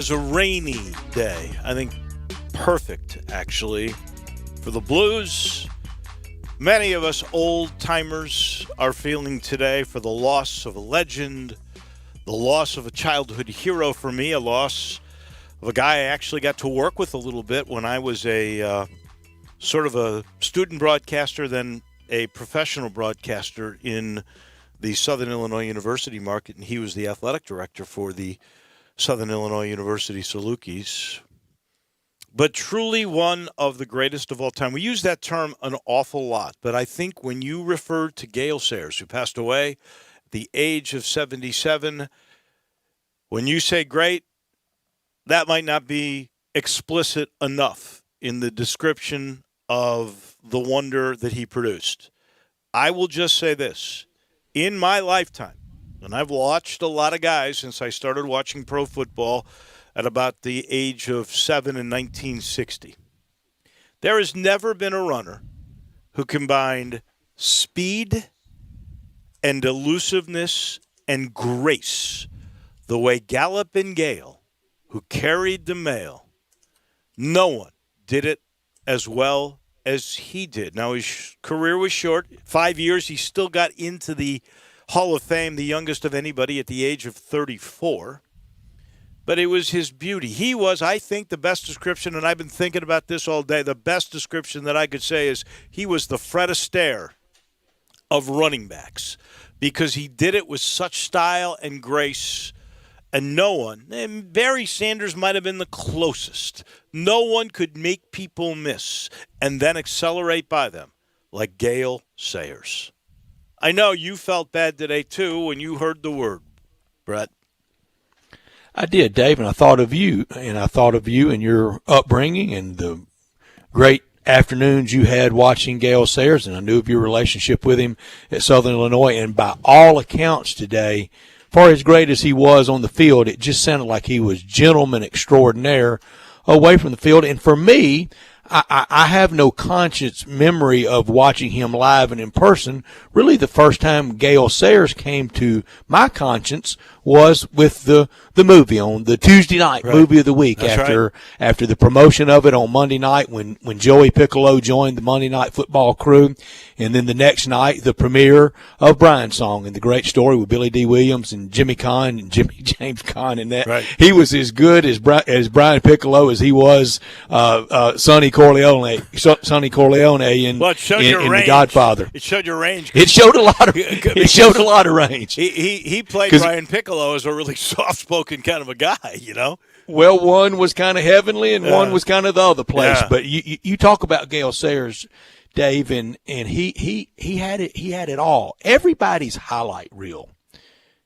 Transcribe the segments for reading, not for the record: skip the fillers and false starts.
It's a rainy day. I think perfect, actually, for the Blues. Many of us old timers are feeling today for the loss of a legend, the loss of a childhood hero for me, a loss of a guy I actually got to work with a little bit when I was a sort of a student broadcaster, then a professional broadcaster in the Southern Illinois University market, and he was the athletic director for the Southern Illinois University Salukis. But truly one of the greatest of all time. We use that term an awful lot, but I think when you refer to Gale Sayers, who passed away at the age of 77, when you say great, that might not be explicit enough in the description of the wonder that he produced. I will just say this. In my lifetime, and I've watched a lot of guys since I started watching pro football at about the age of 7 in 1960. There has never been a runner who combined speed and elusiveness and grace the way Gallup and Gale, who carried the mail, no one did it as well as he did. Now, his career was short. 5 years, he still got into the Hall of Fame, the youngest of anybody at the age of 34. But it was his beauty. He was, I think, the best description, and I've been thinking about this all day, the best description that I could say is he was the Fred Astaire of running backs because he did it with such style and grace. And no one, and Barry Sanders might have been the closest. No one could make people miss and then accelerate by them like Gale Sayers. I know you felt bad today, too, when you heard the word, Brett. I did, Dave, and I thought of you, and your upbringing and the great afternoons you had watching Gale Sayers, and I knew of your relationship with him at Southern Illinois, and by all accounts today, for as great as he was on the field, it just sounded like he was gentleman extraordinaire away from the field. And for me, I have no conscious memory of watching him live and in person. Really, the first time Gale Sayers came to my conscience was with the movie on the Tuesday night movie of the week. That's after the promotion of it on Monday night when Joey Piccolo joined the Monday Night Football crew. And then the next night, the premiere of Brian's Song and the great story with Billy D. Williams and Jimmy Kahn and Jimmy James Kahn. And that he was as good as Brian Piccolo as he was Sonny Corleone in The Godfather. It showed your range. It showed a lot of range. He played Brian Piccolo as a really soft-spoken kind of a guy, you know. Well, one was kind of heavenly and one was kind of the other place. Yeah. But you talk about Gale Sayers, Dave, and he had it all. Everybody's highlight reel.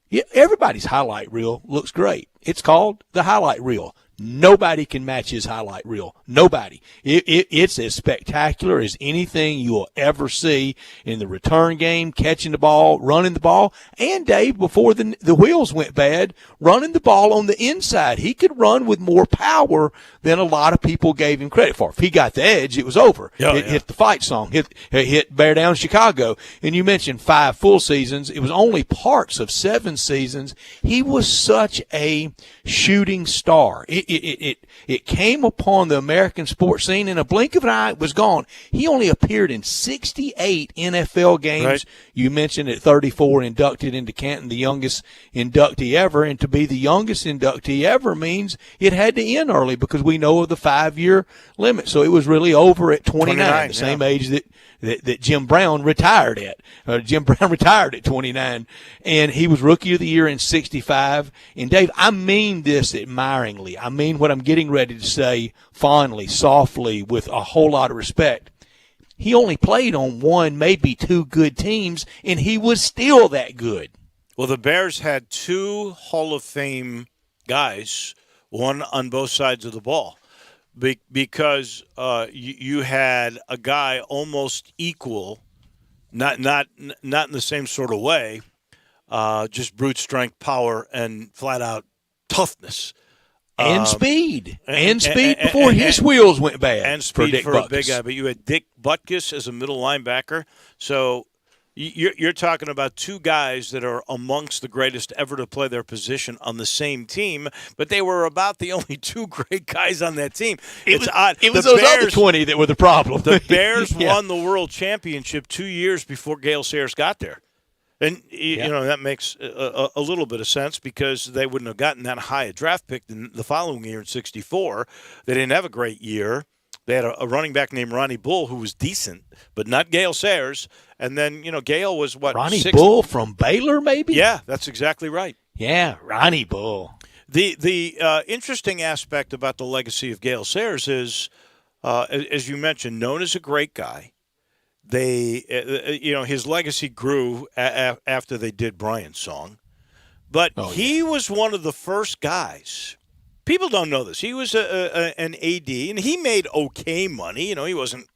Yeah, everybody's highlight reel looks great. It's called the highlight reel. Nobody can match his highlight reel. Nobody. It's as spectacular as anything you'll ever see in the return game, catching the ball, running the ball, and Dave, before the wheels went bad, running the ball on the inside. He could run with more power than a lot of people gave him credit for. If he got the edge, it was over. Hit the fight song, hit Bear Down Chicago. And you mentioned 5 full seasons. It was only parts of 7 seasons. He was such a shooting star. It came upon the American sports scene in a blink of an eye. It was gone. He only appeared in 68 NFL games. Right. You mentioned at 34 inducted into Canton, the youngest inductee ever. And to be the youngest inductee ever means it had to end early because we know of the 5-year limit. So it was really over at 29 the same age that Jim Brown retired at. Jim Brown retired at 29, and he was Rookie of the Year in 65. And, Dave, I mean this admiringly. I mean what I'm getting ready to say fondly, softly, with a whole lot of respect. He only played on 1, maybe 2 good teams, and he was still that good. Well, the Bears had 2 Hall of Fame guys, one on both sides of the ball. Because you had a guy almost equal, not in the same sort of way, just brute strength, power, and flat out toughness. And speed. And speed before his wheels went bad. And speed for a big guy. But you had Dick Butkus as a middle linebacker. So You're talking about two guys that are amongst the greatest ever to play their position on the same team, but they were about the only two great guys on that team. It's odd. It was those other 20 that were the problem. The Bears won the World Championship 2 years before Gale Sayers got there. And, you know, that makes a little bit of sense because they wouldn't have gotten that high a draft pick in the following year in 64. They didn't have a great year. They had a running back named Ronnie Bull who was decent, but not Gale Sayers. And then, you know, Gale was what? Ronnie Bull from Baylor, maybe? Yeah, that's exactly right. Yeah, Ronnie Bull. The interesting aspect about the legacy of Gale Sayers is, as you mentioned, known as a great guy. His legacy grew after they did Brian's song. But he was one of the first guys. People don't know this. He was an AD, and he made okay money. You know, he wasn't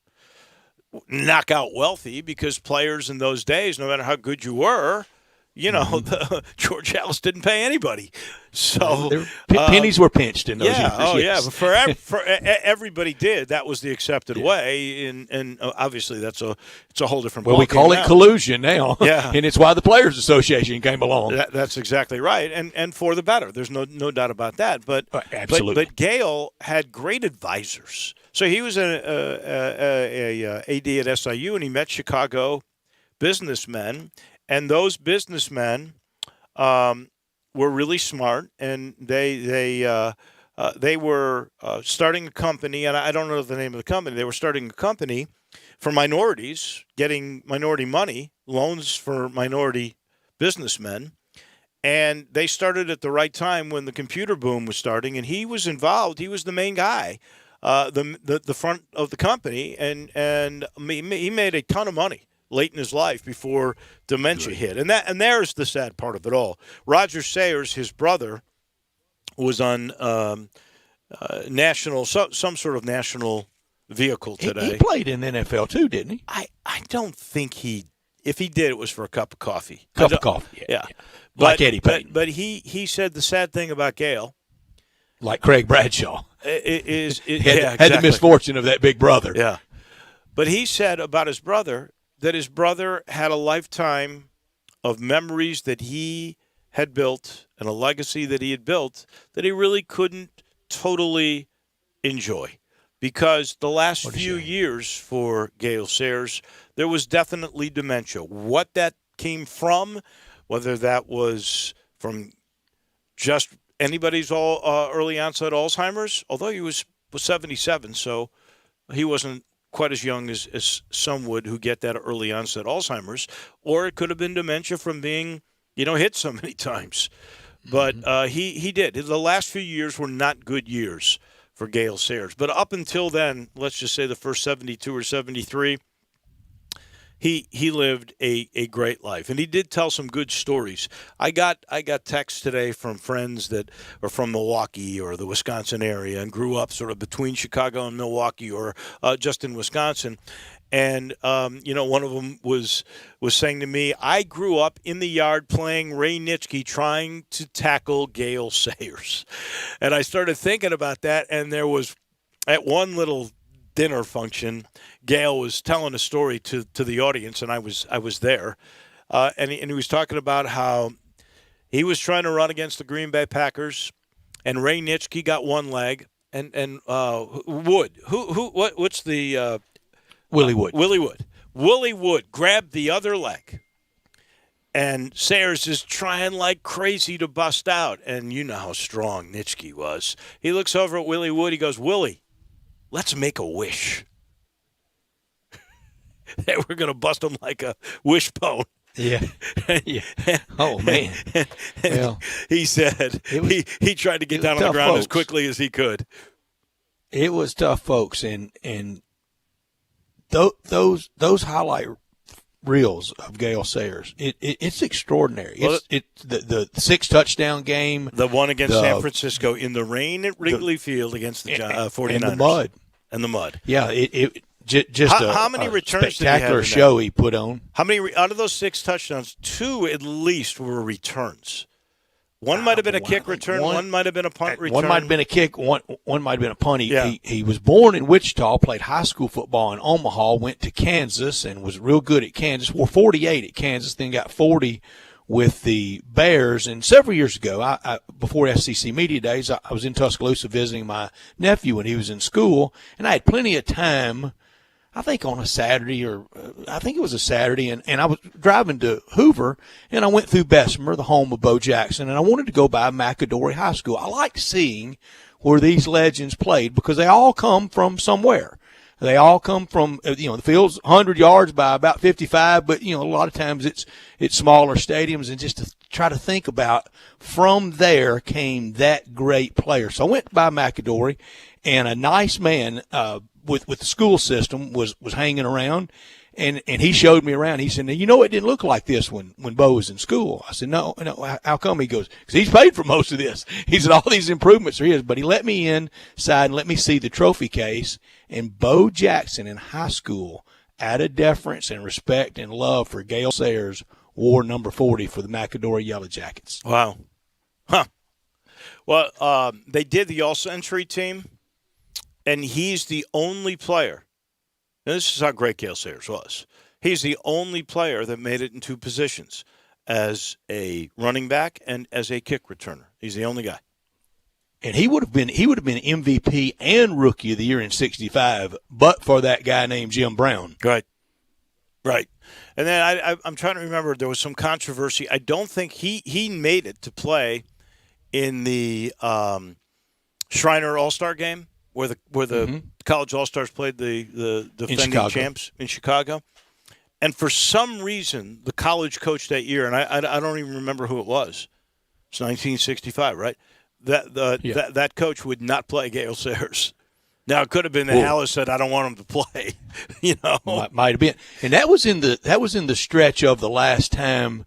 knockout wealthy because players in those days, no matter how good you were, you know, George Halas didn't pay anybody. So pennies were pinched in those years. But for everybody did. That was the accepted way, and obviously it's a whole different. Well, we call it collusion now. Yeah, and it's why the Players Association came along. That's exactly right, and for the better. There's no doubt about that. But absolutely. But Gale had great advisors. So he was a AD at SIU, and he met Chicago businessmen. And those businessmen were really smart, and they were starting a company, and I don't know the name of the company. They were starting a company for minorities, getting minority money, loans for minority businessmen, and they started at the right time when the computer boom was starting, and he was involved. He was the main guy, the front of the company, and he made a ton of money late in his life before dementia hit. And there's the sad part of it all. Roger Sayers, his brother, was on some sort of national vehicle today. He played in the NFL too, didn't he? I don't think if he did, it was for a cup of coffee. Cup of coffee, yeah. Like Eddie Payton. But he said the sad thing about Gale, like Craig Bradshaw, had the misfortune of that big brother. Yeah. But he said about his brother that his brother had a lifetime of memories that he had built and a legacy that he had built that he really couldn't totally enjoy because the last few years for Gale Sayers, there was definitely dementia. What that came from, whether that was from just anybody's early onset Alzheimer's, although he was 77, so he wasn't quite as young as some would who get that early onset Alzheimer's, or it could have been dementia from being, hit so many times. But he did. The last few years were not good years for Gale Sayers. But up until then, let's just say the first 72 or 73, he lived a great life, and he did tell some good stories. I got texts today from friends that are from Milwaukee or the Wisconsin area and grew up sort of between Chicago and Milwaukee or just in Wisconsin. And one of them was saying to me, I grew up in the yard playing Ray Nitschke trying to tackle Gale Sayers. And I started thinking about that, and there was at one little dinner function, Gale was telling a story to the audience, and I was there, and he was talking about how he was trying to run against the Green Bay Packers, and Ray Nitschke got one leg, and Wood, what's the Willie Wood. Willie Wood grabbed the other leg, and Sayers is trying like crazy to bust out, and you know how strong Nitschke was. He looks over at Willie Wood, he goes, Willie, let's make a wish. They were going to bust him like a wishbone. Yeah. Oh, man. Well, he said he tried to get down on the ground as quickly as he could. It was tough, folks, and those highlight reels of Gale Sayers, it's extraordinary. Well, it's the 6 touchdown game. The one against San Francisco in the rain at Wrigley Field against the 49ers. And the mud. And Yeah, how many returns spectacular did he have show he put on. How many out of those 6 touchdowns? 2 at least were returns. One might have been a kick return. One might have been a punt return. One might have been a kick. One might have been a punt. Yeah. He was born in Wichita, played high school football in Omaha, went to Kansas, and was real good at Kansas. Wore 48 at Kansas, then got 40 with the Bears. And several years ago, I before SEC Media Days, I was in Tuscaloosa visiting my nephew when he was in school, and I had plenty of time. I think on a Saturday, and I was driving to Hoover, and I went through Bessemer, the home of Bo Jackson, and I wanted to go by McAdory High School. I like seeing where these legends played because they all come from somewhere. They all come from, the field's 100 yards by about 55, but, a lot of times it's smaller stadiums, and just to try to think about from there came that great player. So I went by McAdory, and a nice man, with the school system was hanging around, and he showed me around. He said, now, it didn't look like this when Bo was in school. I said, no, how come? He goes, because he's paid for most of this. He said, all these improvements are his, but he let me inside and let me see the trophy case, and Bo Jackson in high school, out of deference and respect and love for Gale Sayers, wore number 40 for the McAdory Yellow Jackets. Wow. Huh. Well, they did the All-Century team. And he's the only player, and this is how great Gale Sayers was, he's the only player that made it in two positions, as a running back and as a kick returner. He's the only guy. And he would have been MVP and Rookie of the Year in '65, but for that guy named Jim Brown. Right. And then I'm trying to remember, there was some controversy. I don't think he made it to play in the Shriner All-Star game, where the college all-stars played the defending champs in Chicago. And for some reason, the college coach that year, and I don't even remember who it was. It's 1965, right? That coach would not play Gale Sayers. Now, it could have been that Hallis said, I don't want him to play. Might have been. And that was in the stretch of the last time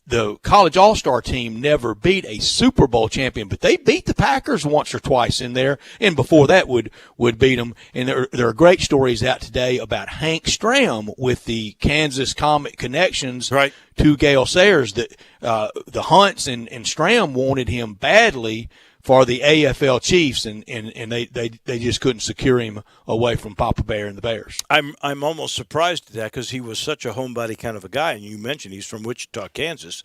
the college all-star team never beat a Super Bowl champion, but they beat the Packers once or twice in there, and before that would beat them. And there are great stories out today about Hank Stram with the Kansas Comet connections to Gale Sayers. That the Hunts and Stram wanted him badly for the AFL Chiefs, and they just couldn't secure him away from Papa Bear and the Bears. I'm almost surprised at that, because he was such a homebody kind of a guy, and you mentioned he's from Wichita, Kansas,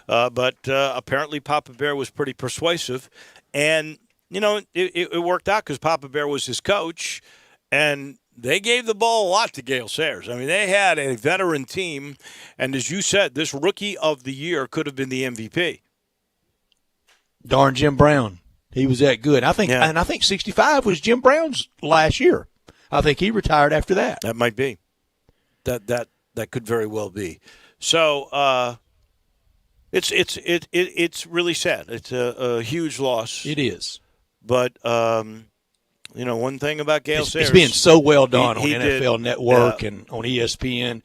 but apparently Papa Bear was pretty persuasive, and it worked out because Papa Bear was his coach, and they gave the ball a lot to Gale Sayers. I mean, they had a veteran team, and as you said, this Rookie of the Year could have been the MVP. Darn Jim Brown. He was that good. I think 65 was Jim Brown's last year. I think he retired after that. That might be. That could very well be. So it's really sad. It's a huge loss. It is. But one thing about Gale Sayers, it's being so well done on NFL Network and on ESPN.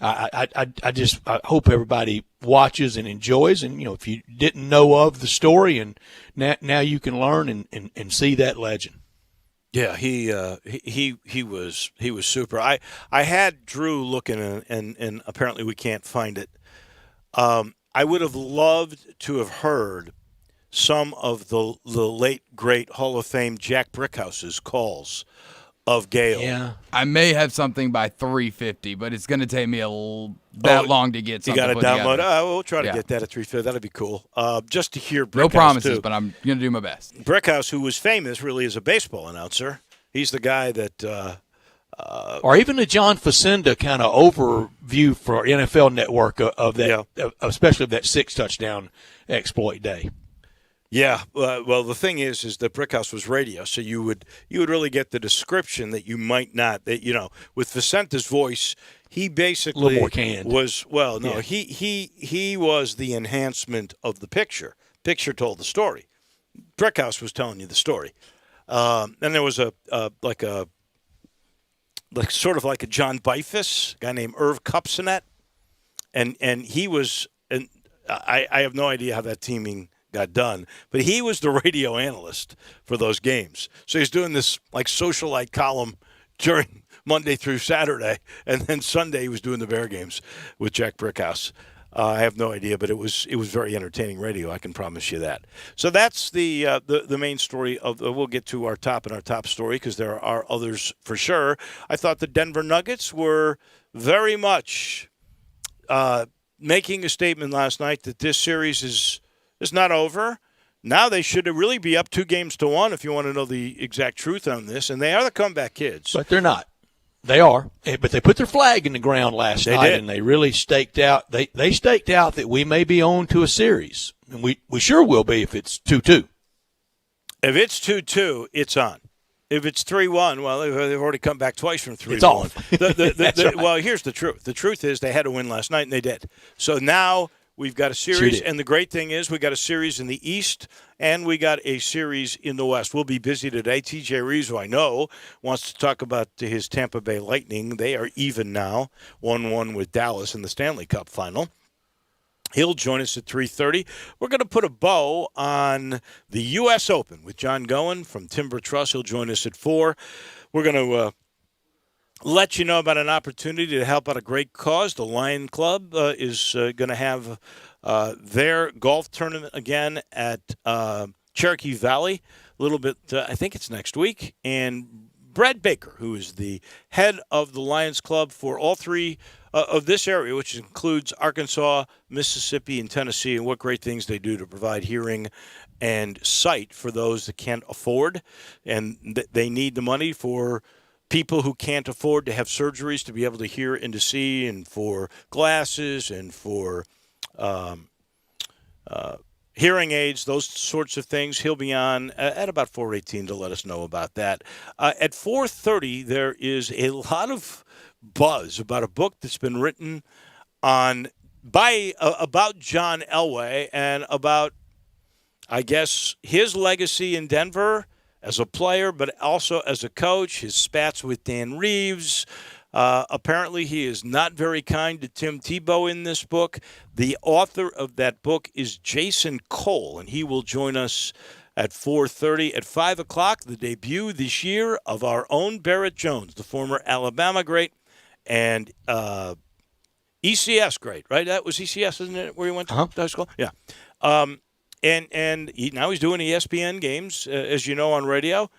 I hope everybody watches and enjoys, and if you didn't know of the story, and now you can learn and see that legend. Yeah, he was super. I had Drew looking, and apparently we can't find it. I would have loved to have heard some of the late great Hall of Fame Jack Brickhouse's calls of Gale. Yeah, I may have something by 3:50, but it's going to take me that long to get something. You got to download it. We'll try to get that at 3:50. That'd be cool. Just to hear Brickhouse, no promises, too. But I'm going to do my best. Brickhouse, who was famous really as a baseball announcer, he's the guy that. Or even the John Facenda kind of overview for NFL Network of that, especially of that 6 touchdown exploit day. Yeah, well, the thing is that Brickhouse was radio, so you would really get the description that you might not. That with Vicente's voice, he basically a little more canned. He was the enhancement of the picture. Picture told the story. Brickhouse was telling you the story. And there was sort of like a John Bifus, guy named Irv Kupsinet, and he was, and I have no idea how that teaming got done, but he was the radio analyst for those games. So he's doing this like socialite column during Monday through Saturday, and then Sunday he was doing the Bear games with Jack Brickhouse. I have no idea, but it was very entertaining radio. I can promise you that. So that's the main story of. We'll get to our top story because there are others for sure. I thought the Denver Nuggets were very much making a statement last night that this series is not over. Now they should really be up 2-1 if you want to know the exact truth on this, and they are the comeback kids. But they're not. They are, but they put their flag in the ground last night, and they really staked out. They staked out that we may be on to a series, and we sure will be if it's 2-2. If it's 2-2, it's on. If it's 3-1, well, they've already come back twice from 3-1. It's off. Right. Well, here's the truth. The truth is they had to win last night, and they did. So now we've got a series, and the great thing is we got a series in the East, and we got a series in the West. We'll be busy today. T.J. Reeves, who I know, wants to talk about his Tampa Bay Lightning. They are even now, 1-1 with Dallas in the Stanley Cup final. He'll join us at 3:30. We're going to put a bow on the U.S. Open with John Goen from Timber Trust. He'll join us at 4. We're going to let you know about an opportunity to help out a great cause. The Lion Club is going to have their golf tournament again at Cherokee Valley. A little bit, I think it's next week. And Brad Baker, who is the head of the Lions Club for all three of this area, which includes Arkansas, Mississippi, and Tennessee, and what great things they do to provide hearing and sight for those that can't afford. And they need the money for people who can't afford to have surgeries to be able to hear and to see, and for glasses and for hearing aids, those sorts of things. He'll be on at about 4:18 to let us know about that. At 4:30, there is a lot of buzz about a book that's been written about John Elway and about, I guess, his legacy in Denver as a player, but also as a coach, his spats with Dan Reeves. Apparently, he is not very kind to Tim Tebow in this book. The author of that book is Jason Cole, and he will join us at 4:30. At 5 o'clock, the debut this year of our own Barrett Jones, the former Alabama great and ECS great, right? That was ECS, isn't it, where he went to high school? Yeah. And now he's doing ESPN games, as you know, on radio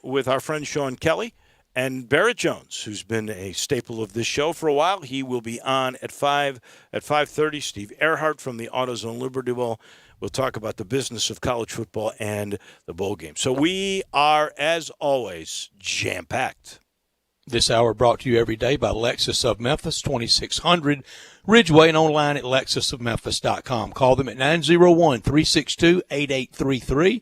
with our friend Sean Kelly. And Barrett Jones, who's been a staple of this show for a while, he will be on at 5:30. Steve Earhart from the AutoZone Liberty Bowl will talk about the business of college football and the bowl game. So we are, as always, jam-packed. This hour brought to you every day by Lexus of Memphis, 2600 Ridgeway, and online at lexusofmemphis.com. Call them at 901-362-8833.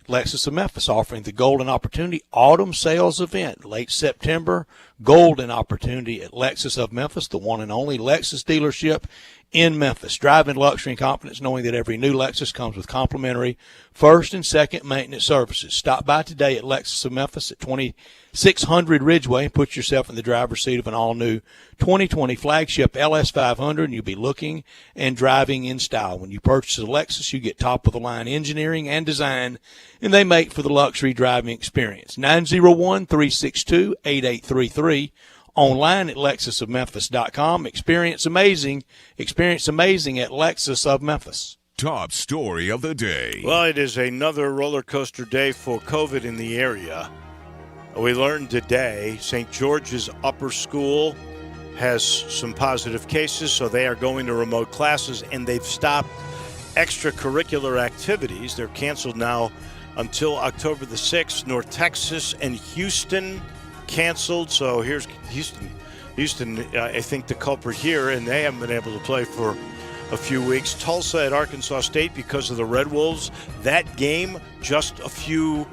Lexus of Memphis offering the Golden Opportunity Autumn Sales Event, late September. Golden Opportunity at Lexus of Memphis, the one and only Lexus dealership in Memphis. Driving luxury and confidence, knowing that every new Lexus comes with complimentary first and second maintenance services. Stop by today at Lexus of Memphis at 2600 Ridgeway and put yourself in the driver's seat of an all-new 2020 flagship LS500, and you'll be looking and driving in style. When you purchase a Lexus, you get top-of-the-line engineering and design, and they make for the luxury driving experience. 901-362-8833. Online at lexusofmemphis.com. Experience amazing at Lexus of Memphis. Top story of the day. Well, it is another roller coaster day for COVID in the area. We learned today St. George's Upper School has some positive cases, so they are going to remote classes, and they've stopped extracurricular activities. They're canceled now until October the 6th. North Texas and Houston canceled, so here's Houston, I think, the culprit here, and they haven't been able to play for a few weeks. Tulsa at Arkansas State because of the Red Wolves. That game just about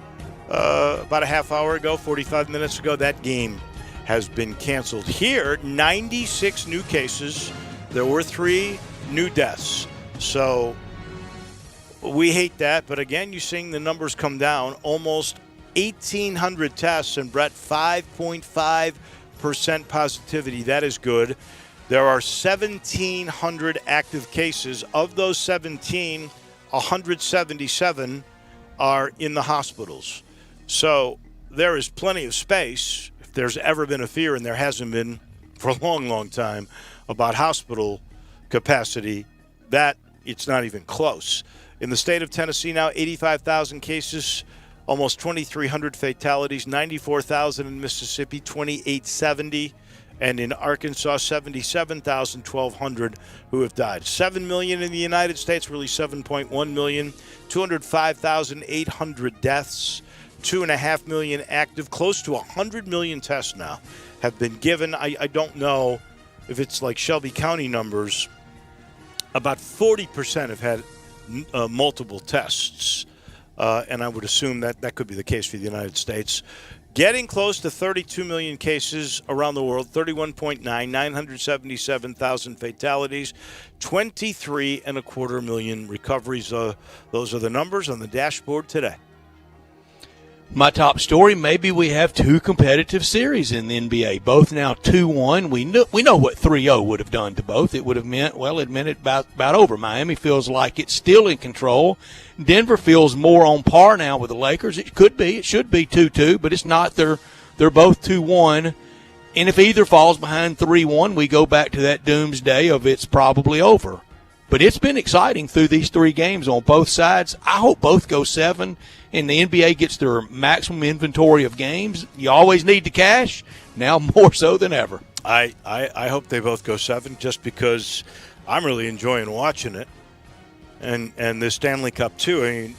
a half hour ago, 45 minutes ago, that game has been canceled. Here, 96 new cases. There were 3 new deaths. So we hate that, but again, you're seeing the numbers come down. Almost 1,800 tests, and Brett, 5.5% positivity. That is good. There are 1,700 active cases. Of those 1,700, 177 are in the hospitals. So there is plenty of space. If there's ever been a fear, and there hasn't been for a long, long time, about hospital capacity. That it's not even close. In the state of Tennessee now, 85,000 cases, almost 2,300 fatalities, 94,000 in Mississippi, 2,870, and in Arkansas, 77,000, 1,200 who have died. 7 million in the United States, really 7.1 million, 205,800 deaths, 2.5 million active, close to 100 million tests now have been given. I don't know if it's like Shelby County numbers. About 40% have had multiple tests, and I would assume that could be the case for the United States. Getting close to 32 million cases around the world, 31.9, 977,000 fatalities, 23.25 million recoveries. Those are the numbers on the dashboard today. My top story, maybe we have two competitive series in the NBA, both now 2-1. We know what 3-0 would have done to both. It would have meant, it about over. Miami feels like it's still in control. Denver feels more on par now with the Lakers. It should be 2-2, but it's not. They're both 2-1. And if either falls behind 3-1, we go back to that doomsday of it's probably over. But it's been exciting through these three games on both sides. I hope both go 7, and the NBA gets their maximum inventory of games. You always need the cash, now more so than ever. I hope they both go 7 just because I'm really enjoying watching it. And the Stanley Cup, too. I mean,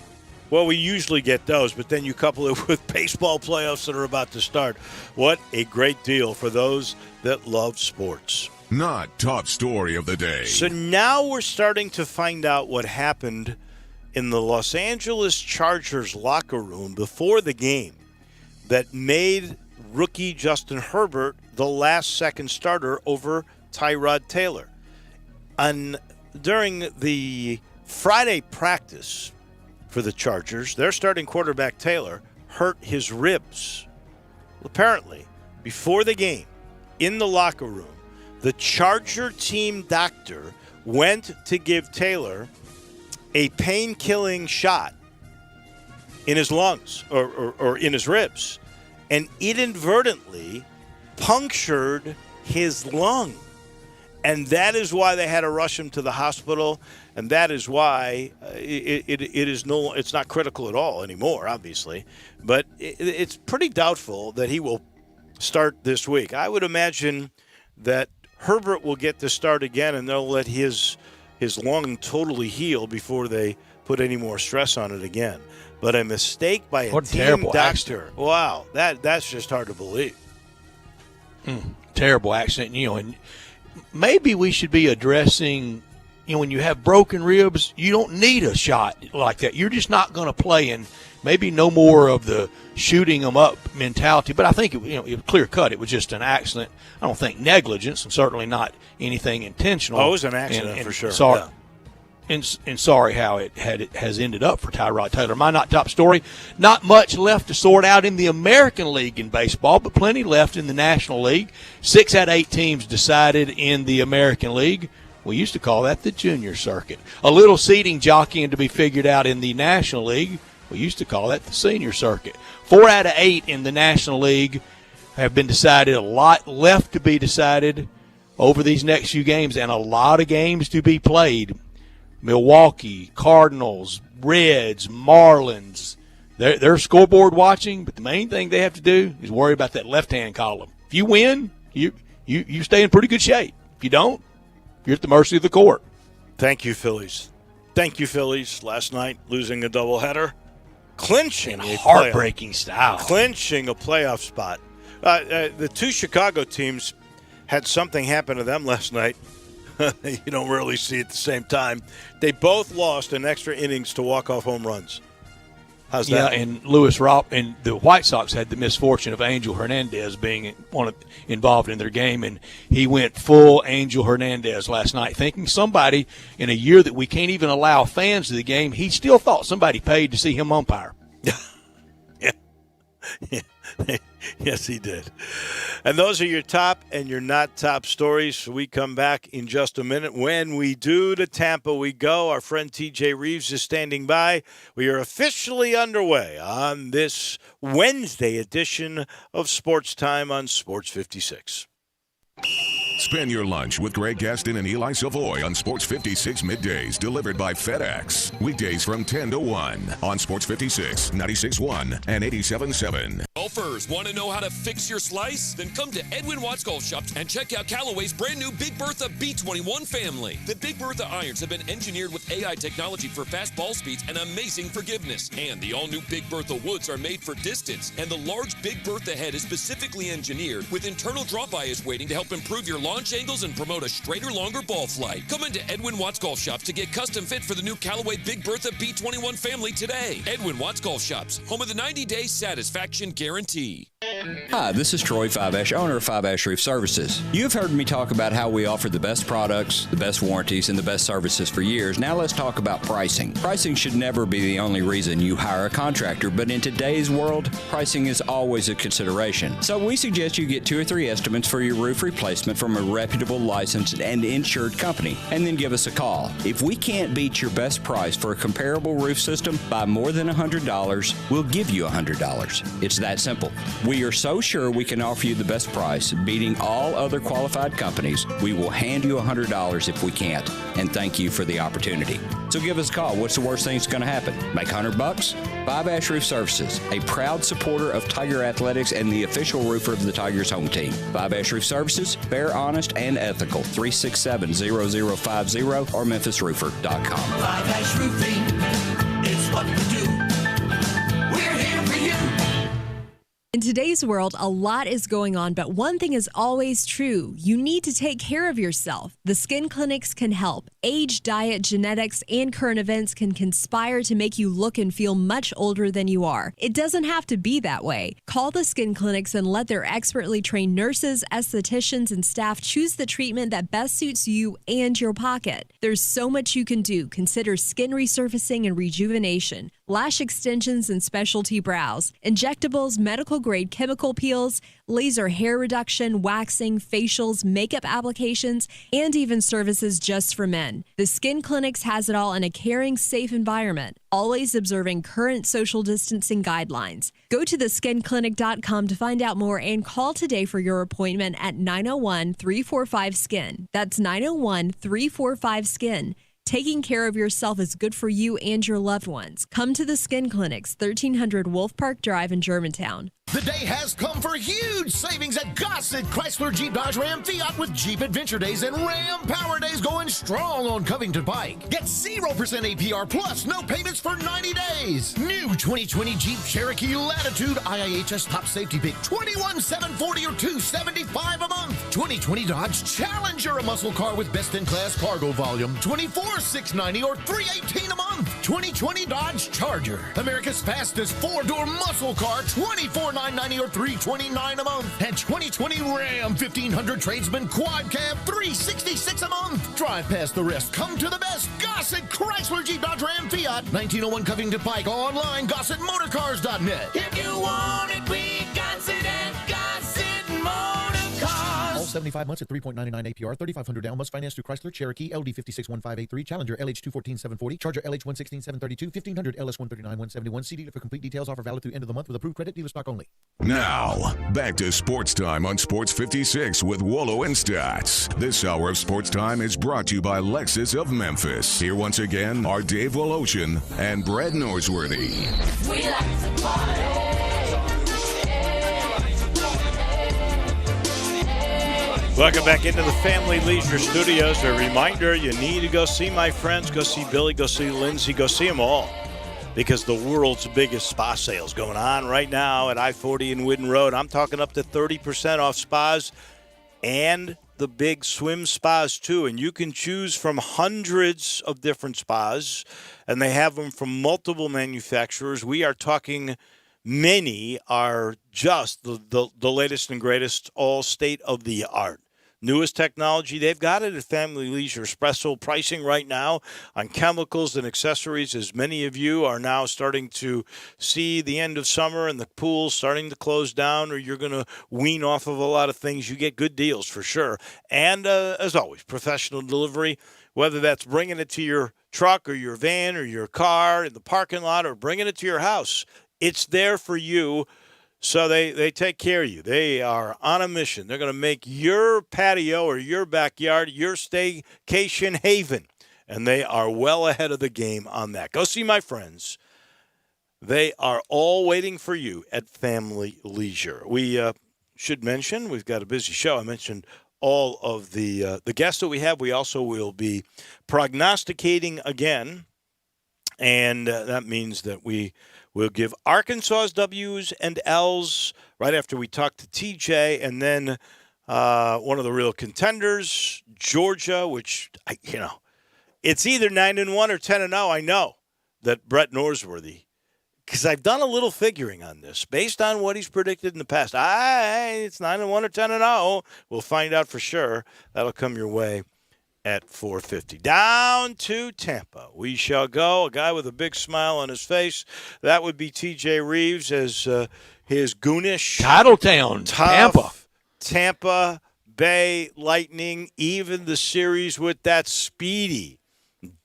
well, we usually get those, but then you couple it with baseball playoffs that are about to start. What a great deal for those that love sports. Not top story of the day. So now we're starting to find out what happened in the Los Angeles Chargers locker room before the game that made rookie Justin Herbert the last-second starter over Tyrod Taylor. And during the Friday practice for the Chargers, their starting quarterback Taylor hurt his ribs. Apparently, before the game, in the locker room, the Charger team doctor went to give Taylor a pain-killing shot in his lungs or in his ribs, and it inadvertently punctured his lung. And that is why they had to rush him to the hospital, and that is why it's not critical at all anymore, obviously. But it's pretty doubtful that he will start this week. I would imagine that Herbert will get to start again, and they'll let his lung totally heal before they put any more stress on it again. But a mistake by a team doctor. Wow, that's just hard to believe. Terrible accident, and maybe we should be addressing, when you have broken ribs, you don't need a shot like that. You're just not going to play, and maybe no more of the shooting them up mentality. But I think, it was clear cut. It was just an accident. I don't think negligence, and certainly not anything intentional. Oh, it was an accident for sure. Sorry, yeah. And sorry how it has ended up for Tyrod Taylor. My not top story, not much left to sort out in the American League in baseball, but plenty left in the National League. 6 out of 8 teams decided in the American League. We used to call that the junior circuit. A little seeding jockeying to be figured out in the National League. We used to call that the senior circuit. 4 out of 8 in the National League have been decided. A lot left to be decided over these next few games, and a lot of games to be played. Milwaukee, Cardinals, Reds, Marlins, they're scoreboard watching, but the main thing they have to do is worry about that left-hand column. If you win, you stay in pretty good shape. If you don't, you're at the mercy of the court. Thank you, Phillies. Thank you, Phillies. Last night, losing a doubleheader, clinching in heartbreaking style. Clinching a playoff spot. The two Chicago teams had something happen to them last night. You don't really see at the same time. They both lost in extra innings to walk-off home runs. How's that? Yeah, and Lewis Rob and the White Sox had the misfortune of Angel Hernandez being involved in their game, and he went full Angel Hernandez last night, thinking somebody in a year that we can't even allow fans to the game, he still thought somebody paid to see him umpire. Yeah. Yes, he did. And those are your top and your not top stories. We come back in just a minute. When we do, to Tampa we go. Our friend TJ Reeves is standing by. We are officially underway on this Wednesday edition of Sports Time on Sports 56. Spend your lunch with Greg Gaston and Eli Savoy on Sports 56 middays, delivered by FedEx. Weekdays from 10 to 1 on Sports 56, 96.1, and 87.7. Golfers, want to know how to fix your slice? Then come to Edwin Watts Golf Shops and check out Callaway's brand new Big Bertha B21 family. The Big Bertha irons have been engineered with AI technology for fast ball speeds and amazing forgiveness. And the all-new Big Bertha woods are made for distance. And the large Big Bertha head is specifically engineered with internal drop bias weighting to help improve your launch angles and promote a straighter, longer ball flight. Come into Edwin Watts Golf Shops to get custom fit for the new Callaway Big Bertha B21 family today. Edwin Watts Golf Shops, home of the 90-day satisfaction guarantee. Hi, this is Troy Fiveash, owner of Fiveash Roof Services. You've heard me talk about how we offer the best products, the best warranties, and the best services for years. Now let's talk about pricing. Pricing should never be the only reason you hire a contractor, but in today's world, pricing is always a consideration. So we suggest you get 2 or 3 estimates for your roof replacement from a reputable, licensed, and insured company, and then give us a call. If we can't beat your best price for a comparable roof system by more than $100, we'll give you $100. It's that simple. We are so sure we can offer you the best price, beating all other qualified companies, we will hand you $100 if we can't, and thank you for the opportunity. So give us a call. What's the worst thing that's going to happen? Make $100? Fiveash Roof Services, a proud supporter of Tiger Athletics and the official roofer of the Tigers home team. Fiveash Roof Services, fair, honest, and ethical. 367-0050 or memphisroofer.com. Fiveash Roofing, it's what we do. We're here for you. In today's world, a lot is going on, but one thing is always true. You need to take care of yourself. The skin clinics can help. Age, diet, genetics, and current events can conspire to make you look and feel much older than you are. It doesn't have to be that way. Call the skin clinics and let their expertly trained nurses, estheticians, and staff choose the treatment that best suits you and your pocket. There's so much you can do. Consider skin resurfacing and rejuvenation, lash extensions and specialty brows, injectables, medical-grade chemical peels, laser hair reduction, waxing, facials, makeup applications, and even services just for men. The Skin Clinics has it all in a caring, safe environment, always observing current social distancing guidelines. Go to theskinclinic.com to find out more and call today for your appointment at 901-345-SKIN. That's 901-345-SKIN. Taking care of yourself is good for you and your loved ones. Come to the Skin Clinics, 1300 Wolf Park Drive in Germantown. The day has come for huge savings at Gossett Chrysler Jeep Dodge Ram Fiat with Jeep Adventure Days and Ram Power Days going strong on Covington Pike. Get 0% APR plus no payments for 90 days. New 2020 Jeep Cherokee Latitude IIHS Top Safety Pick, $21,740 or $275 a month. 2020 Dodge Challenger, a muscle car with best-in-class cargo volume, $24,690 or $318 a month. 2020 Dodge Charger, America's fastest 4-door muscle car, $24,990 or $329 a month. And 2020 Ram 1500 Tradesman Quad Cab, $366 a month. Drive past the rest. Come to the best. Gossett Chrysler Jeep Dodge Ram Fiat, 1901 Covington Pike. Online, GossettMotorCars.net. If you want it, we got it at Gossett Motor Cars. All 75 months at 3.99 APR, 3,500 down. Must finance through Chrysler, Cherokee, LD 561583, Challenger, LH 214740, Charger, LH 116732, 1500 LS 139-171. See dealer for complete details. Offer valid through end of the month with approved credit. Dealer stock only. Now, back to Sports Time on Sports 56 with Wolo and Stats. This hour of Sports Time is brought to you by Lexus of Memphis. Here once again are Dave Woloshin and Brad Norsworthy. We like to party. Welcome back into the Family Leisure Studios. A reminder, you need to go see my friends. Go see Billy, go see Lindsay, go see them all. Because the world's biggest spa sale is going on right now at I-40 and Whidden Road. I'm talking up to 30% off spas and the big swim spas too. And you can choose from hundreds of different spas, and they have them from multiple manufacturers. We are talking many are just the latest and greatest, all state-of-the-art. Newest technology, they've got it at Family Leisure. Espresso pricing right now on chemicals and accessories, as many of you are now starting to see the end of summer and the pools starting to close down, or you're going to wean off of a lot of things. You get good deals for sure. And as always, professional delivery, whether that's bringing it to your truck or your van or your car in the parking lot or bringing it to your house. It's there for you. So they take care of you. They are on a mission. They're going to make your patio or your backyard your staycation haven. And they are well ahead of the game on that. Go see my friends. They are all waiting for you at Family Leisure. We should mention we've got a busy show. I mentioned all of the guests that we have. We also will be prognosticating again. And that means that we will give Arkansas's W's and L's right after we talk to TJ. And then one of the real contenders, Georgia, which, it's either 9-1 or 10-0. I know that Brett Norsworthy, because I've done a little figuring on this based on what he's predicted in the past. It's 9-1 or 10-0. We'll find out for sure. That'll come your way at 4:50. Down to Tampa we shall go. A guy with a big smile on his face. That would be TJ Reeves as his goonish Titletown, Tampa Bay Lightning, even the series with that speedy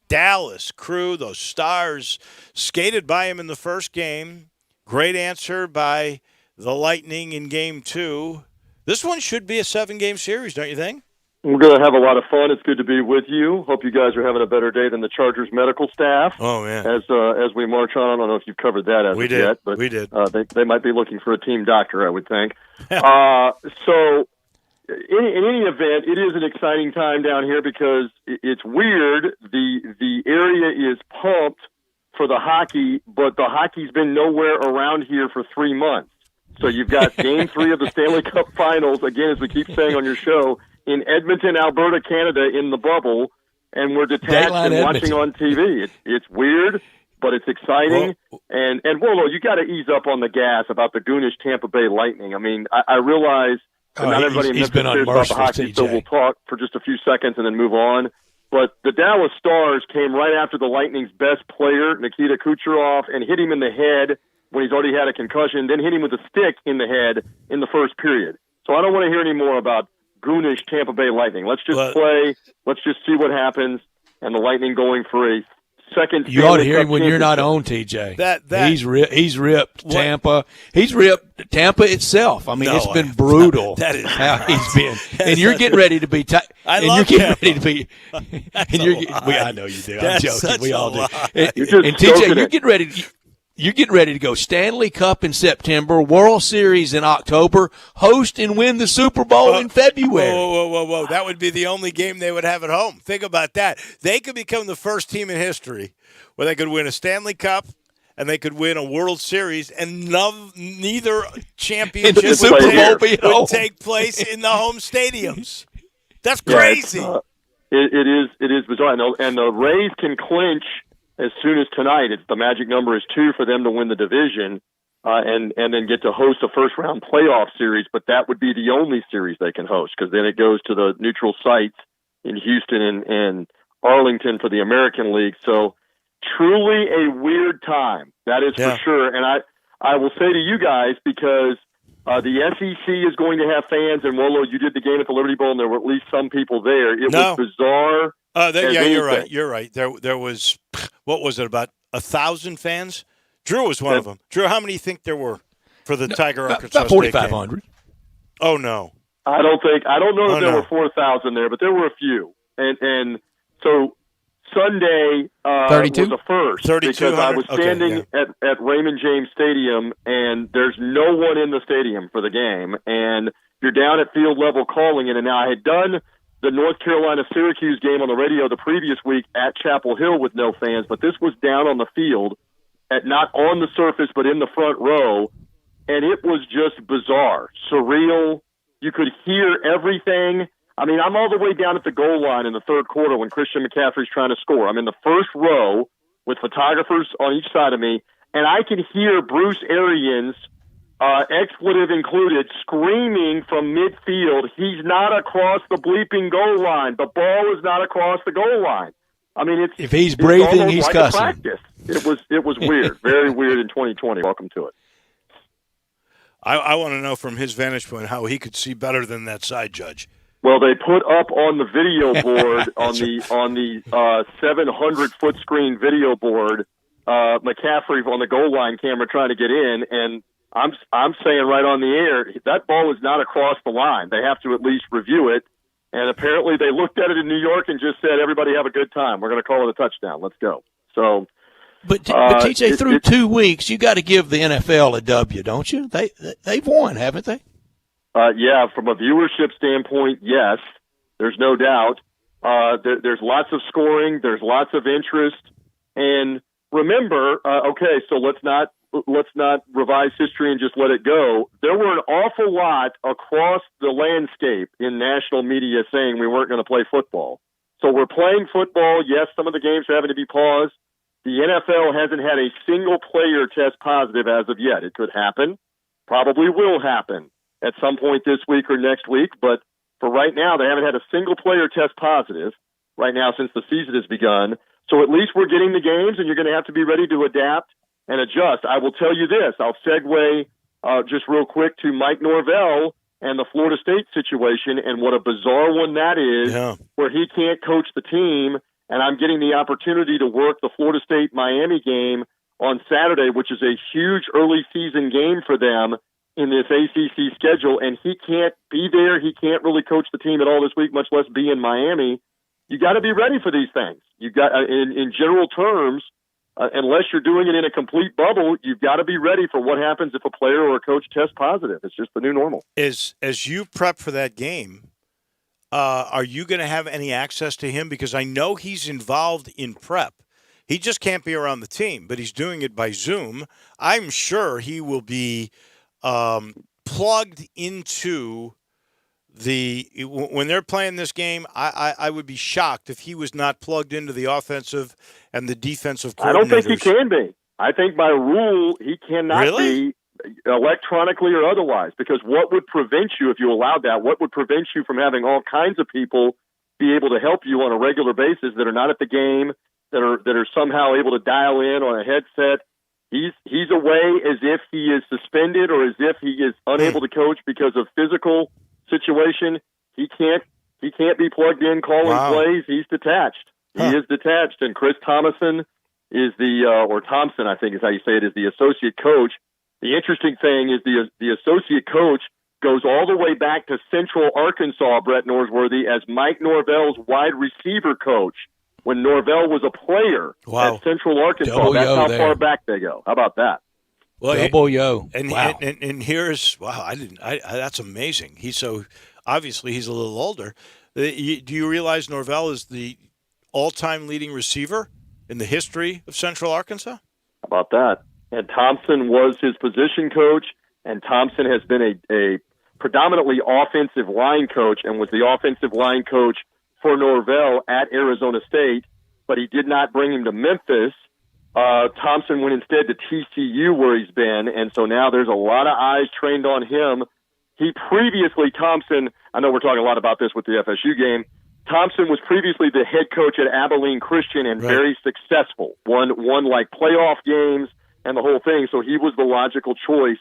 Dallas crew. Those Stars skated by him in the first game. Great answer by the Lightning in game 2. This one should be a 7-game series, don't you think? We're going to have a lot of fun. It's good to be with you. Hope you guys are having a better day than the Chargers medical staff. Oh, man. As we march on, I don't know if you've covered that as of yet, but we did. They might be looking for a team doctor, I would think. So in any event, it is an exciting time down here because it's weird. The area is pumped for the hockey, but the hockey's been nowhere around here for 3 months. So you've got Game 3 of the Stanley Cup Finals, again, as we keep saying on your show, in Edmonton, Alberta, Canada, in the bubble, and we're detached and watching on TV. It's weird, but it's exciting. And Wolo, you got to ease up on the gas about the goonish Tampa Bay Lightning. I mean, I realize that not everybody in Memphis cares about the hockey, so we'll talk for just a few seconds and then move on. But the Dallas Stars came right after the Lightning's best player, Nikita Kucherov, and hit him in the head when he's already had a concussion, then hit him with a stick in the head in the first period. So I don't want to hear any more about goonish Tampa Bay Lightning. Let's just play. Let's just see what happens. And the Lightning going for a second. You ought to hear him when you're not on, TJ. He's ripped Tampa. He's ripped Tampa itself. I mean, it's been brutal. That is how he's been. And you're getting ready to be. I love Tampa. Ready to be. I know you do. I'm joking. We all do. And TJ, you're getting ready. You're getting ready to go Stanley Cup in September, World Series in October, host and win the Super Bowl in February. Whoa. That would be the only game they would have at home. Think about that. They could become the first team in history where they could win a Stanley Cup and they could win a World Series, and neither championship would take place in the home stadiums. That's crazy. It is bizarre. And the Rays can clinch as soon as tonight. It's the magic number is 2 for them to win the division and then get to host a first-round playoff series, but that would be the only series they can host because then it goes to the neutral sites in Houston and Arlington for the American League. So truly a weird time, that is for sure. And I will say to you guys, because the SEC is going to have fans, and Wolo, you did the game at the Liberty Bowl, and there were at least some people there. It was bizarre. You're right. There was, what was it, about 1,000 fans? Drew was one of them. Drew, how many do you think there were for the Tiger Arkansas about 4,500. Oh no, I don't know that there were 4,000 there, but there were a few. And so Sunday was a first because I was standing at Raymond James Stadium, and there's no one in the stadium for the game, and you're down at field level calling it. And now I had done the North Carolina-Syracuse game on the radio the previous week at Chapel Hill with no fans, but this was down on the field, not on the surface, but in the front row, and it was just bizarre, surreal. You could hear everything. I mean, I'm all the way down at the goal line in the third quarter when Christian McCaffrey's trying to score. I'm in the first row with photographers on each side of me, and I can hear Bruce Arians, expletive included, screaming from midfield, he's not across the bleeping goal line. The ball is not across the goal line. I mean, if he's breathing, he's like cussing. Practice. It was weird, very weird in 2020. Welcome to it. I want to know from his vantage point how he could see better than that side judge. Well, they put up on the video board on the 700-foot screen video board, McCaffrey on the goal line camera trying to get in, and I'm saying right on the air, that ball is not across the line. They have to at least review it. And apparently they looked at it in New York and just said, everybody have a good time. We're going to call it a touchdown. Let's go. So, But TJ, through 2 weeks, you got to give the NFL a W, don't you? They've won, haven't they? Yeah, from a viewership standpoint, yes. There's no doubt. There's lots of scoring. There's lots of interest. And remember, okay, so let's not revise history and just let it go. There were an awful lot across the landscape in national media saying we weren't going to play football. So we're playing football. Yes, some of the games are having to be paused. The NFL hasn't had a single player test positive as of yet. It could happen. Probably will happen at some point this week or next week. But for right now, they haven't had a single player test positive right now since the season has begun. So at least we're getting the games, and you're going to have to be ready to adapt and adjust. I will tell you this. I'll segue just real quick to Mike Norvell and the Florida State situation and what a bizarre one that is, where he can't coach the team, and I'm getting the opportunity to work the Florida State-Miami game on Saturday, which is a huge early season game for them in this ACC schedule, and he can't be there. He can't really coach the team at all this week, much less be in Miami. You got to be ready for these things. You got, in general terms, unless you're doing it in a complete bubble, you've got to be ready for what happens if a player or a coach tests positive. It's just the new normal. As you prep for that game, are you going to have any access to him? Because I know he's involved in prep. He just can't be around the team, but he's doing it by Zoom. I'm sure he will be plugged into when they're playing this game. I would be shocked if he was not plugged into the offensive and the defensive coordinators. I don't think he can be. I think by rule he cannot be electronically or otherwise, because what would prevent you, if you allowed that, what would prevent you from having all kinds of people be able to help you on a regular basis that are not at the game, that are somehow able to dial in on a headset? He's away as if he is suspended or as if he is unable to coach because of physical situation. He can't be plugged in calling plays. He's detached. He is detached. And Chris Thompson is or Thompson, I think is how you say it, is the associate coach. The interesting thing is the associate coach goes all the way back to Central Arkansas, Brett Norsworthy, as Mike Norvell's wide receiver coach when Norvell was a player at Central Arkansas. That's how far back they go. How about that? Well, double yo. And here's that's amazing. Obviously he's a little older. Do you realize Norvell is the all-time leading receiver in the history of Central Arkansas? How about that? And Thompson was his position coach, and Thompson has been a predominantly offensive line coach and was the offensive line coach for Norvell at Arizona State, but he did not bring him to Memphis. Thompson went instead to TCU, where he's been, and so now there's a lot of eyes trained on him. Thompson, I know we're talking a lot about this with the FSU game, Thompson was previously the head coach at Abilene Christian and very successful, won like playoff games and the whole thing, so he was the logical choice.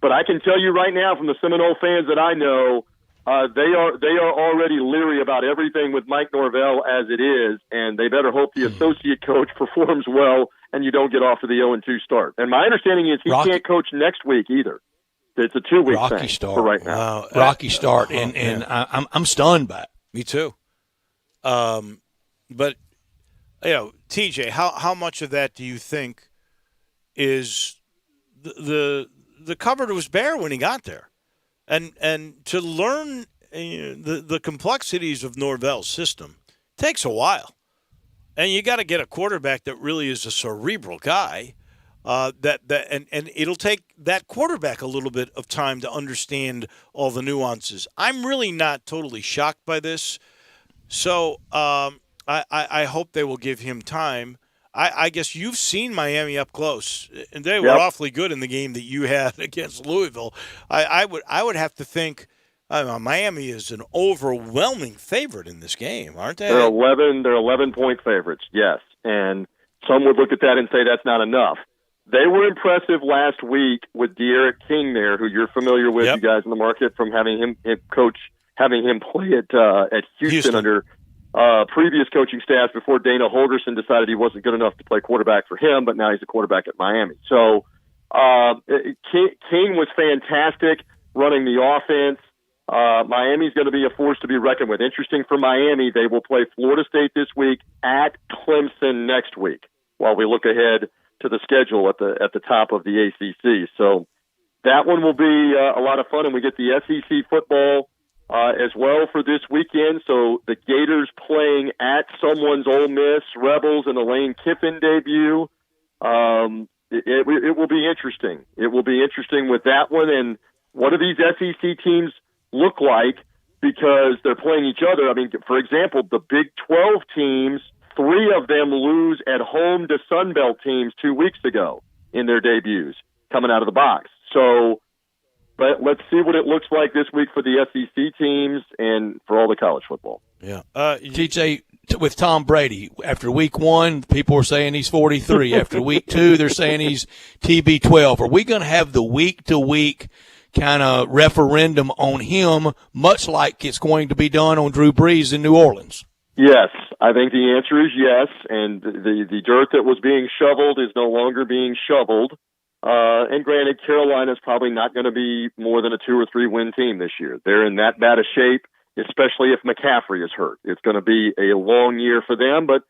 But I can tell you right now from the Seminole fans that I know, they are already leery about everything with Mike Norvell as it is, and they better hope the associate coach performs well and you don't get off to the 0-2 start. And my understanding is he can't coach next week either. It's a 2-week thing for right now. Rocky start, and I'm stunned by it. Me too. But TJ, how much of that do you think is the cupboard was bare when he got there, and to learn the complexities of Norvell's system takes a while, and you got to get a quarterback that really is a cerebral guy. And it'll take that quarterback a little bit of time to understand all the nuances. I'm really not totally shocked by this, so I hope they will give him time. I guess you've seen Miami up close, and they were awfully good in the game that you had against Louisville. I would have to think Miami is an overwhelming favorite in this game, aren't they? They're 11-point favorites, yes, and some would look at that and say that's not enough. They were impressive last week with De'Aaron King there, who you're familiar with, you guys in the market, from having him play at Houston under previous coaching staff before Dana Holgerson decided he wasn't good enough to play quarterback for him, but now he's a quarterback at Miami. So King was fantastic running the offense. Miami's going to be a force to be reckoned with. Interesting for Miami, they will play Florida State this week, at Clemson next week, while we look ahead to the schedule at the top of the ACC. So that one will be a lot of fun, and we get the SEC football as well for this weekend. So the Gators playing at someone's Ole Miss, Rebels, in the Lane Kiffin debut. It will be interesting. It will be interesting with that one. And what do these SEC teams look like, because they're playing each other? I mean, for example, the Big 12 teams, 3 of them lose at home to Sun Belt teams 2 weeks ago in their debuts coming out of the box. So, but let's see what it looks like this week for the SEC teams and for all the college football. Yeah. TJ, with Tom Brady, after week 1, people were saying he's 43. After week 2, they're saying he's TB12. Are we going to have the week-to-week kind of referendum on him, much like it's going to be done on Drew Brees in New Orleans? Yes, I think the answer is yes, and the dirt that was being shoveled is no longer being shoveled. And granted, Carolina's probably not going to be more than a 2 or 3 win team this year. They're in that bad a shape, especially if McCaffrey is hurt. It's going to be a long year for them, but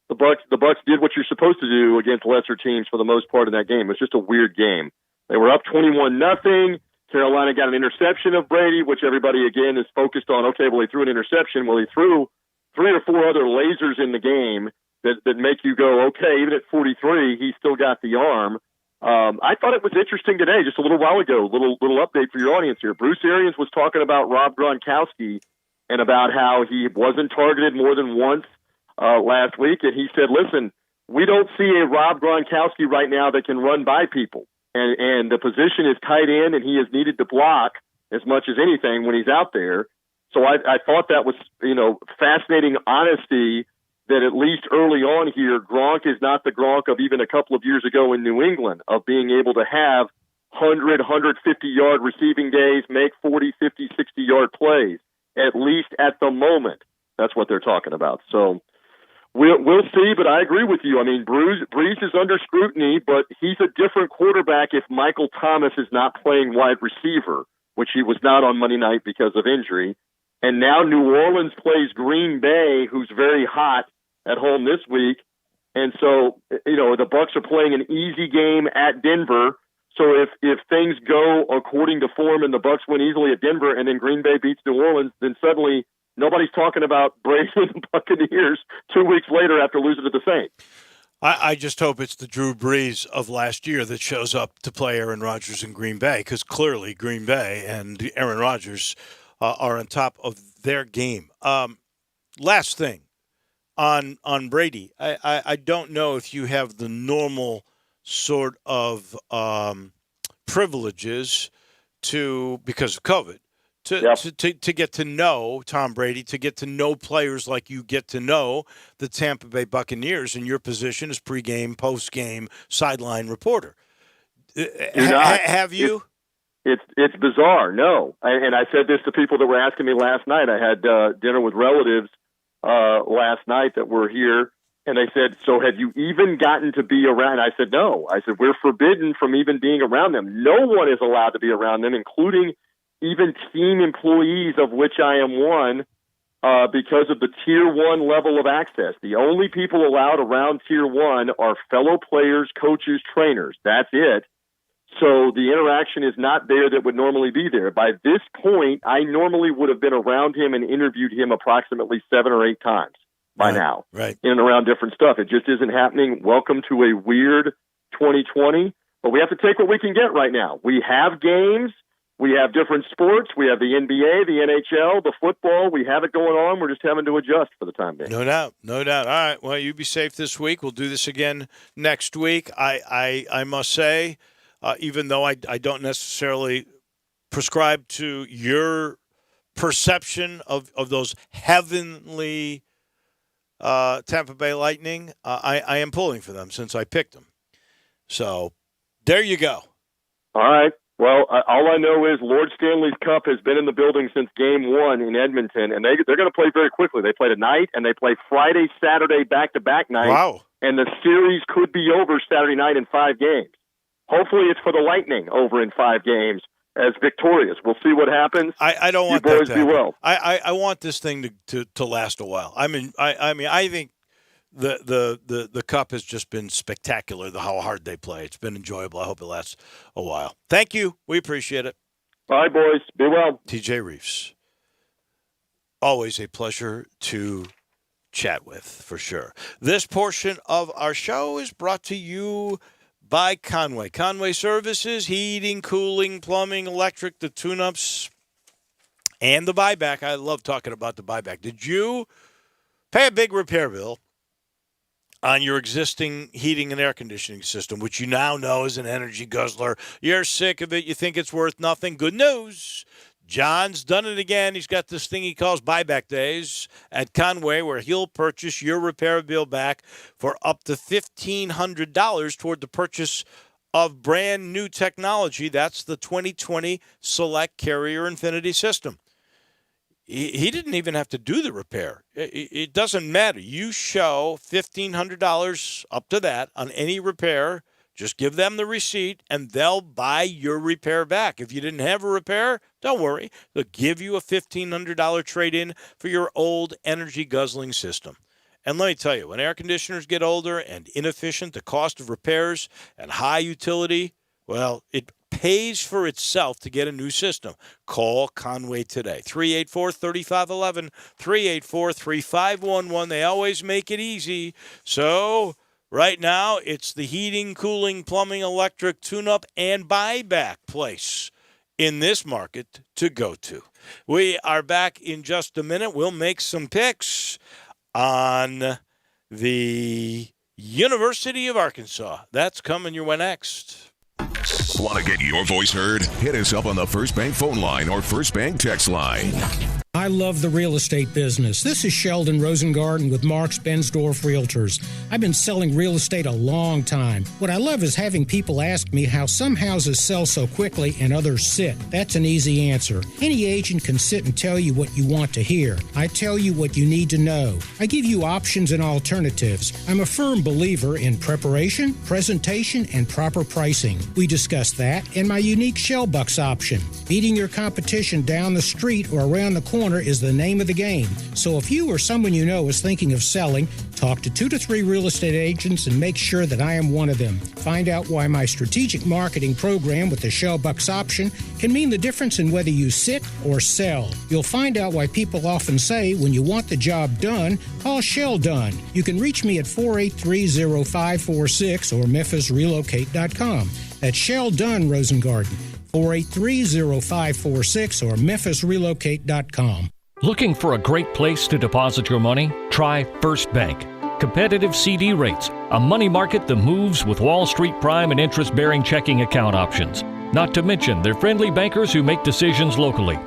the Bucs did what you're supposed to do against lesser teams for the most part in that game. It was just a weird game. They were up 21-0. Carolina got an interception of Brady, which everybody, again, is focused on. Okay, well, he threw an interception. Well, he threw 3 or 4 other lasers in the game that make you go, okay, even at 43, he still got the arm. I thought it was interesting today, just a little while ago, little update for your audience here. Bruce Arians was talking about Rob Gronkowski and about how he wasn't targeted more than once last week. And he said, listen, we don't see a Rob Gronkowski right now that can run by people. And the position is tight end, and he is needed to block as much as anything when he's out there. So I thought that was, fascinating honesty, that at least early on here, Gronk is not the Gronk of even a couple of years ago in New England, of being able to have 100, 150-yard receiving days, make 40, 50, 60-yard plays, at least at the moment. That's what they're talking about. So we'll see, but I agree with you. I mean, Brees is under scrutiny, but he's a different quarterback if Michael Thomas is not playing wide receiver, which he was not on Monday night because of injury. And now New Orleans plays Green Bay, who's very hot, at home this week. And so, the Bucs are playing an easy game at Denver. So if things go according to form and the Bucs win easily at Denver and then Green Bay beats New Orleans, then suddenly nobody's talking about Brady and the Buccaneers 2 weeks later after losing to the Saints. I just hope it's the Drew Brees of last year that shows up to play Aaron Rodgers in Green Bay, because clearly Green Bay and Aaron Rodgers are on top of their game. Last thing on Brady, I don't know if you have the normal sort of privileges because of COVID, to get to know Tom Brady, to get to know players like you get to know the Tampa Bay Buccaneers in your position as pregame, postgame, sideline reporter. Have you? It's bizarre. No, and I said this to people that were asking me last night. I had dinner with relatives last night that were here, and they said, so have you even gotten to be around? I said, no. I said, we're forbidden from even being around them. No one is allowed to be around them, including even team employees, of which I am one, because of the Tier 1 level of access. The only people allowed around Tier 1 are fellow players, coaches, trainers. That's it. So the interaction is not there that would normally be there. By this point, I normally would have been around him and interviewed him approximately 7 or 8 times by now, right, in and around different stuff. It just isn't happening. Welcome to a weird 2020, but we have to take what we can get right now. We have games. We have different sports. We have the NBA, the NHL, the football. We have it going on. We're just having to adjust for the time being. No doubt. All right. Well, you be safe this week. We'll do this again next week. I must say, even though I don't necessarily prescribe to your perception of those heavenly Tampa Bay Lightning, I am pulling for them since I picked them. So there you go. All right. Well, all I know is Lord Stanley's Cup has been in the building since Game 1 in Edmonton, and they're going to play very quickly. They play tonight, and they play Friday, Saturday, back-to-back nights. Wow. And the series could be over Saturday night in 5 games. Hopefully it's for the Lightning over in 5 games as victorious. We'll see what happens. I don't want you boys that to be well. I want this thing to last a while. I mean I think the Cup has just been spectacular, how hard they play. It's been enjoyable. I hope it lasts a while. Thank you. We appreciate it. All right, boys. Be well. TJ Reeves. Always a pleasure to chat with, for sure. This portion of our show is brought to you by Conway. Conway Services, heating, cooling, plumbing, electric, the tune-ups, and the buyback. I love talking about the buyback. Did you pay a big repair bill on your existing heating and air conditioning system, which you now know is an energy guzzler? You're sick of it. You think it's worth nothing. Good news. John's done it again. He's got this thing he calls buyback days at Conway, where he'll purchase your repair bill back for up to $1,500 toward the purchase of brand new technology. That's the 2020 Select Carrier Infinity system. He didn't even have to do the repair. It doesn't matter. You show $1,500 up to that on any repair. Just give them the receipt, and they'll buy your repair back. If you didn't have a repair, don't worry. They'll give you a $1,500 trade-in for your old energy-guzzling system. And let me tell you, when air conditioners get older and inefficient, the cost of repairs and high utility, well, it pays for itself to get a new system. Call Conway today, 384-3511, 384-3511. They always make it easy. So right now, it's the heating, cooling, plumbing, electric, tune-up, and buyback place in this market to go to. We are back in just a minute. We'll make some picks on the University of Arkansas. That's coming your way next. Want to get your voice heard? Hit us up on the First Bank phone line or First Bank text line. I love the real estate business. This is Sheldon Rosengarten with Marks Bensdorf Realtors. I've been selling real estate a long time. What I love is having people ask me how some houses sell so quickly and others sit. That's an easy answer. Any agent can sit and tell you what you want to hear. I tell you what you need to know. I give you options and alternatives. I'm a firm believer in preparation, presentation, and proper pricing. We discuss that and my unique Shellbucks option. Beating your competition down the street or around the corner is the name of the game. So if you or someone you know is thinking of selling, talk to 2 to 3 real estate agents and make sure that I am one of them. Find out why my strategic marketing program with the Shellbucks option can mean the difference in whether you sit or sell. You'll find out why people often say when you want the job done, call Shell Done. You can reach me at 483-0546 or memphisrelocate.com. That's Shell Done Rosengarten. 483-0546 or memphisrelocate.com. Looking for a great place to deposit your money? Try First Bank. Competitive CD rates, a money market that moves with Wall Street prime and interest-bearing checking account options. Not to mention their friendly bankers who make decisions locally.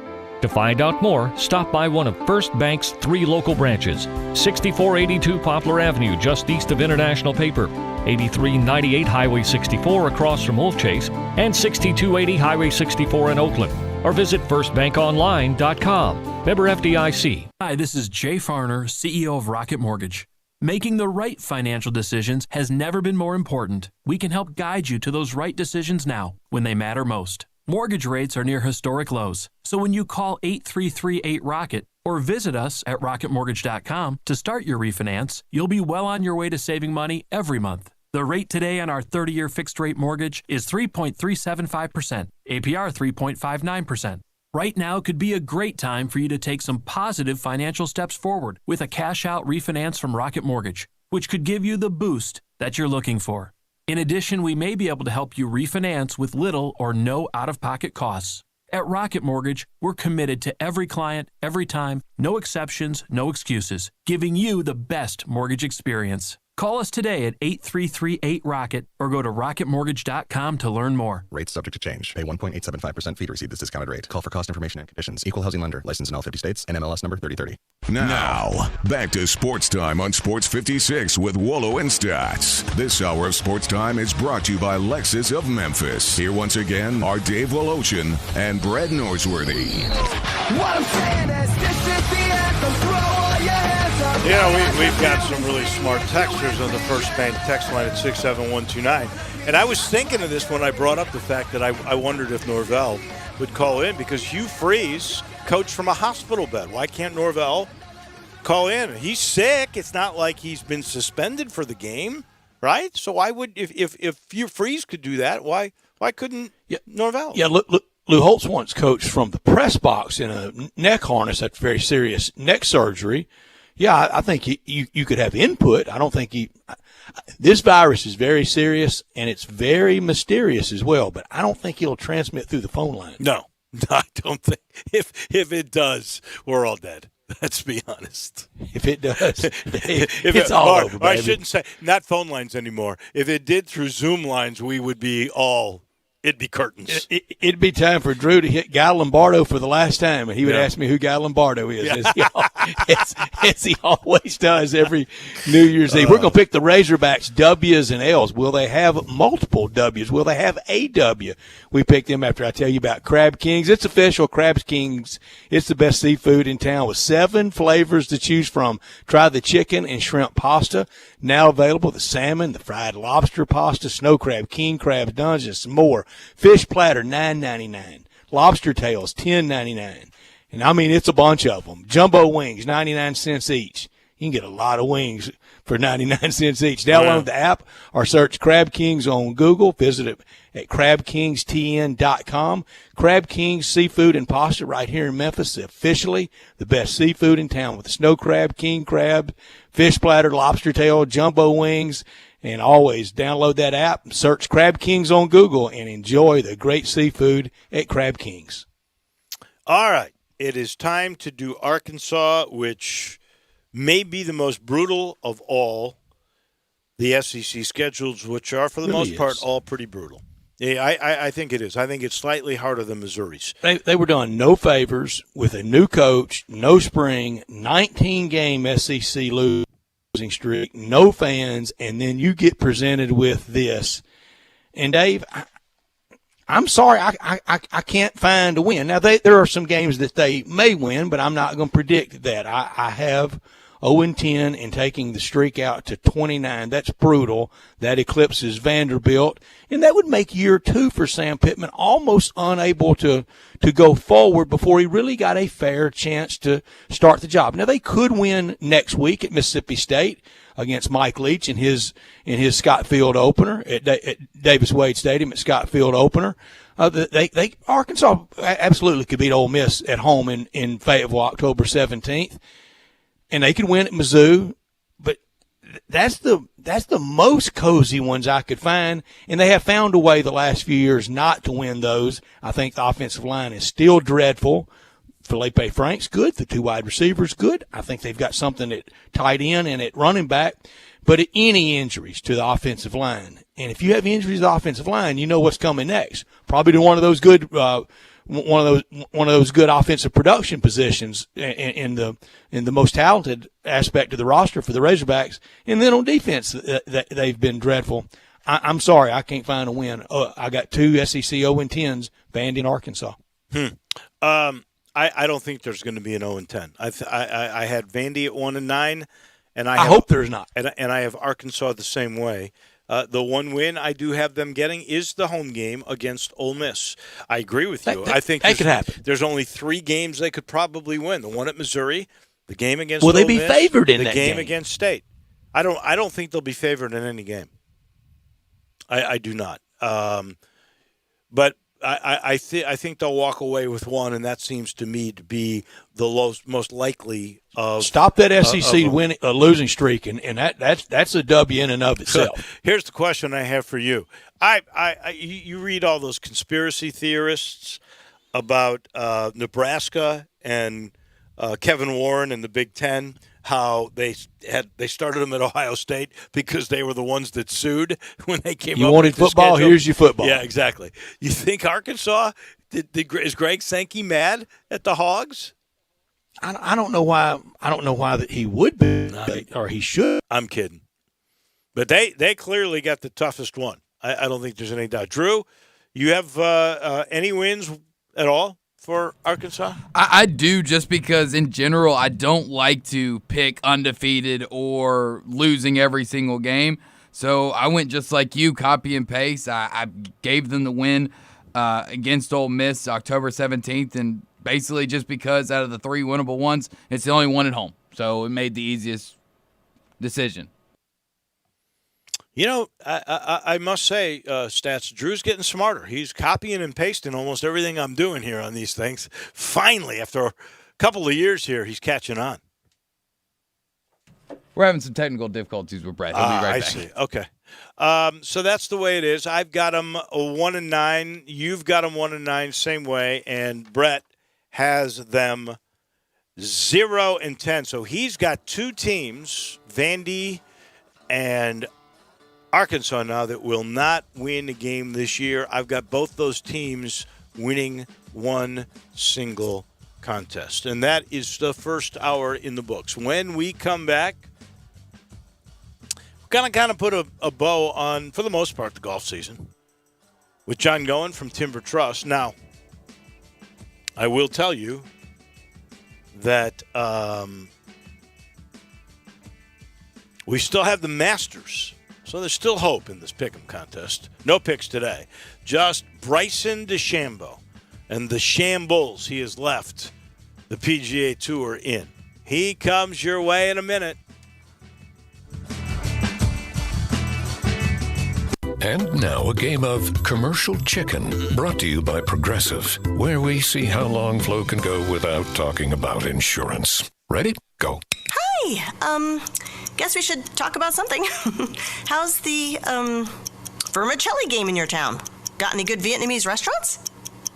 To find out more, stop by one of First Bank's 3 local branches, 6482 Poplar Avenue, just east of International Paper, 8398 Highway 64 across from Wolf Chase, and 6280 Highway 64 in Oakland. Or visit firstbankonline.com. Member FDIC. Hi, this is Jay Farner, CEO of Rocket Mortgage. Making the right financial decisions has never been more important. We can help guide you to those right decisions now, when they matter most. Mortgage rates are near historic lows, so when you call 8338-ROCKET or visit us at rocketmortgage.com to start your refinance, you'll be well on your way to saving money every month. The rate today on our 30-year fixed-rate mortgage is 3.375%, APR 3.59%. Right now could be a great time for you to take some positive financial steps forward with a cash-out refinance from Rocket Mortgage, which could give you the boost that you're looking for. In addition, we may be able to help you refinance with little or no out-of-pocket costs. At Rocket Mortgage, we're committed to every client, every time, no exceptions, no excuses, giving you the best mortgage experience. Call us today at 8338-ROCKET or go to rocketmortgage.com to learn more. Rates subject to change. Pay 1.875% fee to receive this discounted rate. Call for cost information and conditions. Equal housing lender. Licensed in all 50 states. NMLS number 3030. Now, back to Sports Time on Sports 56 with Wolo and Stotts. This hour of Sports Time is brought to you by Lexus of Memphis. Here once again are Dave Woloshin and Brett Norsworthy. What I'm saying is, this is the anthem. Throw all your hands We've got some really smart texters on the First Bank text line at 67129. And I was thinking of this when I brought up the fact that I wondered if Norvell would call in, because Hugh Freeze coached from a hospital bed. Why can't Norvell call in? He's sick. It's not like he's been suspended for the game, right? So why would, if Hugh Freeze could do that, why couldn't Norvell? Yeah, look, Lou Holtz once coached from the press box in a neck harness after very serious neck surgery. Yeah, I think you could have input. I don't think this virus is very serious, and it's very mysterious as well, but I don't think it'll transmit through the phone line. No, I don't think. If it does, we're all dead. Let's be honest. If it does, it's all over, baby. I shouldn't say not phone lines anymore. If it did through Zoom lines, we would be all. It'd be curtains. It'd be time for Drew to hit Guy Lombardo for the last time, and he would ask me who Guy Lombardo is, as he always does every New Year's Eve. We're going to pick the Razorbacks' W's and L's. Will they have multiple W's? Will they have a W? We picked them after I tell you about Crab Kings. It's official. Crab Kings, it's the best seafood in town with 7 flavors to choose from. Try the chicken and shrimp pasta. Now available, the salmon, the fried lobster pasta, snow crab, king crab, dungeon, some more. Fish platter, $9.99. Lobster tails, $10.99. And I mean, it's a bunch of them. Jumbo wings, 99 cents each. You can get a lot of wings for 99 cents each. Download the app or search Crab Kings on Google. Visit it at crabkingstn.com. Crab Kings Seafood and Pasta right here in Memphis. Officially the best seafood in town with snow crab, king crab, fish platter, lobster tail, jumbo wings. And always download that app, search Crab Kings on Google, and enjoy the great seafood at Crab Kings. All right. It is time to do Arkansas, which may be the most brutal of all the SEC schedules, which are, for the most part, all pretty brutal. Yeah, I think it is. I think it's slightly harder than Missouri's. They were done no favors with a new coach, no spring, 19-game SEC losing streak, no fans, and then you get presented with this. And, Dave, I'm sorry, I can't find a win. Now, there are some games that they may win, but I'm not going to predict that. I have 0-10 and taking the streak out to 29. That's brutal. That eclipses Vanderbilt. And that would make year 2 for Sam Pittman almost unable to go forward before he really got a fair chance to start the job. Now, they could win next week at Mississippi State against Mike Leach in his Scott Field opener at Davis Wade Stadium at Scott Field opener. Arkansas absolutely could beat Ole Miss at home in Fayetteville October 17th. And they could win at Mizzou, but that's the most cozy ones I could find. And they have found a way the last few years not to win those. I think the offensive line is still dreadful. Felipe Frank's good. The 2 wide receivers good. I think they've got something at tight end and at running back. But any injuries to the offensive line, and if you have injuries to the offensive line, you know what's coming next. Probably to one of those good offensive production positions in the most talented aspect of the roster for the Razorbacks. And then on defense, they've been dreadful. I'm sorry, I can't find a win. I got 2 SEC 0-10s banned in Arkansas. I don't think there's going to be an 0-10. I had Vandy at 1-9, and I hope there's not. And I have Arkansas the same way. The one win I do have them getting is the home game against Ole Miss. I agree with you. I think that could happen. There's only 3 games they could probably win. The one at Missouri, the game against Will Ole they be Miss, favored in the that game against State. I don't think they'll be favored in any game. I do not. But I think they'll walk away with one, and that seems to me to be the most likely of. Stop that SEC win a losing streak, and that's a W in and of itself. Here's the question I have for you. You read all those conspiracy theorists about Nebraska and Kevin Warren and the Big Ten, how they started them at Ohio State because they were the ones that sued when they came up with the schedule. You wanted football, here's your football. Yeah, exactly. You think Arkansas, is Greg Sankey mad at the Hogs? I don't know why that he would be, or he should. I'm kidding. But they clearly got the toughest one. I don't think there's any doubt. Drew, you have any wins at all for Arkansas? I do, just because in general I don't like to pick undefeated or losing every single game. So I went just like you, copy and paste. I gave them the win against Ole Miss October 17th, and basically just because out of the 3 winnable ones, it's the only one at home. So it made the easiest decision. You know, I must say, Stats, Drew's getting smarter. He's copying and pasting almost everything I'm doing here on these things. Finally, after a couple of years here, he's catching on. We're having some technical difficulties with Brett. He'll be right back. I see. Okay. So that's the way it is. I've got him 1-9. You've got him 1-9, same way. And Brett has them 0-10. So he's got 2 teams, Vandy and Arkansas now, that will not win a game this year. I've got both those teams winning one single contest. And that is the first hour in the books. When we come back, we're going to kind of put a bow on, for the most part, the golf season with John Goen from Timber Trust. Now, I will tell you that we still have the Masters. So there's still hope in this pick'em contest. No picks today. Just Bryson DeChambeau and the Shambles he has left the PGA Tour in. He comes your way in a minute. And now a game of Commercial Chicken, brought to you by Progressive, where we see how long Flo can go without talking about insurance. Ready? Go. Hi. Guess we should talk about something. How's the vermicelli game in your town? Got any good Vietnamese restaurants?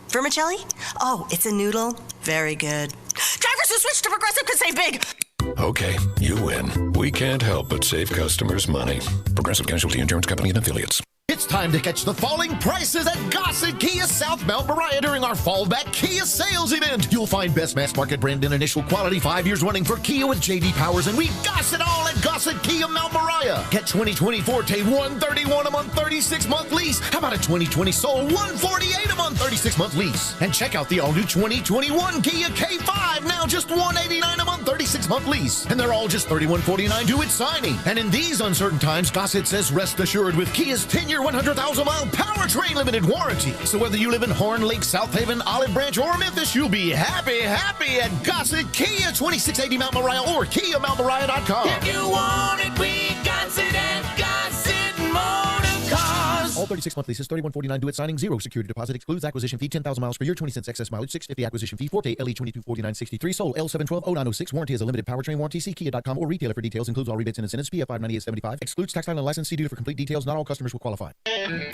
Vermicelli? Oh, it's a noodle. Very good. Drivers who switch to Progressive could save big. Okay, you win. We can't help but save customers money. Progressive Casualty Insurance Company and Affiliates. It's time to catch the falling prices at Gossett Kia South Mount Moriah during our Fallback Kia sales event. You'll find best mass market brand and initial quality 5 years running for Kia with J.D. Powers, and we goss it all at Gossett Kia Mount Moriah. Get 2020 Forte $131 a month, 36-month lease. How about a 2020 Soul $148 a month, 36-month lease? And check out the all-new 2021 Kia K5, now just $189 a month, 36-month lease. And they're all just $3149 due at signing. And in these uncertain times, Gossett says rest assured with Kia's 10-year 100,000-mile powertrain limited warranty. So whether you live in Horn Lake, South Haven, Olive Branch, or Memphis, you'll be happy at Gossett Kia, 2680 Mount Moriah, or KiaMountMoriah.com. If you want it, we got it at Gossett Motor Cars. All 36-month leases, $3149 due at signing, 0 security deposit, excludes acquisition fee, 10,000 miles per year, 20 cents excess mileage, $650 acquisition fee, Forte LE 2249.63, Soul L7120906, warranty is a limited powertrain warranty, see Kia.com or retailer for details, includes all rebates and incentives, PF 598.75, excludes tax title and license, see dealer for complete details, not all customers will qualify.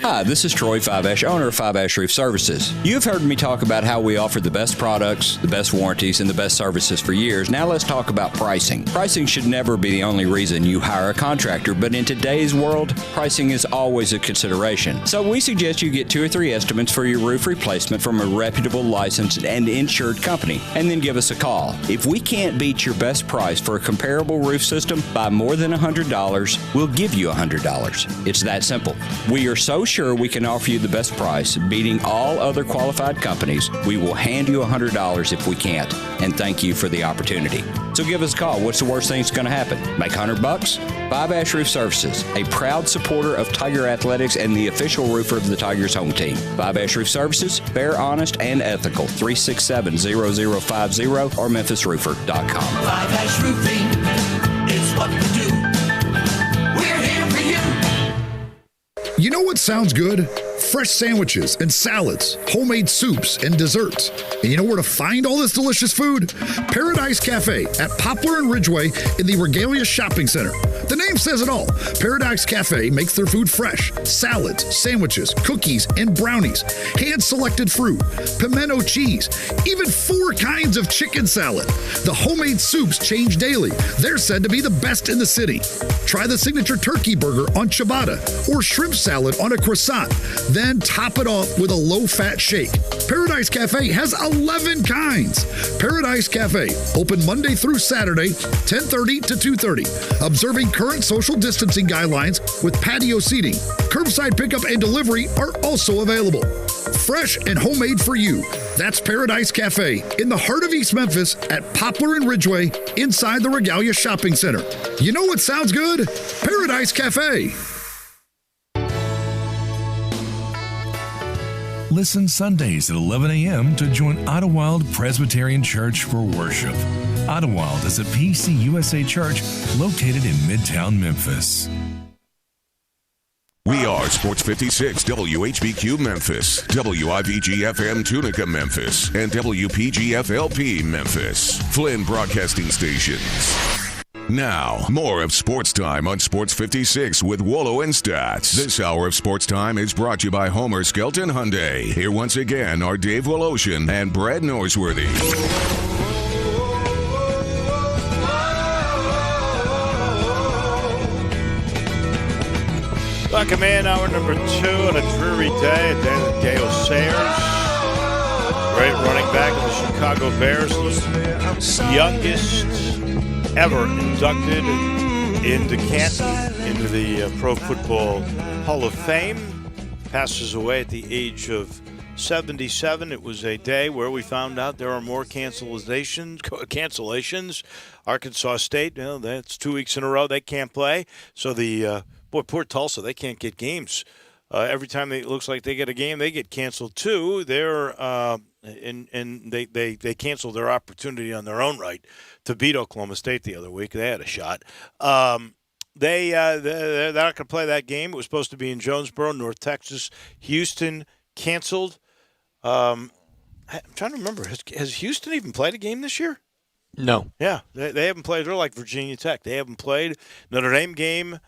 Hi, this is Troy Five-Ash, owner of Five-Ash Roof Services. You've heard me talk about how we offer the best products, the best warranties, and the best services for years. Now let's talk about pricing. Pricing should never be the only reason you hire a contractor, but in today's world, pricing is always a consideration. So we suggest you get 2 or 3 estimates for your roof replacement from a reputable, licensed, and insured company, and then give us a call. If we can't beat your best price for a comparable roof system by more than $100, we'll give you $100. It's that simple. We are so sure we can offer you the best price, beating all other qualified companies, we will hand you $100 if we can't, and thank you for the opportunity. So give us a call. What's the worst thing that's going to happen? Make $100? Five-Ash Roof Services, a proud supporter of Tiger Athletics and the official roofer of the Tigers home team. Five-Ash Roof Services, fair, honest, and ethical. 367-0050 or memphisroofer.com. Five-Ash Roofing, it's what we do. We're here for you. You know what sounds good? Fresh sandwiches and salads, homemade soups and desserts. And you know where to find all this delicious food? Paradise Cafe at Poplar and Ridgeway in the Regalia Shopping Center. The name says it all. Paradise Cafe makes their food fresh. Salads, sandwiches, cookies, and brownies. Hand-selected fruit, pimento cheese, even 4 kinds of chicken salad. The homemade soups change daily. They're said to be the best in the city. Try the signature turkey burger on ciabatta or shrimp salad on a croissant. Then top it off with a low-fat shake. Paradise Cafe has 11 kinds. Paradise Cafe, open Monday through Saturday, 10:30 to 2:30. Observing current social distancing guidelines with patio seating. Curbside pickup and delivery are also available. Fresh and homemade for you. That's Paradise Cafe in the heart of East Memphis at Poplar and Ridgeway inside the Regalia Shopping Center. You know what sounds good? Paradise Cafe. Listen Sundays at 11 a.m. to join Idlewild Presbyterian Church for worship. Idlewild is a PCUSA church located in Midtown Memphis. We are Sports 56 WHBQ Memphis, WIVG-FM Tunica Memphis, and WPG-FLP Memphis, Flynn Broadcasting Stations. Now, more of Sports Time on Sports 56 with Wolo and Stats. This hour of Sports Time is brought to you by Homer Skelton Hyundai. Here once again are Dave Woloshin and Brad Norsworthy. Welcome in, hour number 2 on a dreary day, a day with Gale Sayers. Great running back of the Chicago Bears, the youngest ever inducted into Canton, into the Pro Football Hall of Fame. Passes away at the age of 77. It was a day where we found out there are more cancellations. Arkansas State, that's 2 weeks in a row they can't play. So poor Tulsa, they can't get games. Every time it looks like they get a game, they get canceled too. They canceled their opportunity on their own right to beat Oklahoma State the other week. They had a shot. They're not going to play that game. It was supposed to be in Jonesboro, North Texas. Houston canceled. I'm trying to remember. Has Houston even played a game this year? No. Yeah, they haven't played. They're like Virginia Tech. They haven't played. Notre Dame game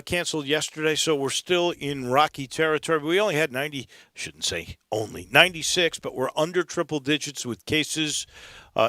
canceled yesterday, so we're still in rocky territory. We only had 96, but we're under triple digits with cases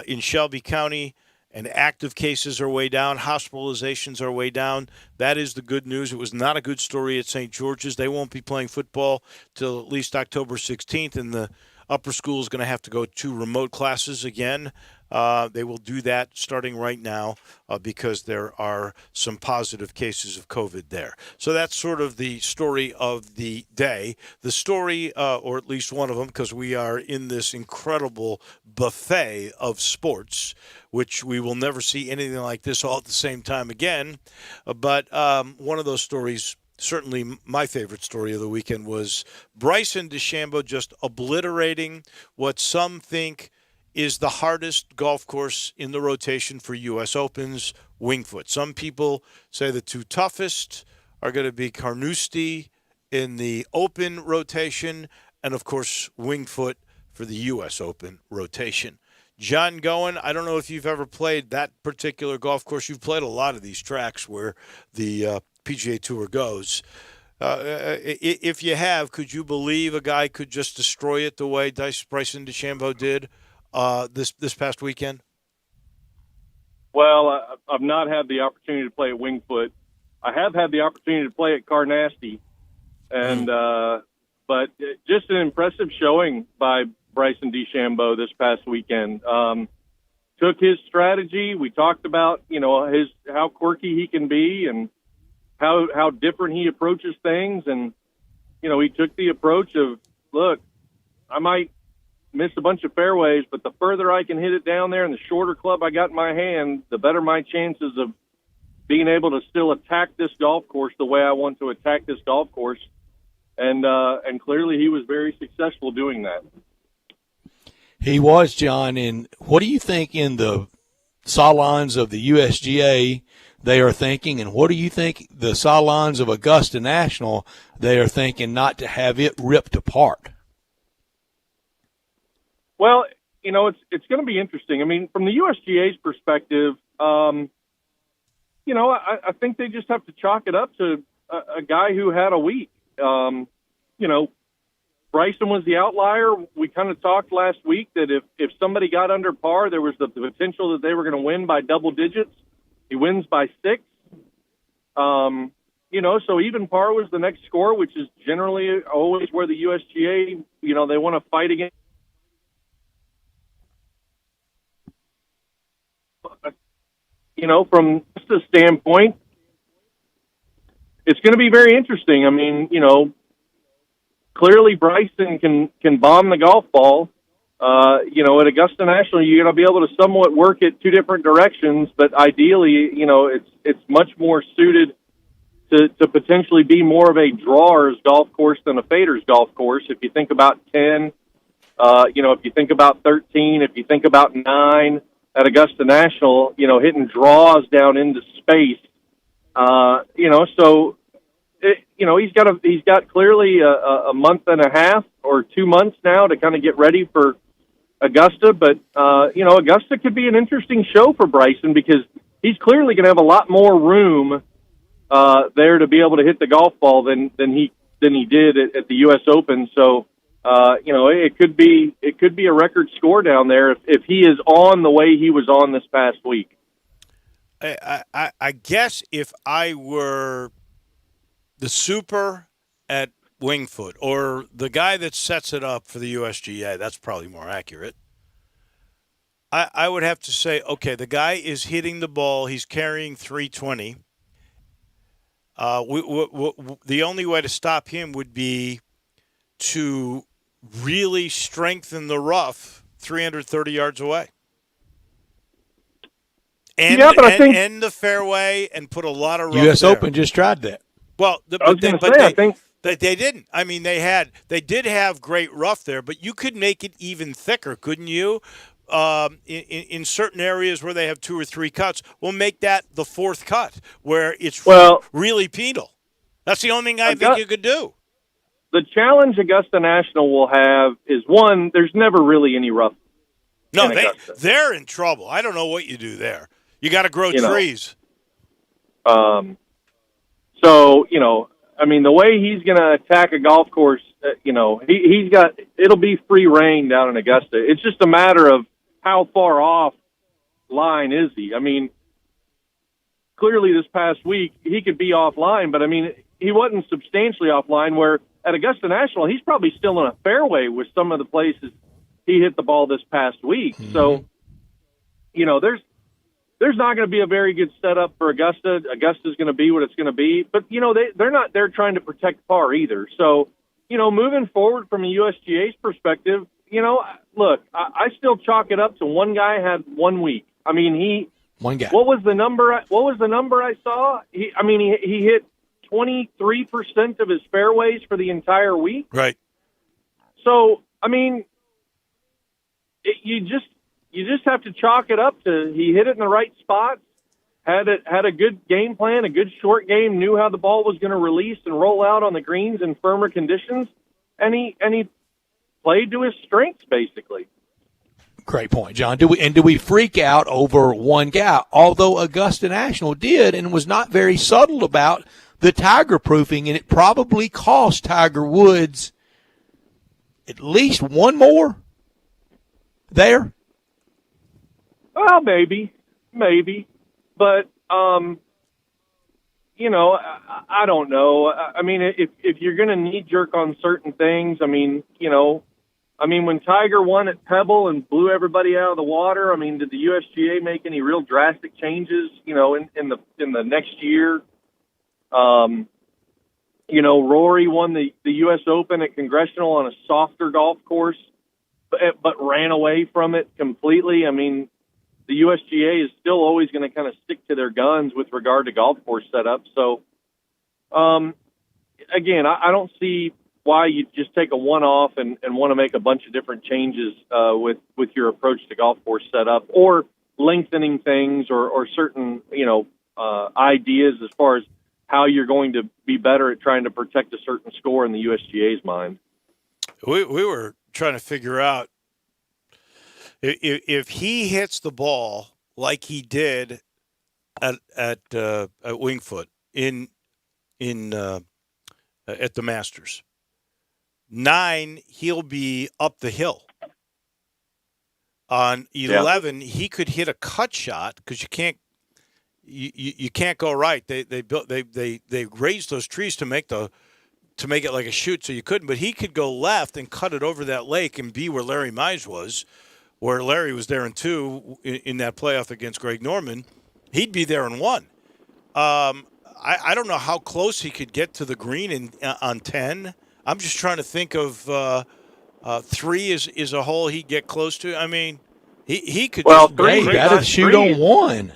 in Shelby County, and active cases are way down. Hospitalizations are way down. That is the good news. It was not a good story at St. George's. They won't be playing football till at least October 16th, and the upper school is going to have to go to remote classes again. They will do that starting right now because there are some positive cases of COVID there. So that's sort of the story of the day. The story, or at least one of them, because we are in this incredible buffet of sports, which we will never see anything like this all at the same time again. But one of those stories, certainly my favorite story of the weekend, was Bryson DeChambeau just obliterating what some think is the hardest golf course in the rotation for U.S. Opens, Wingfoot. Some people say the two toughest are going to be Carnoustie in the Open rotation and, of course, Wingfoot for the U.S. Open rotation. John Goen, I don't know if you've ever played that particular golf course. You've played a lot of these tracks where the PGA Tour goes. If you have, could you believe a guy could just destroy it the way Bryson DeChambeau did this past weekend? Well, I've not had the opportunity to play at Wingfoot. I have had the opportunity to play at Carnoustie, and but just an impressive showing by Bryson DeChambeau this past weekend. Took his strategy. We talked about how quirky he can be and how different he approaches things, and he took the approach of, look, I might miss a bunch of fairways, but the further I can hit it down there and the shorter club I got in my hand, the better my chances of being able to still attack this golf course the way I want to attack this golf course. And clearly he was very successful doing that. He was, John. And what do you think in the sidelines of the USGA they are thinking, and what do you think the sidelines of Augusta National they are thinking not to have it ripped apart? Well, it's going to be interesting. I mean, from the USGA's perspective, I think they just have to chalk it up to a guy who had a week. Bryson was the outlier. We kind of talked last week that if somebody got under par, there was the potential that they were going to win by double digits. He wins by 6. So even par was the next score, which is generally always where the USGA, they want to fight against. From the standpoint, it's going to be very interesting. I mean, clearly Bryson can bomb the golf ball. At Augusta National, you're going to be able to somewhat work it two different directions, but ideally, it's much more suited to potentially be more of a drawer's golf course than a fader's golf course. If you think about 10, if you think about 13, if you think about 9 at Augusta National, hitting draws down into space, he's got clearly a month and a half or 2 months now to kind of get ready for Augusta, but Augusta could be an interesting show for Bryson because he's clearly going to have a lot more room there to be able to hit the golf ball than he did at the U.S. Open. So it could be a record score down there if he is on the way he was on this past week. I guess if I were the super at Wingfoot or the guy that sets it up for the USGA, that's probably more accurate. I would have to say, okay, the guy is hitting the ball. He's carrying 320. The only way to stop him would be to really strengthen the rough 330 yards away. And the fairway and put a lot of rough U.S. there. Open just tried that. Well, I think they didn't. I mean, they did have great rough there, but you could make it even thicker, couldn't you? In certain areas where they have 2 or 3 cuts, we'll make that the 4th cut where it's really penal. That's the only thing I think you could do. The challenge Augusta National will have is, one, there's never really any rough. No, they're in trouble. I don't know what you do there. You got to grow trees. The way he's going to attack a golf course, it'll be free reign down in Augusta. It's just a matter of how far off line is he. I mean, clearly this past week he could be offline, but he wasn't substantially offline, where at Augusta National he's probably still in a fairway with some of the places he hit the ball this past week. Mm-hmm. So, there's not going to be a very good setup for Augusta. Augusta's going to be what it's going to be. But, they're not there trying to protect par either. So, moving forward from a USGA's perspective, look, I still chalk it up to one guy had 1 week. One guy. What was the number I saw? He hit 23% of his fairways for the entire week. Right. So, you just have to chalk it up to he hit it in the right spots, had a good game plan, a good short game, knew how the ball was going to release and roll out on the greens in firmer conditions, and he played to his strengths basically. Great point, John. Do we freak out over one guy? Although Augusta National did and was not very subtle about the Tiger proofing, and it probably cost Tiger Woods at least one more there. Well, maybe, but I don't know. If you're going to knee jerk on certain things, when Tiger won at Pebble and blew everybody out of the water, did the USGA make any real drastic changes? In the next year, Rory won the U.S. Open at Congressional on a softer golf course, but ran away from it completely. The USGA is still always going to kind of stick to their guns with regard to golf course setup. So, again, I don't see why you just take a one-off and want to make a bunch of different changes with your approach to golf course setup, or lengthening things or certain, ideas as far as how you're going to be better at trying to protect a certain score in the USGA's mind. We were trying to figure out if he hits the ball like he did at Wingfoot at the Masters, 9 he'll be up the hill. On 11, he could hit a cut shot because you can't go right. They raised those trees to make it like a chute, so you couldn't. But he could go left and cut it over that lake and be where Larry Mize was, where Larry was there in 2 in that playoff against Greg Norman. He'd be there in 1. I don't know how close he could get to the green on 10. I'm just trying to think of 3 is a hole he'd get close to. I mean, he could just Dave, got to shoot on 1.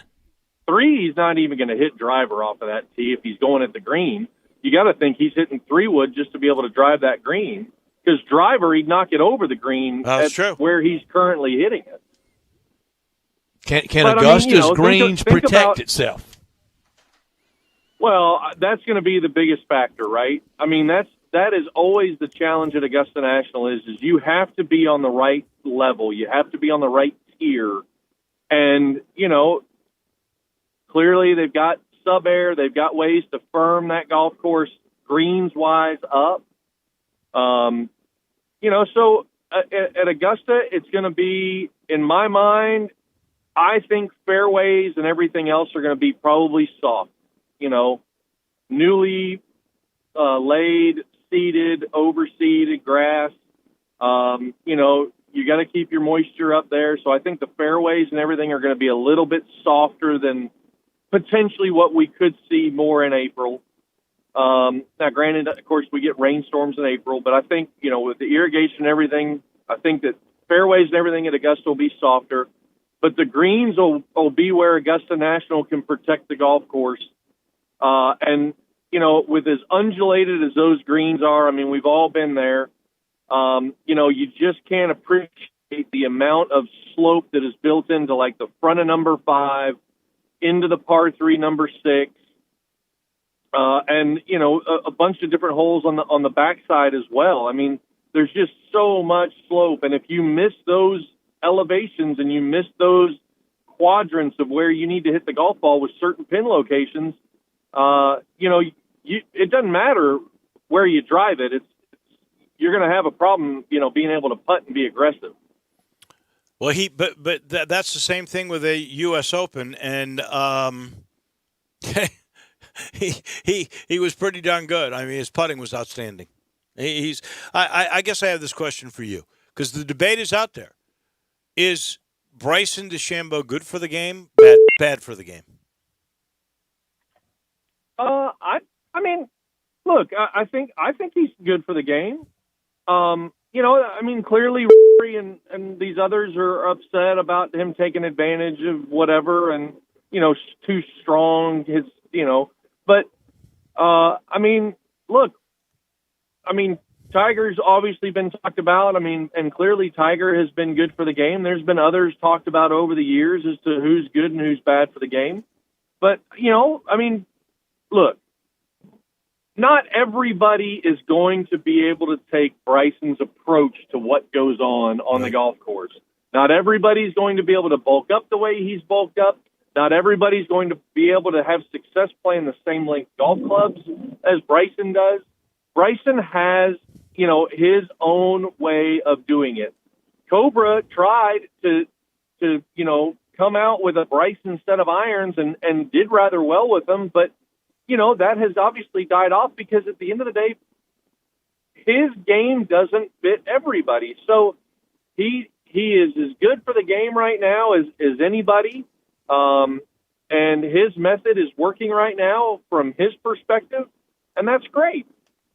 3, he's not even going to hit driver off of that tee if he's going at the green. You got to think he's hitting 3-wood just to be able to drive that green. Because driver, he'd knock it over the green where he's currently hitting it. Can Augusta's greens protect itself? Well, that's going to be the biggest factor, right? I mean, that is always the challenge at Augusta National is you have to be on the right level. You have to be on the right tier. And, clearly they've got sub-air. They've got ways to firm that golf course greens-wise up. So at Augusta, it's going to be, in my mind, I think fairways and everything else are going to be probably soft. Newly laid, seeded, overseeded grass. You got to keep your moisture up there. So I think the fairways and everything are going to be a little bit softer than potentially what we could see more in April. Now, granted, of course, we get rainstorms in April, but I think, with the irrigation and everything, I think that fairways and everything at Augusta will be softer. But the greens will be where Augusta National can protect the golf course. And, with as undulated as those greens are, I mean, we've all been there. You just can't appreciate the amount of slope that is built into, like, the front of number 5, into the par 3 number 6. And, a bunch of different holes on the backside as well. I mean, there's just so much slope. And if you miss those elevations and you miss those quadrants of where you need to hit the golf ball with certain pin locations, it doesn't matter where you drive it. You're going to have a problem, being able to putt and be aggressive. Well, that's the same thing with a U.S. Open, and he was pretty darn good. I mean, his putting was outstanding. I guess I have this question for you because the debate is out there: is Bryson DeChambeau good for the game? Bad for the game? I mean, look, I think he's good for the game. Clearly Rory and these others are upset about him taking advantage of whatever and, too strong, Tiger's obviously been talked about. And clearly Tiger has been good for the game. There's been others talked about over the years as to who's good and who's bad for the game. But, look, not everybody is going to be able to take Bryson's approach to what goes on the golf course. Not everybody's going to be able to bulk up the way he's bulked up. Not everybody's going to be able to have success playing the same length golf clubs as Bryson does. Bryson has, his own way of doing it. Cobra tried to come out with a Bryson set of irons and did rather well with them, but that has obviously died off because at the end of the day, his game doesn't fit everybody. So he is as good for the game right now as anybody. And his method is working right now from his perspective, and that's great.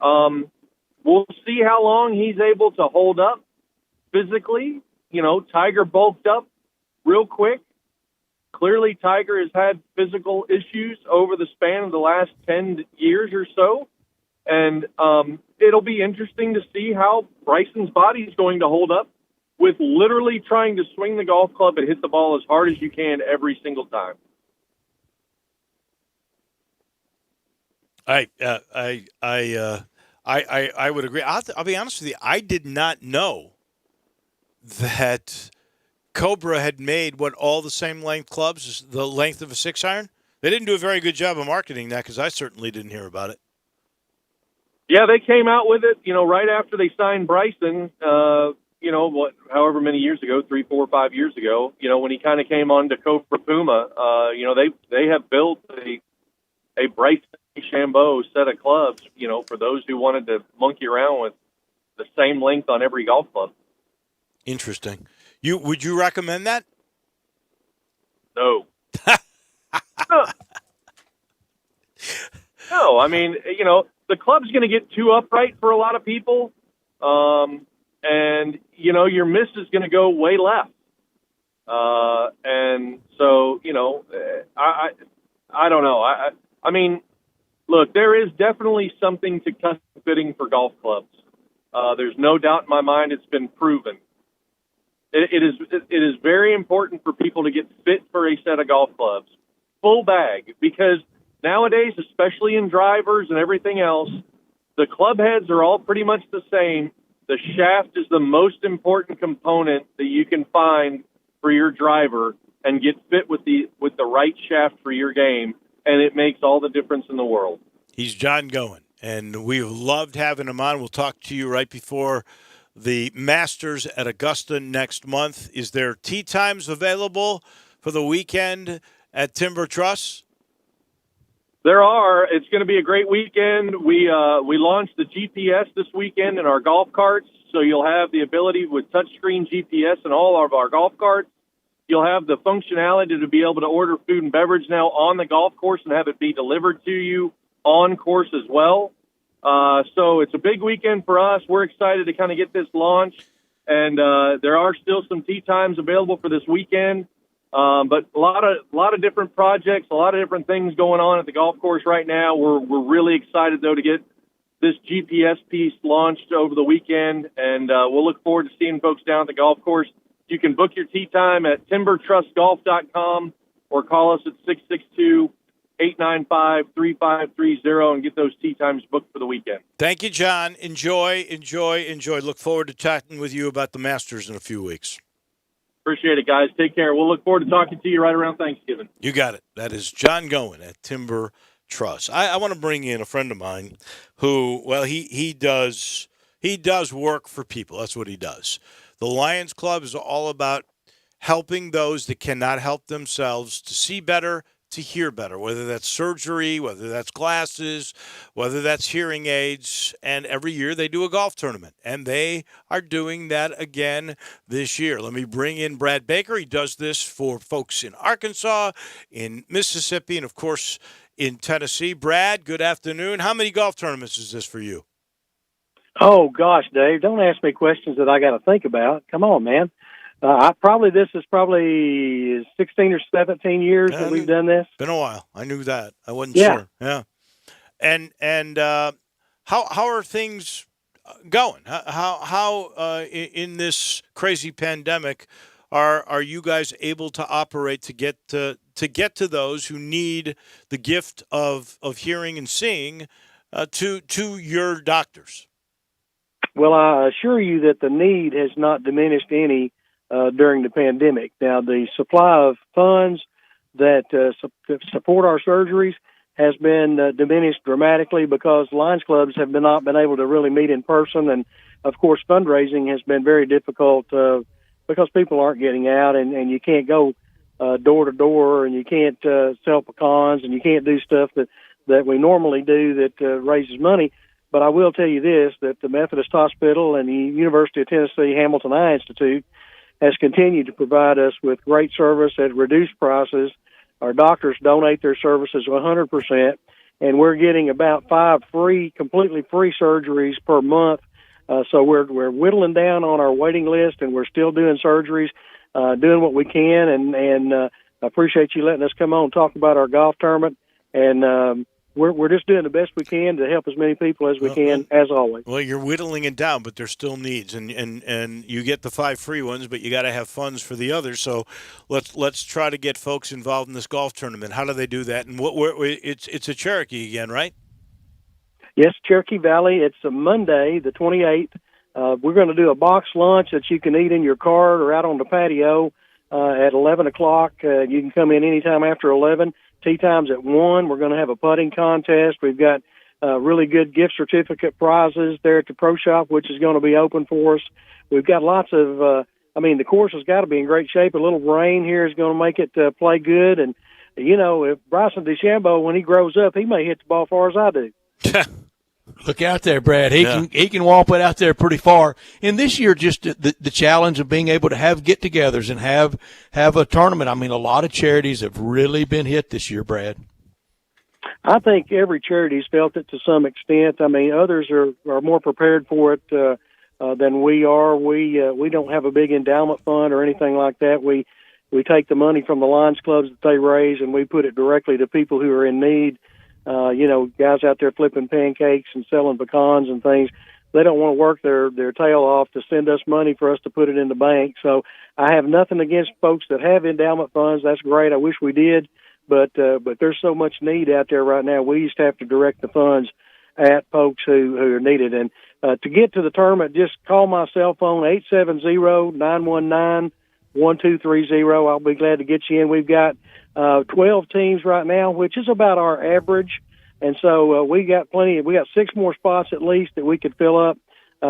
We'll see how long he's able to hold up physically. Tiger bulked up real quick. Clearly, Tiger has had physical issues over the span of the last 10 years or so. And it'll be interesting to see how Bryson's body is going to hold up with literally trying to swing the golf club and hit the ball as hard as you can every single time. I would agree. I'll be honest with you. I did not know that Cobra had made all the same length clubs as the length of a 6-iron. They didn't do a very good job of marketing that because I certainly didn't hear about it. Yeah, they came out with it, right after they signed Bryson, however many years ago, 3, 4, 5 years ago, when he kind of came on to Cobra Puma, they have built a Bryson DeChambeau set of clubs, for those who wanted to monkey around with the same length on every golf club. Interesting. Would you recommend that? No. No, I mean, the club's going to get too upright for a lot of people, and your miss is going to go way left. And so I don't know. I mean, look, there is definitely something to custom fitting for golf clubs. There's no doubt in my mind it's been proven. It is very important for people to get fit for a set of golf clubs, full bag, because nowadays, especially in drivers and everything else, the club heads are all pretty much the same. The shaft is the most important component that you can find for your driver and get fit with the right shaft for your game, and it makes all the difference in the world. He's John Goen, and we've loved having him on. We'll talk to you right before the Masters at Augusta next month. Is there tee times available for the weekend at Timber Truss? There are. It's going to be a great weekend. We launched the GPS this weekend in our golf carts, so you'll have the ability with touchscreen GPS in all of our golf carts. You'll have the functionality to be able to order food and beverage now on the golf course and have it be delivered to you on course as well. So it's a big weekend for us. We're excited to kind of get this launched, and there are still some tee times available for this weekend. But a lot of different projects, a lot of different things going on at the golf course right now. We're really excited though to get this GPS piece launched over the weekend, and we'll look forward to seeing folks down at the golf course. You can book your tee time at timbertrustgolf.com or call us at 662-895-3530 and get those tee times booked for the weekend. Thank you, John. Enjoy. Look forward to chatting with you about the Masters in a few weeks. Appreciate it, guys. Take care. We'll look forward to talking to you right around Thanksgiving. You got it. That is John Goen at Timber Truss. I want to bring in a friend of mine who, well, he does work for people. That's what he does. The Lions Club is all about helping those that cannot help themselves to see better, to hear better, whether that's surgery, whether that's glasses, whether that's hearing aids. And every year they do a golf tournament, and they are doing that again this year. Let me bring in Brad Baker. He does this for folks in Arkansas, in Mississippi, and, of course, in Tennessee. Brad, good afternoon. How many golf tournaments is this for you? Oh, gosh, Dave, don't ask me questions that I got to think about. Come on, man. This is probably 16 or 17 years that we've done this. Been a while. I knew that. I wasn't sure. Yeah. And how are things going? How in this crazy pandemic are you guys able to operate to get to those who need the gift of hearing and seeing to your doctors? Well, I assure you that the need has not diminished any during the pandemic. Now, the supply of funds that support our surgeries has been diminished dramatically because Lions clubs have not been able to really meet in person. And, of course, fundraising has been very difficult because people aren't getting out, and you can't go door to door, and you can't sell pecans, and you can't do stuff that we normally do that raises money. But I will tell you this, that the Methodist Hospital and the University of Tennessee Hamilton Eye Institute has continued to provide us with great service at reduced prices. Our doctors donate their services 100%, and we're getting about 5 completely free surgeries per month. So we're whittling down on our waiting list, and we're still doing surgeries, doing what we can. And I appreciate you letting us come on and talk about our golf tournament. And we're just doing the best we can to help as many people as we can, as always. Well, you're whittling it down, but there's still needs, and you get the 5 free ones, but you got to have funds for the others. So let's try to get folks involved in this golf tournament. How do they do that? And it's a Cherokee again, right? Yes, Cherokee Valley. It's a Monday, the 28th. We're going to do a box lunch that you can eat in your car or out on the patio at 11 o'clock. You can come in anytime after 11. Tee time's at 1. We're going to have a putting contest. We've got really good gift certificate prizes there at the Pro Shop, which is going to be open for us. We've got lots of, the course has got to be in great shape. A little rain here is going to make it play good. And, if Bryson DeChambeau, when he grows up, he may hit the ball far as I do. Look out there, Brad. He can whomp it out there pretty far. And this year, just the challenge of being able to have get-togethers and have a tournament. I mean, a lot of charities have really been hit this year, Brad. I think every charity's felt it to some extent. I mean, others are more prepared for it than we are. We don't have a big endowment fund or anything like that. We take the money from the Lions clubs that they raise and we put it directly to people who are in need. Guys out there flipping pancakes and selling pecans and things. They don't want to work their tail off to send us money for us to put it in the bank. So I have nothing against folks that have endowment funds. That's great. I wish we did, but there's so much need out there right now. We used to have to direct the funds at folks who are needed. And to get to the tournament, just call my cell phone, 870-919-1230. I'll be glad to get you in. We've got 12 teams right now, which is about our average. And so we got plenty. We got 6 more spots at least that we could fill up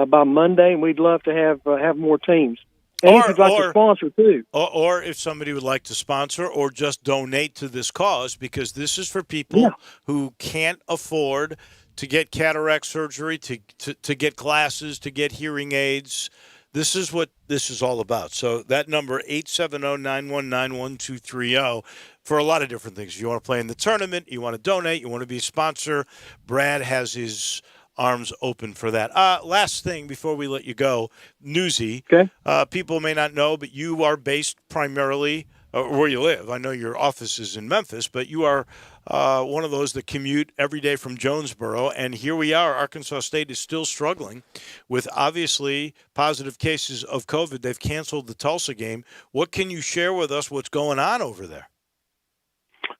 by Monday, and we'd love to have more teams. And if you'd like to sponsor too, or if somebody would like to sponsor or just donate to this cause, because this is for people who can't afford to get cataract surgery, to get glasses, to get hearing aids. This is what this is all about. So that number, 870-919-1230, for a lot of different things. You want to play in the tournament, you want to donate, you want to be a sponsor, Brad has his arms open for that. Last thing before we let you go, Newsy. Okay. People may not know, but you are based primarily where you live. I know your office is in Memphis, but you are one of those that commute every day from Jonesboro. And here we are. Arkansas State is still struggling with obviously positive cases of COVID. They've canceled the Tulsa game. What can you share with us what's going on over there?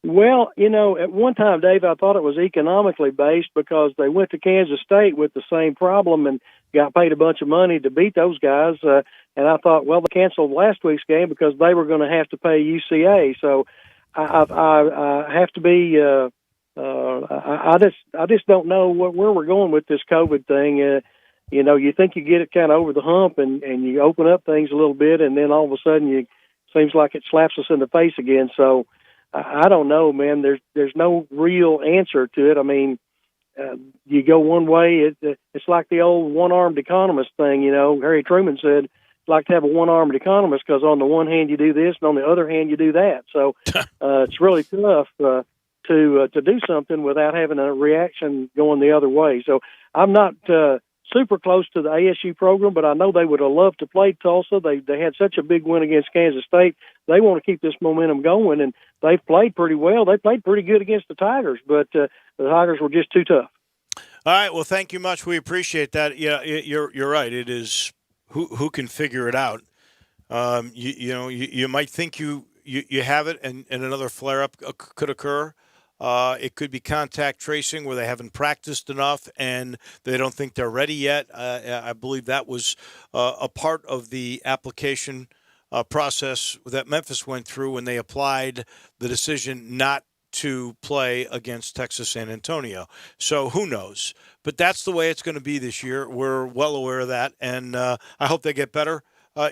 Well, at one time, Dave, I thought it was economically based because they went to Kansas State with the same problem and got paid a bunch of money to beat those guys. And I thought, well, they canceled last week's game because they were going to have to pay UCA. So I have to be. I just don't know where we're going with this COVID thing. You think you get it kind of over the hump and you open up things a little bit, and then all of a sudden seems like it slaps us in the face again. So I don't know, man. There's no real answer to it. I mean, you go one way, it's like the old one-armed economist thing. Harry Truman said, "It's like to have a one-armed economist because on the one hand you do this, and on the other hand you do that." So it's really tough to do something without having a reaction going the other way. So I'm not super close to the ASU program, but I know they would have loved to play Tulsa. They had such a big win against Kansas State. They want to keep this momentum going, and they've played pretty well. They played pretty good against the Tigers, but the Tigers were just too tough. All right. Well, thank you much. We appreciate that. Yeah, you're right. It is who can figure it out. You might think you have it, and another flare-up could occur. It could be contact tracing where they haven't practiced enough and they don't think they're ready yet. I believe that was a part of the application process that Memphis went through when they applied the decision not to play against Texas San Antonio. So who knows? But that's the way it's going to be this year. We're well aware of that, and I hope they get better.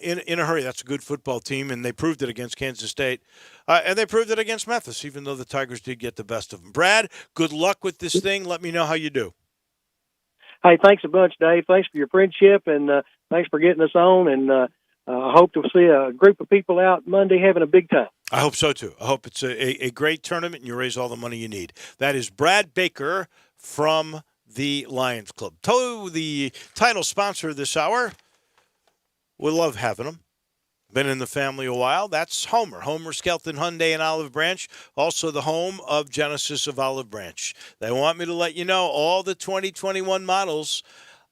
In a hurry. That's a good football team, and they proved it against Kansas State. And they proved it against Memphis, even though the Tigers did get the best of them. Brad, good luck with this thing. Let me know how you do. Hey, thanks a bunch, Dave. Thanks for your friendship, and thanks for getting us on. And I hope to see a group of people out Monday having a big time. I hope so, too. I hope it's a great tournament, and you raise all the money you need. That is Brad Baker from the Lions Club. The title sponsor this hour. We love having them. Been in the family a while. That's Homer Skelton Hyundai in Olive Branch, also the home of Genesis of Olive Branch. They want me to let you know all the 2021 models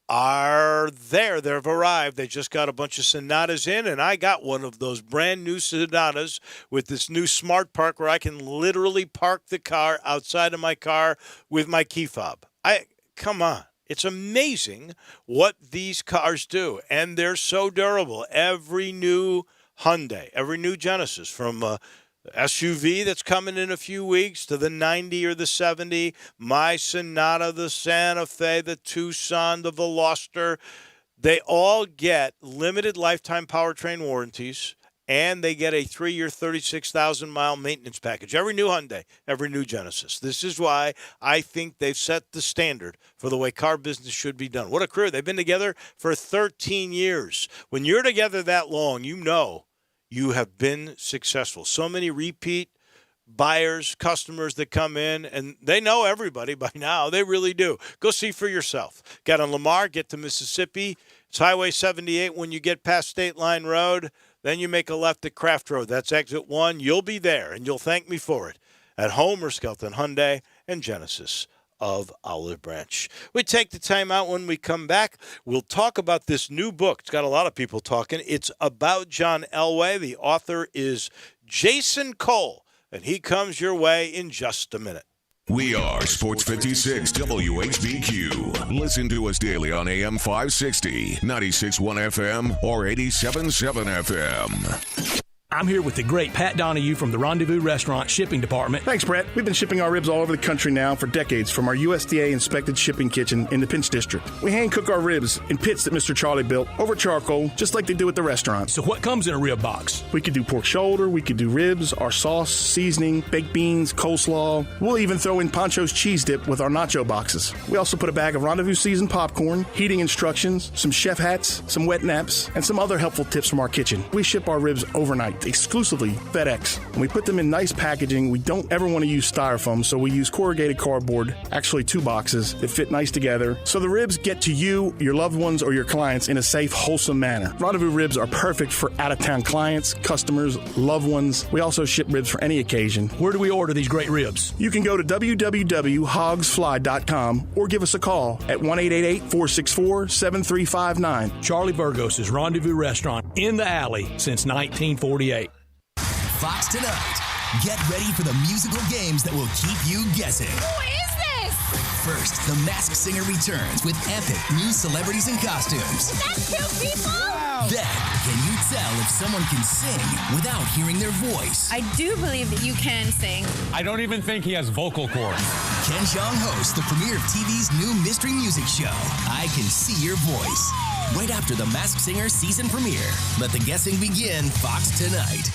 are there. They've arrived. They just got a bunch of Sonatas in, and I got one of those brand new Sonatas with this new Smart Park where I can literally park the car outside of my car with my key fob. Come on. It's amazing what these cars do, and they're so durable. Every new Hyundai, every new Genesis, from SUV that's coming in a few weeks to the 90 or the 70, my Sonata, the Santa Fe, the Tucson, the Veloster, they all get limited lifetime powertrain warranties, and they get a 3-year, 36,000-mile maintenance package. Every new Hyundai, every new Genesis. This is why I think they've set the standard for the way car business should be done. What a career. They've been together for 13 years. When you're together that long, you know you have been successful. So many repeat buyers, customers that come in, and they know everybody by now. They really do. Go see for yourself. Get on Lamar, get to Mississippi. It's Highway 78 when you get past State Line Road. Then you make a left at Craft Road. That's exit 1. You'll be there, and you'll thank me for it. At Homer, Skelton Hyundai, and Genesis of Olive Branch. We take the time out. When we come back, we'll talk about this new book. It's got a lot of people talking. It's about John Elway. The author is Jason Cole, and he comes your way in just a minute. We are Sports 56 WHBQ. Listen to us daily on AM 560, 96.1 FM, or 87.7 FM. I'm here with the great Pat Donahue from the Rendezvous Restaurant Shipping Department. Thanks, Brett. We've been shipping our ribs all over the country now for decades from our USDA-inspected shipping kitchen in the Pinch District. We hand-cook our ribs in pits that Mr. Charlie built over charcoal, just like they do at the restaurant. So what comes in a rib box? We could do pork shoulder, we could do ribs, our sauce, seasoning, baked beans, coleslaw. We'll even throw in Pancho's cheese dip with our nacho boxes. We also put a bag of Rendezvous seasoned popcorn, heating instructions, some chef hats, some wet naps, and some other helpful tips from our kitchen. We ship our ribs overnight, exclusively FedEx. And we put them in nice packaging. We don't ever want to use styrofoam, so we use corrugated cardboard, actually 2 boxes that fit nice together, so the ribs get to you, your loved ones, or your clients in a safe, wholesome manner. Rendezvous ribs are perfect for out-of-town clients, customers, loved ones. We also ship ribs for any occasion. Where do we order these great ribs? You can go to www.hogsfly.com or give us a call at 1-888-464-7359. Charlie Burgos' Rendezvous Restaurant in the alley since 1948. Fox Tonight. Get ready for the musical games that will keep you guessing. Who is this? First, The Masked Singer returns with epic new celebrities and costumes. That's 2 people? Wow. Then, can you tell if someone can sing without hearing their voice? I do believe that you can sing. I don't even think he has vocal cords. Ken Jeong hosts the premiere of TV's new mystery music show, I Can See Your Voice. Right after The Masked Singer season premiere. Let the guessing begin, Fox Tonight.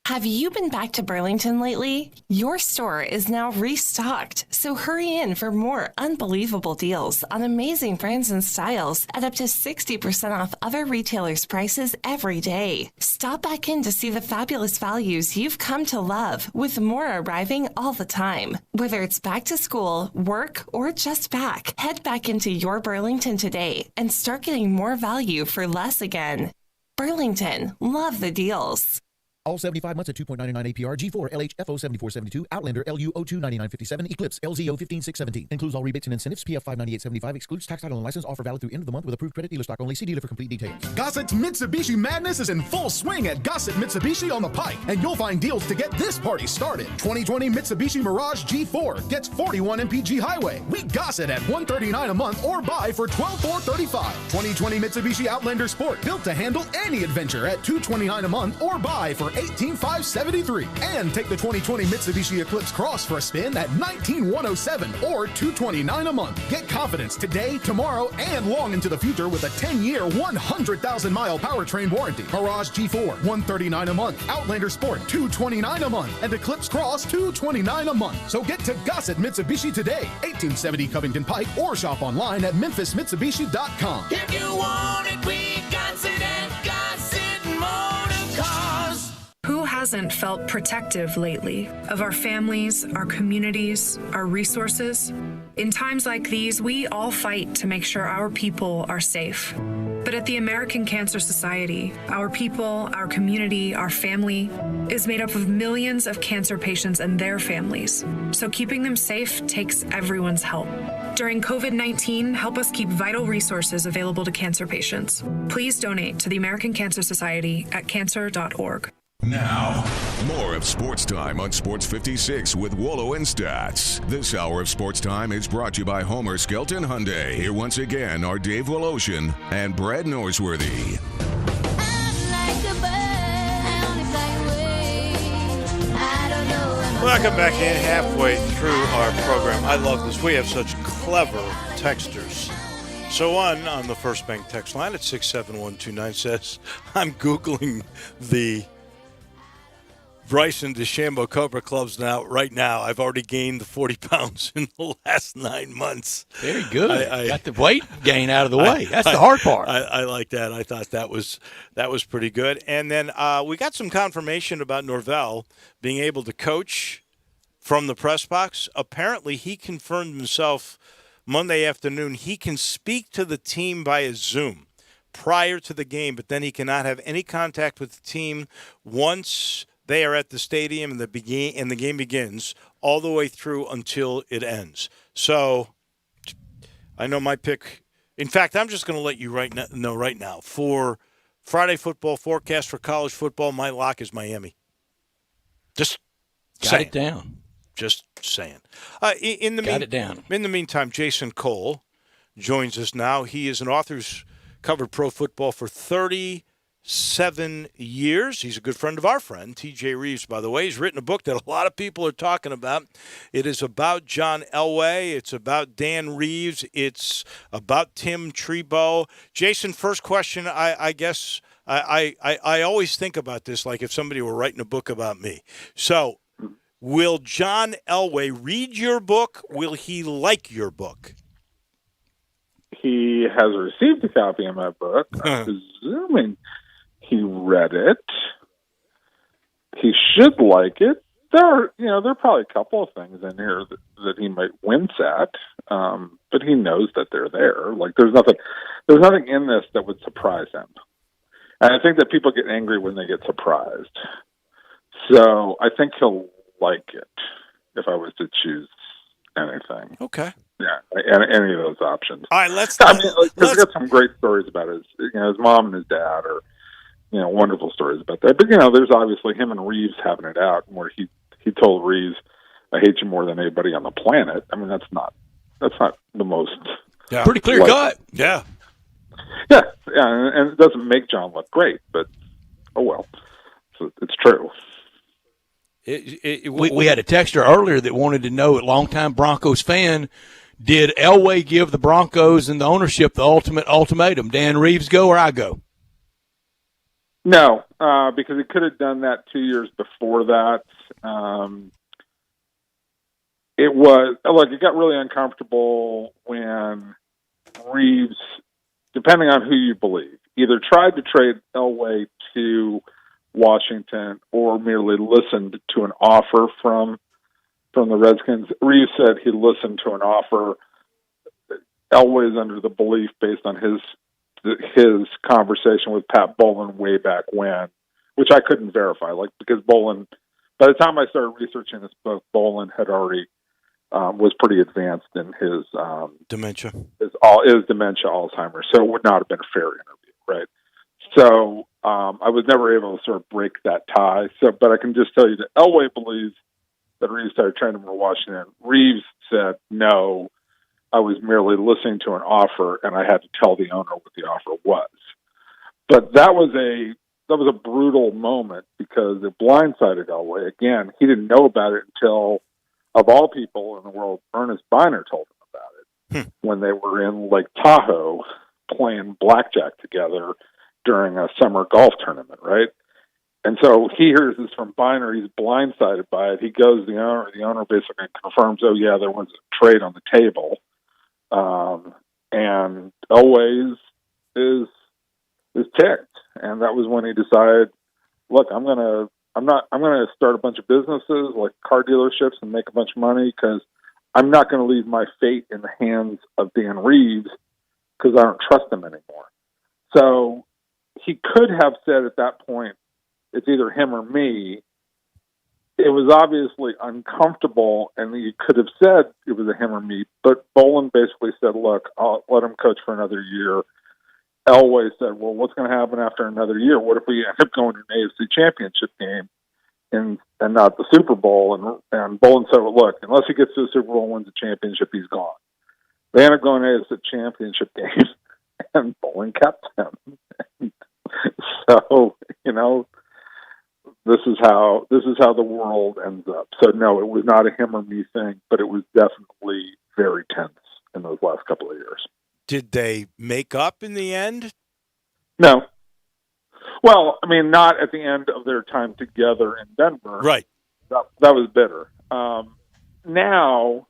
Have you been back to Burlington lately? Your store is now restocked, so hurry in for more unbelievable deals on amazing brands and styles at up to 60% off other retailers' prices every day. Stop back in to see the fabulous values you've come to love, with more arriving all the time. Whether it's back to school, work, or just back, head back into your Burlington today and start getting more value for less again. Burlington, love the deals. All 75 months at 2.99 APR, G4, LH, FO 7472, Outlander, LU 02 9957, Eclipse, LZO 15617. Includes all rebates and incentives, PF 59875, excludes tax title and license, offer valid through end of the month with approved credit, dealer stock only. See dealer for complete details. Gossett's Mitsubishi Madness is in full swing at Gossett Mitsubishi on the Pike, and you'll find deals to get this party started. 2020 Mitsubishi Mirage G4 gets 41 MPG Highway. We Gossett at $139 a month or buy for $12,435. 2020 Mitsubishi Outlander Sport, built to handle any adventure at $229 a month or buy for $18,573. And take the 2020 Mitsubishi Eclipse Cross for a spin at $19,107 or $229 a month. Get confidence today, tomorrow, and long into the future with a 10-year, 100,000-mile powertrain warranty. Mirage G4, $139 a month. Outlander Sport, $229 a month. And Eclipse Cross, $229 a month. So get to Gossett Mitsubishi today, 1870 Covington Pike, or shop online at memphismitsubishi.com. If you want it, we got it at Gossett Motor Cars. Who hasn't felt protective lately of our families, our communities, our resources? In times like these, we all fight to make sure our people are safe. But at the American Cancer Society, our people, our community, our family is made up of millions of cancer patients and their families. So keeping them safe takes everyone's help. During COVID-19, help us keep vital resources available to cancer patients. Please donate to the American Cancer Society at cancer.org. Now, more of Sports Time on Sports 56 with Wolo and Stats. This hour of Sports Time is brought to you by Homer Skelton Hyundai. Here once again are Dave Woloshin and Brad Norsworthy. Welcome back in halfway through our program. I love this. We have such clever texters. So one on the First Bank text line at 67129 says, I'm Googling the Bryson DeChambeau Cobra Clubs right now. I've already gained the 40 pounds in the last 9 months. Very good. I got the weight gain out of the way. That's the hard part. I like that. I thought that was pretty good. And then we got some confirmation about Norvell being able to coach from the press box. Apparently, he confirmed himself Monday afternoon. He can speak to the team via Zoom prior to the game, but then he cannot have any contact with the team once they are at the stadium and the game begins all the way through until it ends. So I know my pick. In fact, I'm just going to let you know right now. For Friday football forecast for college football, my lock is Miami. Just got it down. Just saying. In the meantime, Jason Cole joins us now. He is an author who's covered pro football for 37 years. He's a good friend of our friend, TJ Reeves, by the way. He's written a book that a lot of people are talking about. It is about John Elway. It's about Dan Reeves. It's about Tim Tebow. Jason, first question, I guess I always think about this like if somebody were writing a book about me. So, will John Elway read your book? Will he like your book? He has received a copy of my book. I'm presuming he read it. He should like it. There are probably a couple of things in here that he might wince at, but he knows that they're there. Like there's nothing in this that would surprise him. And I think that people get angry when they get surprised. So I think he'll like it if I was to choose anything. Okay. Yeah, any of those options. All right, let's. He's got some great stories about his mom and his dad, or wonderful stories about that. But there's obviously him and Reeves having it out, where he told Reeves, "I hate you more than anybody on the planet." I mean, that's not the most pretty clear cut. Yeah, and it doesn't make John look great, but oh well, so it's true. We had a texter earlier that wanted to know, a longtime Broncos fan, did Elway give the Broncos and the ownership the ultimate ultimatum? Dan Reeves go or I go? No, because he could have done that 2 years before that. It got really uncomfortable when Reeves, depending on who you believe, either tried to trade Elway to Washington or merely listened to an offer from the Redskins. Reeves said he listened to an offer. Elway's under the belief, based on his conversation with Pat Bowlen way back when, which I couldn't verify, because Bowlen, by the time I started researching this book, Bowlen had already was pretty advanced in his dementia, his dementia, Alzheimer's. So it would not have been a fair interview, right? So I was never able to sort of break that tie. But I can just tell you that Elway believes that Reeves started training him for Washington. Reeves said, no, I was merely listening to an offer, and I had to tell the owner what the offer was. But that was a brutal moment because it blindsided Elway. Again, he didn't know about it until, of all people in the world, Ernest Biner told him about it when they were in Lake Tahoe playing blackjack together during a summer golf tournament, right? And so he hears this from Biner. He's blindsided by it. He goes to the owner. The owner basically confirms, oh, yeah, there was a trade on the table. And Elway is ticked. And that was when he decided, look, I'm going to start a bunch of businesses like car dealerships and make a bunch of money, because I'm not going to leave my fate in the hands of Dan Reeves, because I don't trust him anymore. So he could have said at that point, it's either him or me. It was obviously uncomfortable, and he could have said it was a him or me, but Bowlen basically said, look, I'll let him coach for another year. Elway said, well, what's going to happen after another year? What if we end up going to an AFC championship game and not the Super Bowl? And Bowlen said, well, look, unless he gets to the Super Bowl and wins the championship, he's gone. They end up going to the AFC championship game, and Bowlen kept him. So, this is how the world ends up. So no, it was not a him or me thing, but it was definitely very tense in those last couple of years. Did they make up in the end? No. Well, I mean, not at the end of their time together in Denver. Right. That was bitter. Now,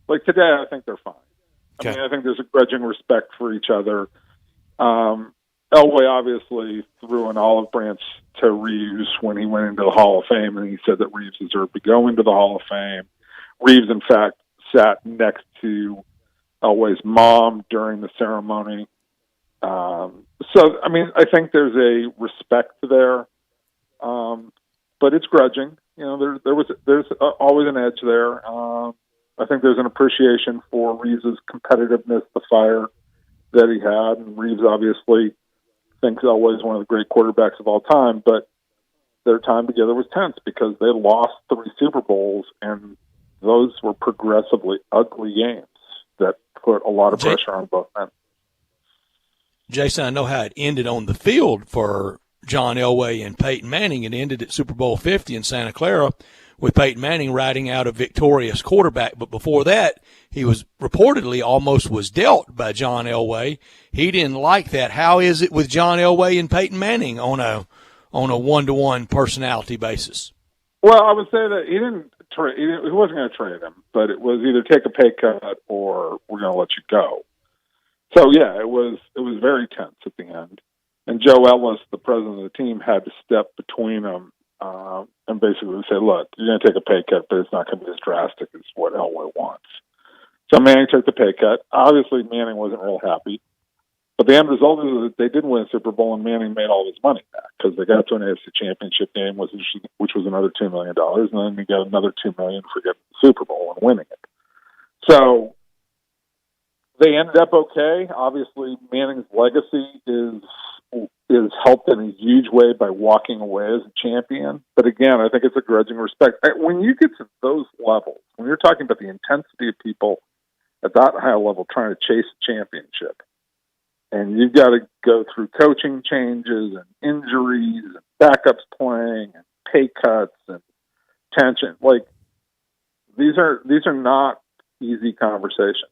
like today, I think they're fine. Okay. I mean, I think there's a grudging respect for each other. Elway obviously threw an olive branch to Reeves when he went into the Hall of Fame, and he said that Reeves deserved to go into the Hall of Fame. Reeves, in fact, sat next to Elway's mom during the ceremony. So, I mean, I think there's a respect there, but it's grudging. You know, there's always an edge there. I think there's an appreciation for Reeves' competitiveness, the fire that he had, and Reeves obviously thinks Elway's one of the great quarterbacks of all time, but their time together was tense because they lost 3 Super Bowls, and those were progressively ugly games that put a lot of pressure on both men. Jason, I know how it ended on the field for John Elway and Peyton Manning. It ended at Super Bowl 50 in Santa Clara with Peyton Manning riding out a victorious quarterback. But before that, he was reportedly almost was dealt by John Elway. He didn't like that. How is it with John Elway and Peyton Manning on a one-to-one personality basis? Well, I would say that he wasn't going to trade him, but it was either take a pay cut or we're going to let you go. So yeah, it was very tense at the end, and Joe Ellis, the president of the team, had to step between them and basically say, "Look, you're going to take a pay cut, but it's not going to be as drastic as what Elway wants." So Manning took the pay cut. Obviously, Manning wasn't real happy, but the end result is that they did win a Super Bowl, and Manning made all his money back because they got to an AFC Championship game, which was another $2 million, and then he got another $2 million for getting the Super Bowl and winning it. So they ended up okay. Obviously, Manning's legacy is helped in a huge way by walking away as a champion. But again, I think it's a grudging respect. When you get to those levels, when you're talking about the intensity of people at that high level trying to chase a championship, and you've got to go through coaching changes and injuries and backups playing and pay cuts and tension, like these are not easy conversations.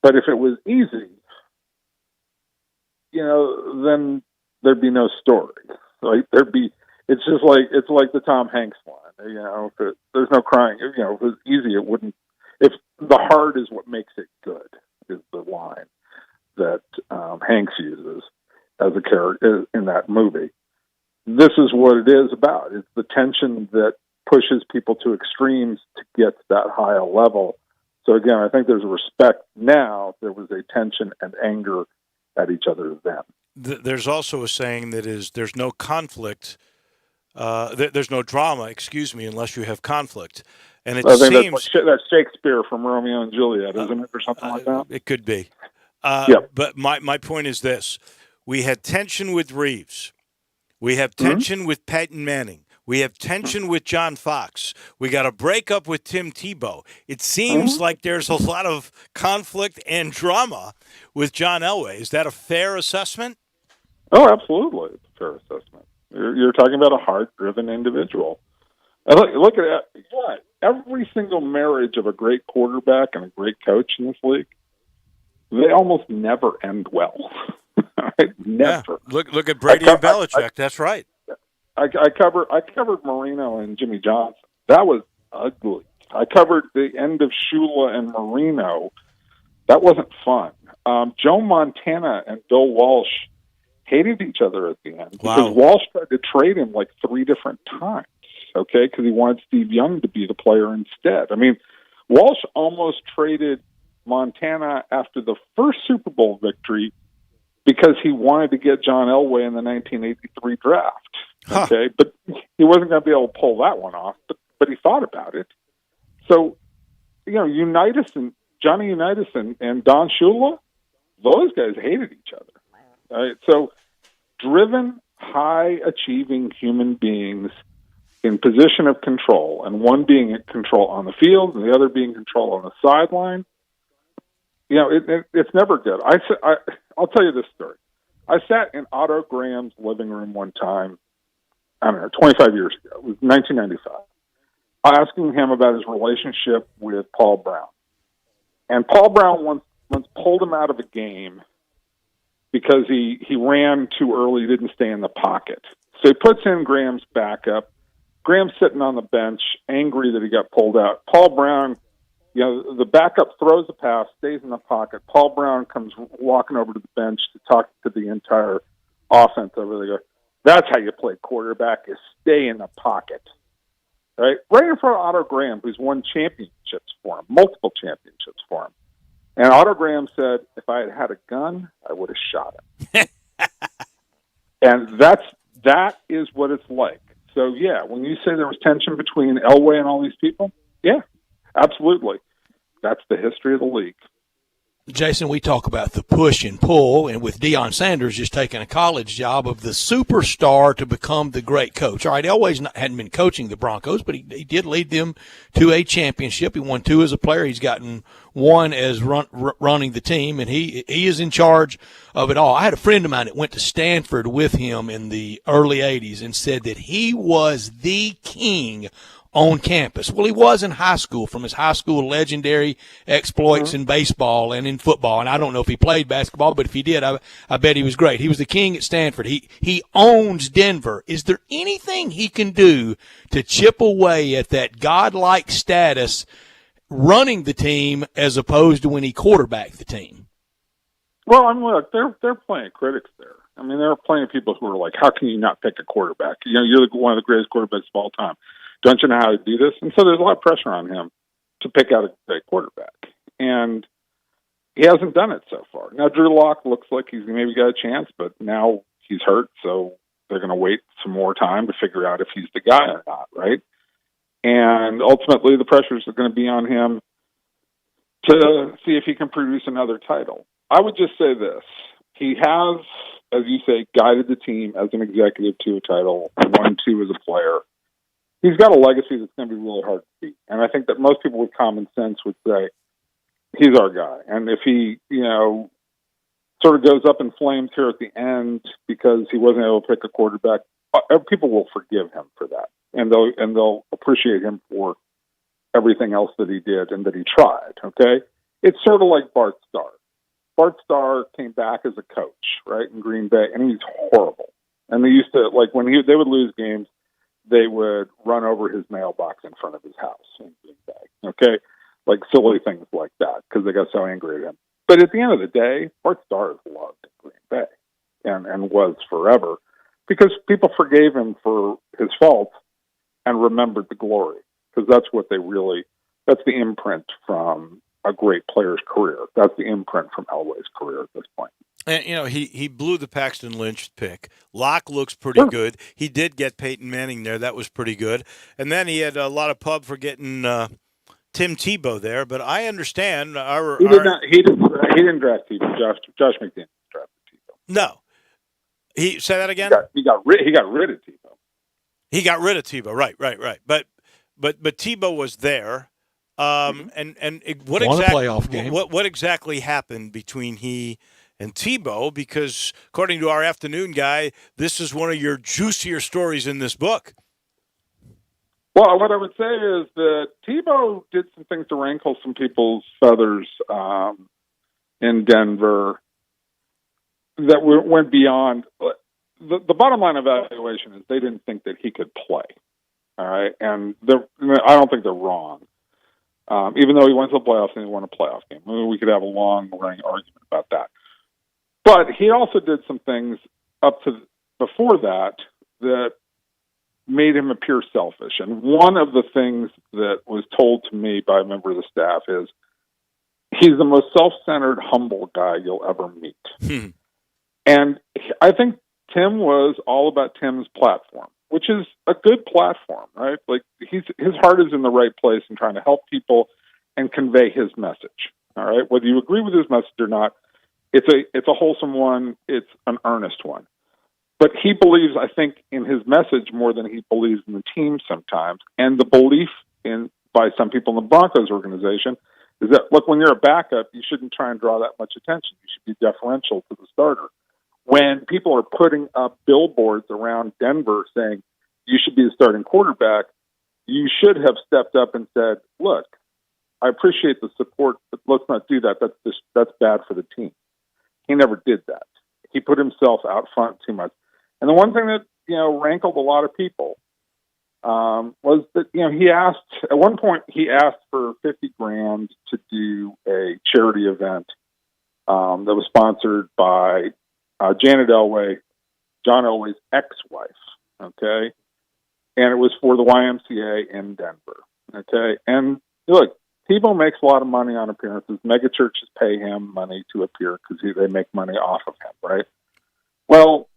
But if it was easy, then there'd be no story. Like it's like the Tom Hanks line. There's no crying. If it was easy, it wouldn't. If the hard is what makes it good, is the line that Hanks uses as a character in that movie. This is what it is about. It's the tension that pushes people to extremes to get to that higher level. So again, I think there's a respect now. There was a tension and anger at each other then. There's also a saying that is, there's no conflict, there's no drama, unless you have conflict. And it seems that's Shakespeare from Romeo and Juliet, isn't it, or something like that? It could be. But my point is this: we had tension with Reeves, we have tension with Peyton Manning. We have tension with John Fox. We got a breakup with Tim Tebow. It seems like there's a lot of conflict and drama with John Elway. Is that a fair assessment? Oh, absolutely. It's a fair assessment. You're talking about a hard-driven individual. And look at that. Yeah, every single marriage of a great quarterback and a great coach in this league, they almost never end well. Right? Never. Yeah. Look at Brady and Belichick. That's right. I covered Marino and Jimmy Johnson. That was ugly. I covered the end of Shula and Marino. That wasn't fun. Joe Montana and Bill Walsh hated each other at the end because Walsh tried to trade him like 3 different times, okay, because he wanted Steve Young to be the player instead. I mean, Walsh almost traded Montana after the first Super Bowl victory because he wanted to get John Elway in the 1983 draft. Okay, but he wasn't going to be able to pull that one off, but he thought about it. So, Johnny Unitas and Don Shula, those guys hated each other. Right? So, driven, high-achieving human beings in position of control, and one being in control on the field and the other being in control on the sideline, it's never good. I'll tell you this story. I sat in Otto Graham's living room one time, I don't know, 25 years ago. It was 1995. Asking him about his relationship with Paul Brown. And Paul Brown once pulled him out of a game because he ran too early, didn't stay in the pocket. So he puts in Graham's backup. Graham's sitting on the bench, angry that he got pulled out. Paul Brown, the backup throws a pass, stays in the pocket. Paul Brown comes walking over to the bench to talk to the entire offense over there. That's how you play quarterback, is stay in the pocket. Right in front of Otto Graham, who's won championships for him, multiple championships for him. And Otto Graham said, if I had had a gun, I would have shot him. And that is what it's like. So, yeah, when you say there was tension between Elway and all these people, yeah, absolutely. That's the history of the league. Jason, we talk about the push and pull, and with Deion Sanders just taking a college job of the superstar to become the great coach. All right, he always hadn't been coaching the Broncos, but he did lead them to a championship. He won 2 as a player. He's gotten 1 as running the team, and he is in charge of it all. I had a friend of mine that went to Stanford with him in the early 80s and said that he was the king on campus. Well, he was in high school, from his high school legendary exploits in baseball and in football. And I don't know if he played basketball, but if he did, I bet he was great. He was the king at Stanford. He owns Denver. Is there anything he can do to chip away at that godlike status running the team as opposed to when he quarterbacked the team? Well, I mean, look, they're playing critics there. I mean, there are plenty of people who are like, how can you not pick a quarterback? You know, you're one of the greatest quarterbacks of all time. Don't you know how to do this? And so there's a lot of pressure on him to pick out a great quarterback. And he hasn't done it so far. Now, Drew Lock looks like he's maybe got a chance, but now he's hurt, so they're going to wait some more time to figure out if he's the guy or not, right? And ultimately, the pressures are going to be on him to see if he can produce another title. I would just say this. He has, as you say, guided the team as an executive to a title, 1-2 as a player. He's got a legacy that's going to be really hard to beat. And I think that most people with common sense would say, he's our guy. And if he, sort of goes up in flames here at the end because he wasn't able to pick a quarterback, people will forgive him for that. And they'll appreciate him for everything else that he did and that he tried, okay? It's sort of like Bart Starr. Bart Starr came back as a coach, right, in Green Bay, and he's horrible. And they used to, like, when they would lose games, they would run over his mailbox in front of his house in Green Bay, okay? Like silly things like that because they got so angry at him. But at the end of the day, Bart Starr is loved in Green Bay and was forever because people forgave him for his faults and remembered the glory because that's the imprint from a great player's career. That's the imprint from Elway's career at this point. And, he blew the Paxton Lynch pick. Locke looks pretty good. He did get Peyton Manning there. That was pretty good. And then he had a lot of pub for getting Tim Tebow there. But I understand. He didn't draft Tebow. Josh McDaniels drafted Tebow. No. Say that again? He got rid of Tebow. He got rid of Tebow. Right. But Tebow was there. And what won exactly a playoff game. What exactly happened between he and Tebow? Because according to our afternoon guy, this is one of your juicier stories in this book. Well, what I would say is that Tebow did some things to rankle some people's feathers in Denver that went beyond. The bottom line evaluation is they didn't think that he could play. All right, and I don't think they're wrong. Even though he went to the playoffs and he won a playoff game. I mean, we could have a long-running argument about that. But he also did some things before that made him appear selfish. And one of the things that was told to me by a member of the staff is he's the most self-centered, humble guy you'll ever meet. And I think Tim was all about Tim's platform, which is a good platform, right? Like his heart is in the right place in trying to help people and convey his message. All right, whether you agree with his message or not, it's a wholesome one. It's an earnest one. But he believes, I think, in his message more than he believes in the team sometimes. And the belief by some people in the Broncos organization is that, look, when you're a backup, you shouldn't try and draw that much attention. You should be deferential to the starter. When people are putting up billboards around Denver saying you should be the starting quarterback, you should have stepped up and said, look, I appreciate the support, but let's not do that. That's bad for the team. He never did that. He put himself out front too much. And the one thing that, rankled a lot of people was that, at one point he asked for $50,000 to do a charity event that was sponsored by Janet Elway, John Elway's ex-wife, okay? And it was for the YMCA in Denver, okay? And look, Tebow makes a lot of money on appearances. Mega churches pay him money to appear because they make money off of him, right? Well,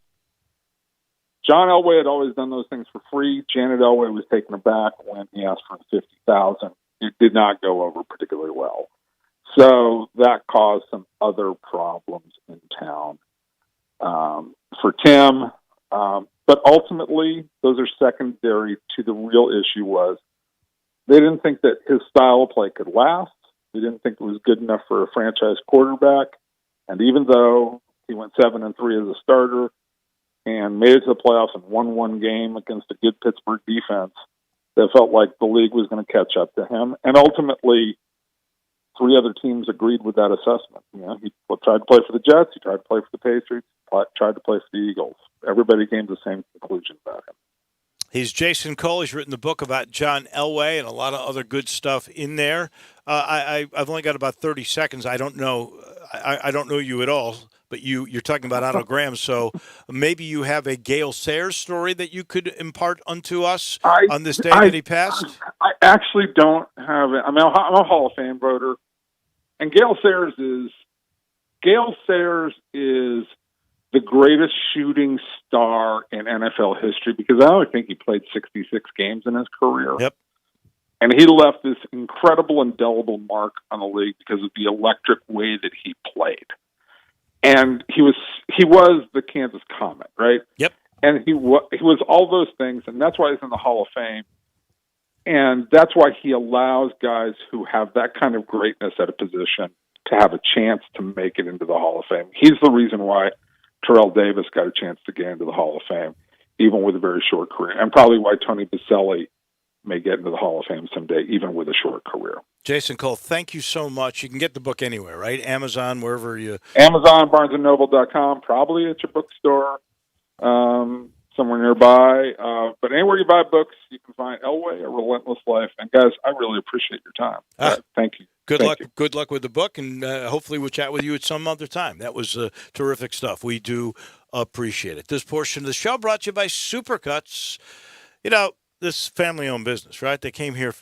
John Elway had always done those things for free. Janet Elway was taken aback when he asked for $50,000. It did not go over particularly well. So that caused some other problems in town for Tim. But ultimately, those are secondary to the real issue was they didn't think that his style of play could last. They didn't think it was good enough for a franchise quarterback. And even though he went 7-3 as a starter and made it to the playoffs and won one game against a good Pittsburgh defense, they felt like the league was going to catch up to him. And ultimately, 3 other teams agreed with that assessment. You know, he tried to play for the Jets, he tried to play for the Patriots, tried to play for the Eagles. Everybody came to the same conclusion about him. He's Jason Cole. He's written the book about John Elway and a lot of other good stuff in there. I've only got about 30 seconds. I don't know. I don't know you at all, but you're talking about Otto Graham. So maybe you have a Gale Sayers story that you could impart unto us on this day that he passed? I actually don't have it. I mean, I'm a Hall of Fame voter. And Gale Sayers is the greatest shooting star in NFL history because I only think he played 66 games in his career. Yep. And he left this incredible, indelible mark on the league because of the electric way that he played. And he was the Kansas Comet, right? Yep. And he was all those things, and that's why he's in the Hall of Fame. And that's why he allows guys who have that kind of greatness at a position to have a chance to make it into the Hall of Fame. He's the reason why Terrell Davis got a chance to get into the Hall of Fame, even with a very short career, and probably why Tony Baselli may get into the Hall of Fame someday, even with a short career. Jason Cole, thank you so much. You can get the book anywhere, right? Amazon, wherever you... Amazon, BarnesandNoble.com, probably at your bookstore, somewhere nearby. But anywhere you buy books, you can find Elway, A Relentless Life. And guys, I really appreciate your time. Thank you. Good luck with the book, and hopefully we'll chat with you at some other time. That was terrific stuff. We do appreciate it. This portion of the show brought to you by Supercuts. You know, this family-owned business, right? They came here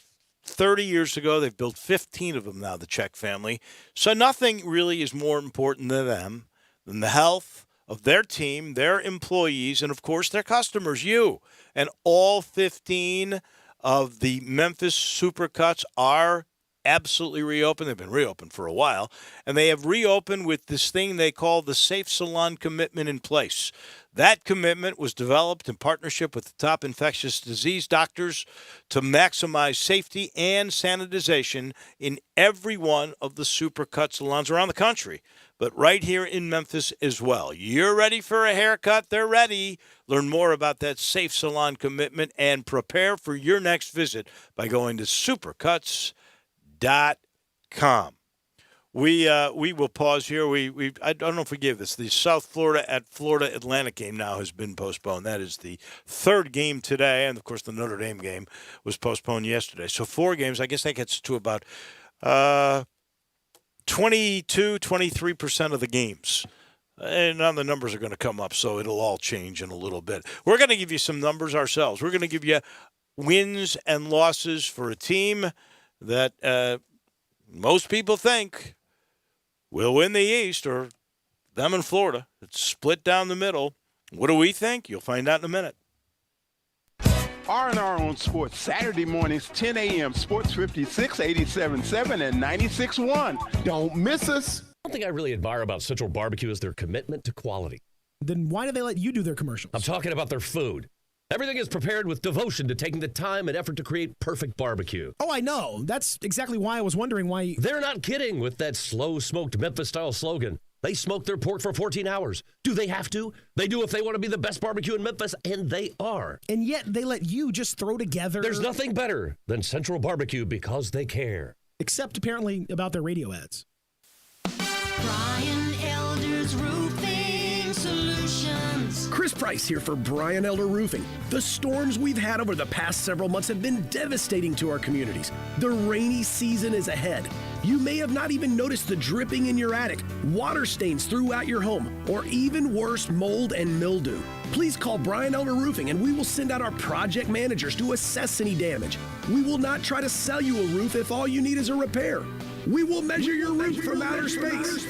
30 years ago. They've built 15 of them now, the Czech family. So nothing really is more important to them than the health of their team, their employees, and, of course, their customers, you. And all 15 of the Memphis Supercuts are absolutely reopened. They've been reopened for a while, and they have reopened with this thing they call the Safe Salon Commitment in place. That commitment was developed in partnership with the top infectious disease doctors to maximize safety and sanitization in every one of the Supercut salons around the country, but right here in Memphis as well. You're ready for a haircut? They're ready. Learn more about that Safe Salon Commitment and prepare for your next visit by going to supercuts.com. We will pause here. I don't know if we gave this. The South Florida at Florida Atlantic game now has been postponed. That is the third game today, and of course the Notre Dame game was postponed yesterday. So 4 games. I guess that gets to about 23% of the games. And now the numbers are going to come up, so it'll all change in a little bit. We're going to give you some numbers ourselves. We're going to give you wins and losses for a team that most people think will win the East, or them in Florida. It's split down the middle. What do we think? You'll find out in a minute. R&R on Sports, Saturday mornings, 10 a.m., Sports 56, 87.7, and 96.1. Don't miss us. One thing I really admire about Central Barbecue is their commitment to quality. Then why do they let you do their commercials? I'm talking about their food. Everything is prepared with devotion to taking the time and effort to create perfect barbecue. Oh, I know. That's exactly why I was wondering why... They're not kidding with that slow-smoked Memphis-style slogan. They smoke their pork for 14 hours. Do they have to? They do if they want to be the best barbecue in Memphis, and they are. And yet they let you just throw together... There's nothing better than Central Barbecue because they care. Except apparently about their radio ads. Brian Elder's Roofing Solutions. Chris Chris Price here for Brian Elder Roofing. The storms we've had over the past several months have been devastating to our communities. The rainy season is ahead. You may have not even noticed the dripping in your attic, water stains throughout your home, or even worse, mold and mildew. Please call Brian Elder Roofing and we will send out our project managers to assess any damage. We will not try to sell you a roof if all you need is a repair. We will measure your roof from outer space.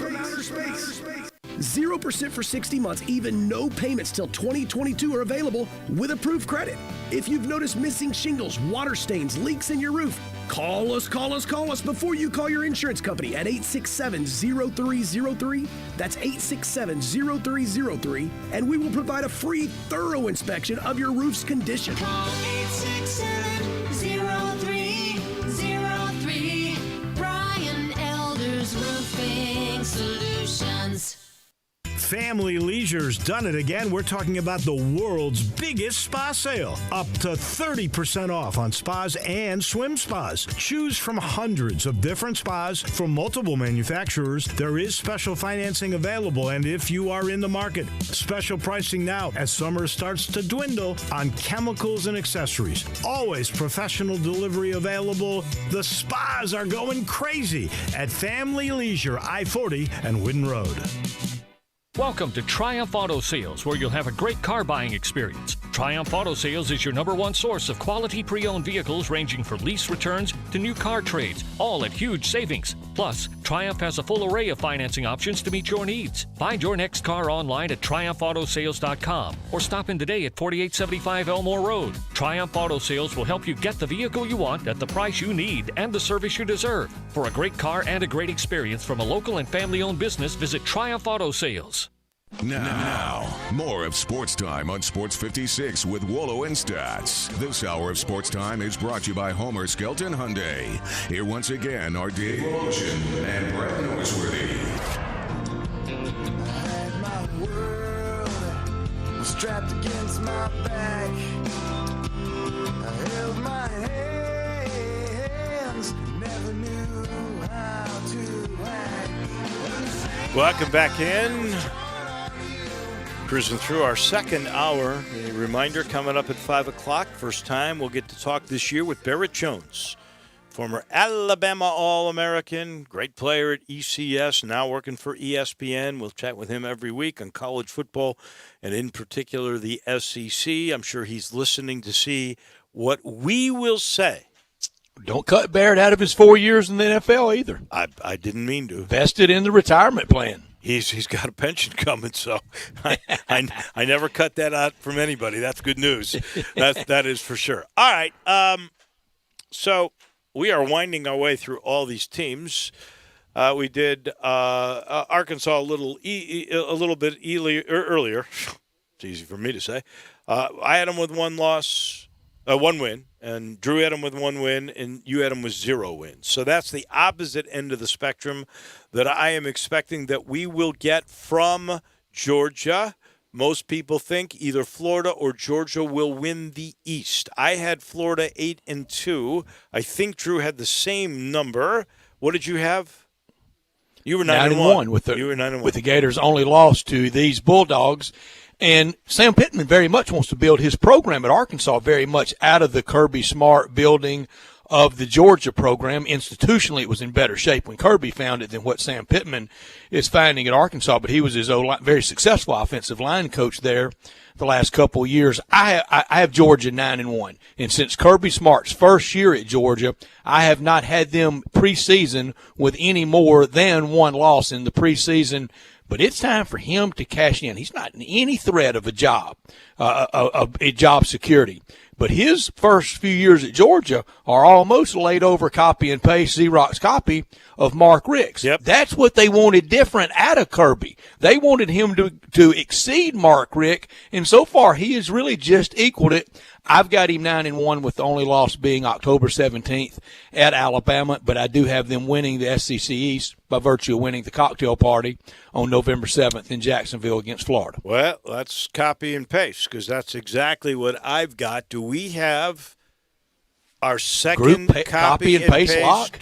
0% for 60 months, even no payments till 2022 are available with approved credit. If you've noticed missing shingles, water stains, leaks in your roof, call us before you call your insurance company at 867-0303. That's 867-0303, and we will provide a free, thorough inspection of your roof's condition. Call 867-0303. Brian Elder's Roofing Solutions. Family Leisure's done it again. We're talking about the world's biggest spa sale. Up to 30% off on spas and swim spas. Choose from hundreds of different spas from multiple manufacturers. There is special financing available, and if you are in the market, special pricing now as summer starts to dwindle on chemicals and accessories. Always professional delivery available. The spas are going crazy at Family Leisure, I-40 and Whidden Road. Welcome to Triumph Auto Sales, where you'll have a great car buying experience. Triumph Auto Sales is your #1 source of quality pre-owned vehicles ranging from lease returns to new car trades, all at huge savings. Plus, Triumph has a full array of financing options to meet your needs. Find your next car online at triumphautosales.com or stop in today at 4875 Elmore Road. Triumph Auto Sales will help you get the vehicle you want at the price you need and the service you deserve. For a great car and a great experience from a local and family-owned business, visit Triumph Auto Sales. Now, more of Sports Time on Sports 56 with Wolo and Stats. This hour of Sports Time is brought to you by Homer Skelton Hyundai. Here once again are Dave Ocean and Brett Norsworthy. My world was strapped against my back. I held my hands, never knew how to act. Welcome back in. Cruising through our second hour. A reminder coming up at 5 o'clock. First time we'll get to talk this year with Barrett Jones, former Alabama All-American, great player at ECS, now working for ESPN. We'll chat with him every week on college football and in particular the SEC. I'm sure he's listening to see what we will say. Don't cut Barrett out of his 4 years in the NFL either. I didn't mean to. Vested in the retirement plan. He's got a pension coming, so I never cut that out from anybody. That's good news. That is for sure. All right, so we are winding our way through all these teams. We did Arkansas a little bit earlier. It's easy for me to say. I had them with one win, and Drew had them with one win, and you had them with 0 wins. So that's the opposite end of the spectrum that I am expecting that we will get from Georgia. Most people think either Florida or Georgia will win the East. I had Florida 8-2. I think Drew had the same number. What did you have? You were 9-1 with the Gators' only loss to these Bulldogs. And Sam Pittman very much wants to build his program at Arkansas very much out of the Kirby Smart building of the Georgia program. Institutionally, it was in better shape when Kirby found it than what Sam Pittman is finding at Arkansas. But he was his very successful offensive line coach there the last couple of years. I have Georgia 9-1. And since Kirby Smart's first year at Georgia, I have not had them preseason with any more than one loss in the preseason. But it's time for him to cash in. He's not in any threat of a job security. But his first few years at Georgia are almost laid over copy and paste Xerox copy of Mark Richt's. Yep. That's what they wanted different out of Kirby. They wanted him to exceed Mark Richt, and so far he has really just equaled it. I've got him 9-1 with the only loss being October 17th at Alabama, but I do have them winning the SEC East by virtue of winning the cocktail party on November 7th in Jacksonville against Florida. Well, let's copy and paste because that's exactly what I've got. Do we have our second copy and paste lock?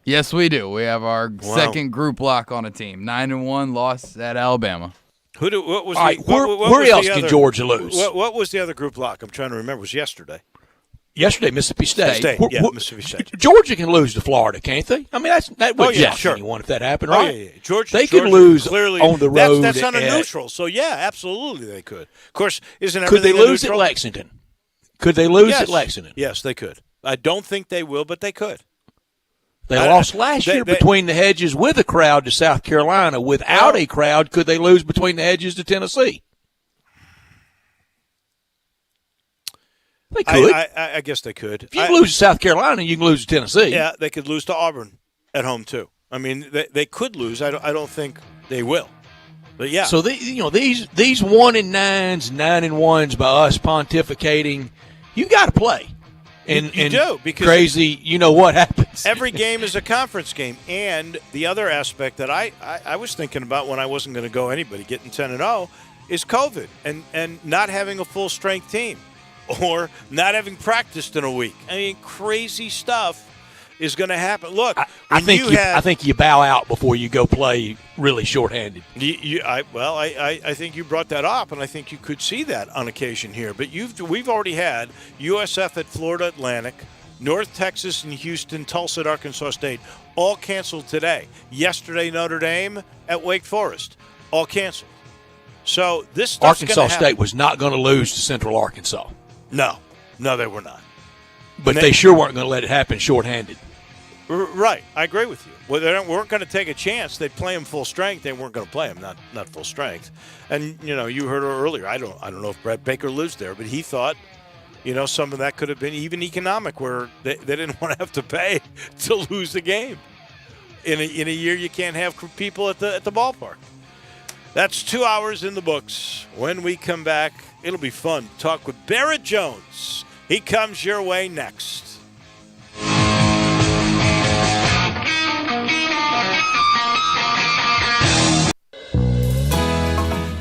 Yes, we do. We have our second group lock on a team. 9-1 loss at Alabama. What was All right, what where was else the can other, Georgia lose? What was the other group lock? I'm trying to remember. It was yesterday. Yesterday, Mississippi State. Mississippi State. Georgia can lose to Florida, can't they? I mean, that would shock anyone if that happened, right? Yeah. Georgia, they could lose clearly on the road. That's on a neutral. So yeah, absolutely they could. Of course, isn't could everything they lose neutral? at Lexington? Could they lose Yes. at Lexington? Yes, they could. I don't think they will, but they could. They lost last year between the hedges with a crowd to South Carolina. Without a crowd, could they lose between the hedges to Tennessee? They could. I guess they could. If you lose to South Carolina, you can lose to Tennessee. Yeah, they could lose to Auburn at home too. I mean, they could lose. I don't think they will. But yeah. So these 1-9s, 9-1s by us pontificating, you got to play. And you do, because crazy, you know what happens. Every game is a conference game. And the other aspect that I was thinking about when I wasn't going to go anybody getting 10-0 is COVID and not having a full strength team or not having practiced in a week. I mean, crazy stuff is going to happen. Look, I think you bow out before you go play really shorthanded. I think you brought that up, and I think you could see that on occasion here. But we've already had USF at Florida Atlantic, North Texas and Houston, Tulsa at Arkansas State, all canceled today. Yesterday, Notre Dame at Wake Forest, all canceled. So this stuff's Arkansas State was not going to lose to Central Arkansas. No, they were not. But they sure weren't going to let it happen shorthanded. Right, I agree with you. Well, they weren't going to take a chance. They'd play him full strength. They weren't going to play him not full strength. And you heard her earlier. I don't know if Brett Baker lives there, but he thought, some of that could have been even economic, where they didn't want to have to pay to lose the game. In a year, you can't have people at the ballpark. That's 2 hours in the books. When we come back, it'll be fun. Talk with Barrett Jones. He comes your way next.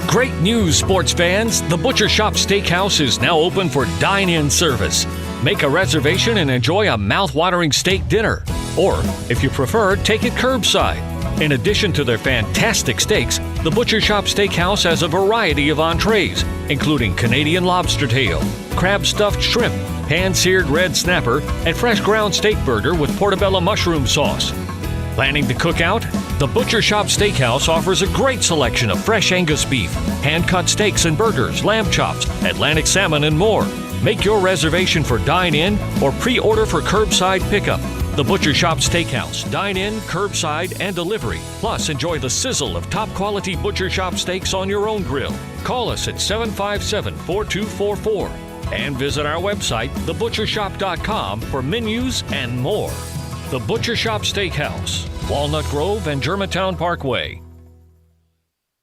Great news, sports fans. The Butcher Shop Steakhouse is now open for dine-in service. Make a reservation and enjoy a mouth-watering steak dinner. Or, if you prefer, take it curbside. In addition to their fantastic steaks, the Butcher Shop Steakhouse has a variety of entrees, including Canadian lobster tail, crab-stuffed shrimp, pan-seared red snapper, and fresh ground steak burger with portobello mushroom sauce. Planning to cook out? The Butcher Shop Steakhouse offers a great selection of fresh Angus beef, hand-cut steaks and burgers, lamb chops, Atlantic salmon, and more. Make your reservation for dine-in or pre-order for curbside pickup. The Butcher Shop Steakhouse. Dine-in, curbside, and delivery. Plus, enjoy the sizzle of top-quality Butcher Shop steaks on your own grill. Call us at 757-4244 and visit our website, thebutchershop.com, for menus and more. The Butcher Shop Steakhouse, Walnut Grove and Germantown Parkway.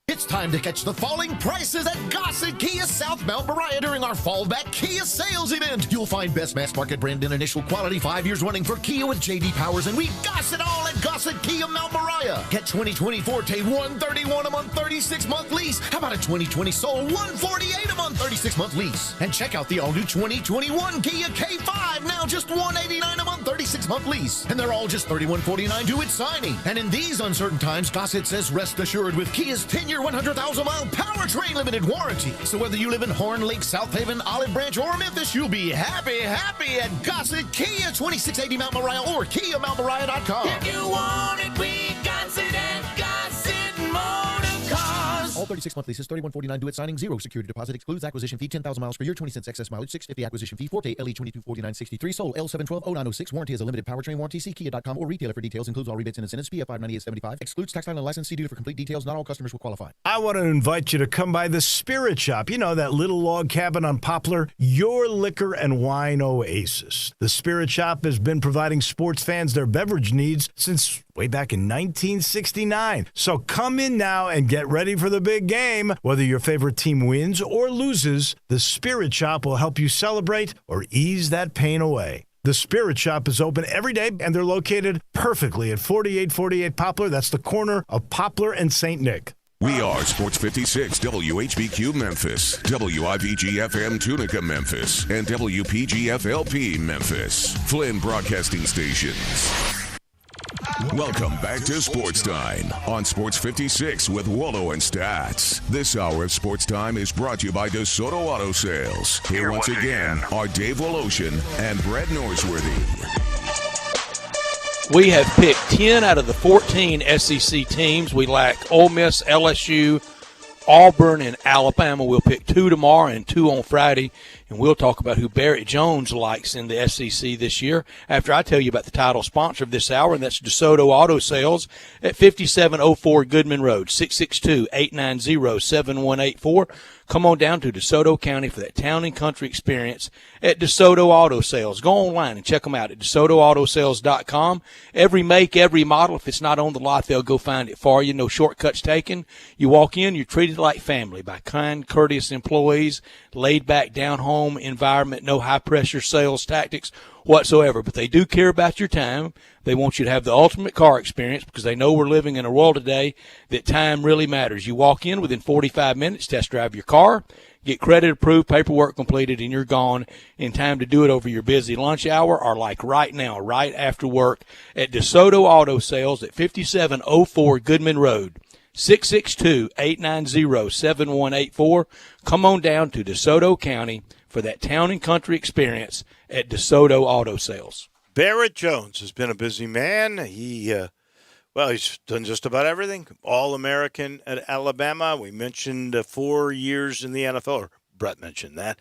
It's time to catch the falling prices at Gossett Kia South Mount Moriah during our Fallback Kia sales event. You'll find best mass market brand and initial quality 5 years running for Kia with J.D. Powers, and we got it all at Gossett Kia Mount Moriah. Get 2020 Forte $131 a month, 36-month lease. How about a 2020 Soul $148 a month, 36-month lease? And check out the all-new 2021 Kia K5, now just $189 a month, 36-month lease. And they're all just $3149 due at signing. And in these uncertain times, Gossett says rest assured with Kia's 10-year 100,000-mile powertrain limited warranty. So whether you live in Horn Lake, South Haven, Olive Branch, or Memphis, you'll be happy at Gossett Kia, 2680 Mount Moriah, or KiaMountMoriah.com. If you want it, we got it at Gossett Motor Cars. All 36-month leases, $3149 due at signing, 0 security deposit, excludes acquisition fee, 10,000 miles per year, 20 cents excess mileage, $650 acquisition fee, Forte LE 2249.63, Soul L7120906, warranty is a limited powertrain warranty, see Kia.com or retailer for details, includes all rebates and incentives, PF 598.75, excludes tax title and license, see dealer for complete details, not all customers will qualify. I want to invite you to come by the Spirit Shop. You know, that little log cabin on Poplar, your liquor and wine oasis. The Spirit Shop has been providing sports fans their beverage needs since way back in 1969. So come in now and get ready for the big game. Whether your favorite team wins or loses, the Spirit Shop will help you celebrate or ease that pain away. The Spirit Shop is open every day, and they're located perfectly at 4848 Poplar. That's the corner of Poplar and St. Nick. We are Sports 56, WHBQ Memphis, WIVG-FM Tunica Memphis, and WPG-FLP Memphis. Flynn Broadcasting Stations. Welcome back to Sports Time on Sports 56 with Wallo and Stats. This hour of Sports Time is brought to you by DeSoto Auto Sales. Here once again are Dave Woloshin and Brett Norsworthy. We have picked 10 out of the 14 SEC teams. We lack Ole Miss, LSU, Auburn, and Alabama. We'll pick 2 tomorrow and 2 on Friday, and we'll talk about who Barrett Jones likes in the SEC this year after I tell you about the title sponsor of this hour, and that's DeSoto Auto Sales at 5704 Goodman Road, 662-890-7184. Come on down to DeSoto County for that town and country experience at DeSoto Auto Sales. Go online and check them out at DeSotoAutoSales.com. Every make, every model, if it's not on the lot, they'll go find it for you. No shortcuts taken. You walk in, you're treated like family by kind, courteous employees, laid-back, down-home environment, no high-pressure sales tactics whatsoever. But they do care about your time. They want you to have the ultimate car experience because they know we're living in a world today that time really matters. You walk in within 45 minutes, test drive your car, get credit approved, paperwork completed, and you're gone in time to do it over your busy lunch hour or like right now, right after work at DeSoto Auto Sales at 5704 Goodman Road. 662-890-7184. Come on down to DeSoto County for that town and country experience at DeSoto Auto Sales. Barrett Jones has been a busy man. He's done just about everything. All-American at Alabama. We mentioned 4 years in the NFL, or Brett mentioned that.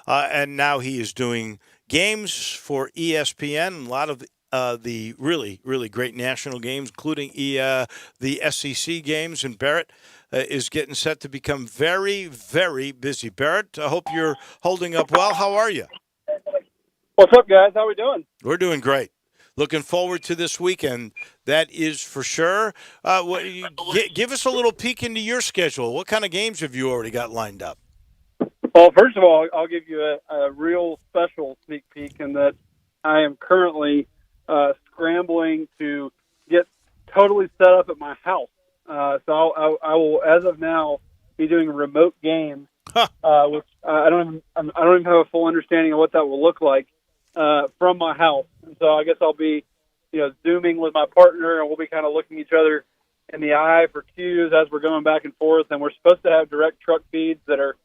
And now he is doing games for ESPN, a lot of the really, really great national games, including the SEC games. And Barrett is getting set to become very, very busy. Barrett, I hope you're holding up well. How are you? What's up, guys? How we doing? We're doing great. Looking forward to this weekend. That is for sure. Give us a little peek into your schedule. What kind of games have you already got lined up? Well, first of all, I'll give you a real special sneak peek in that I am currently scrambling to get totally set up at my house. So I will, as of now, be doing a remote game, which I don't even have a full understanding of what that will look like from my house. And so I guess I'll be, Zooming with my partner, and we'll be kind of looking each other in the eye for cues as we're going back and forth. And we're supposed to have direct truck feeds that are,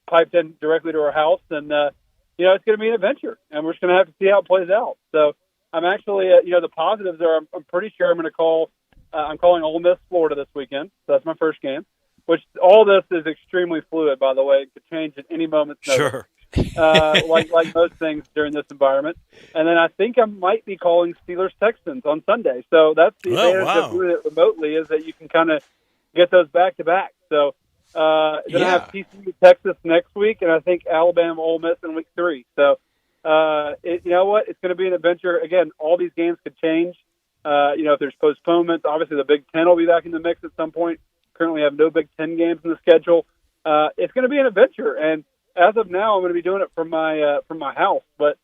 piped in directly to our house. And, it's going to be an adventure, and we're just going to have to see how it plays out. So I'm actually, the positives are I'm pretty sure I'm going to call. I'm calling Ole Miss, Florida this weekend. So that's my first game. Which all this is extremely fluid, by the way. It could change at any moment. Sure. Like most things during this environment. And then I think I might be calling Steelers Texans on Sunday. So that's the advantage of doing it remotely, is that you can kind of get those back to back. So then I have TCU Texas next week, and I think Alabama Ole Miss in week 3. So you know what? It's going to be an adventure. Again, all these games could change. If there's postponements, obviously the Big Ten will be back in the mix at some point. Currently have no Big Ten games in the schedule. It's going to be an adventure, and as of now, I'm going to be doing it from my house. But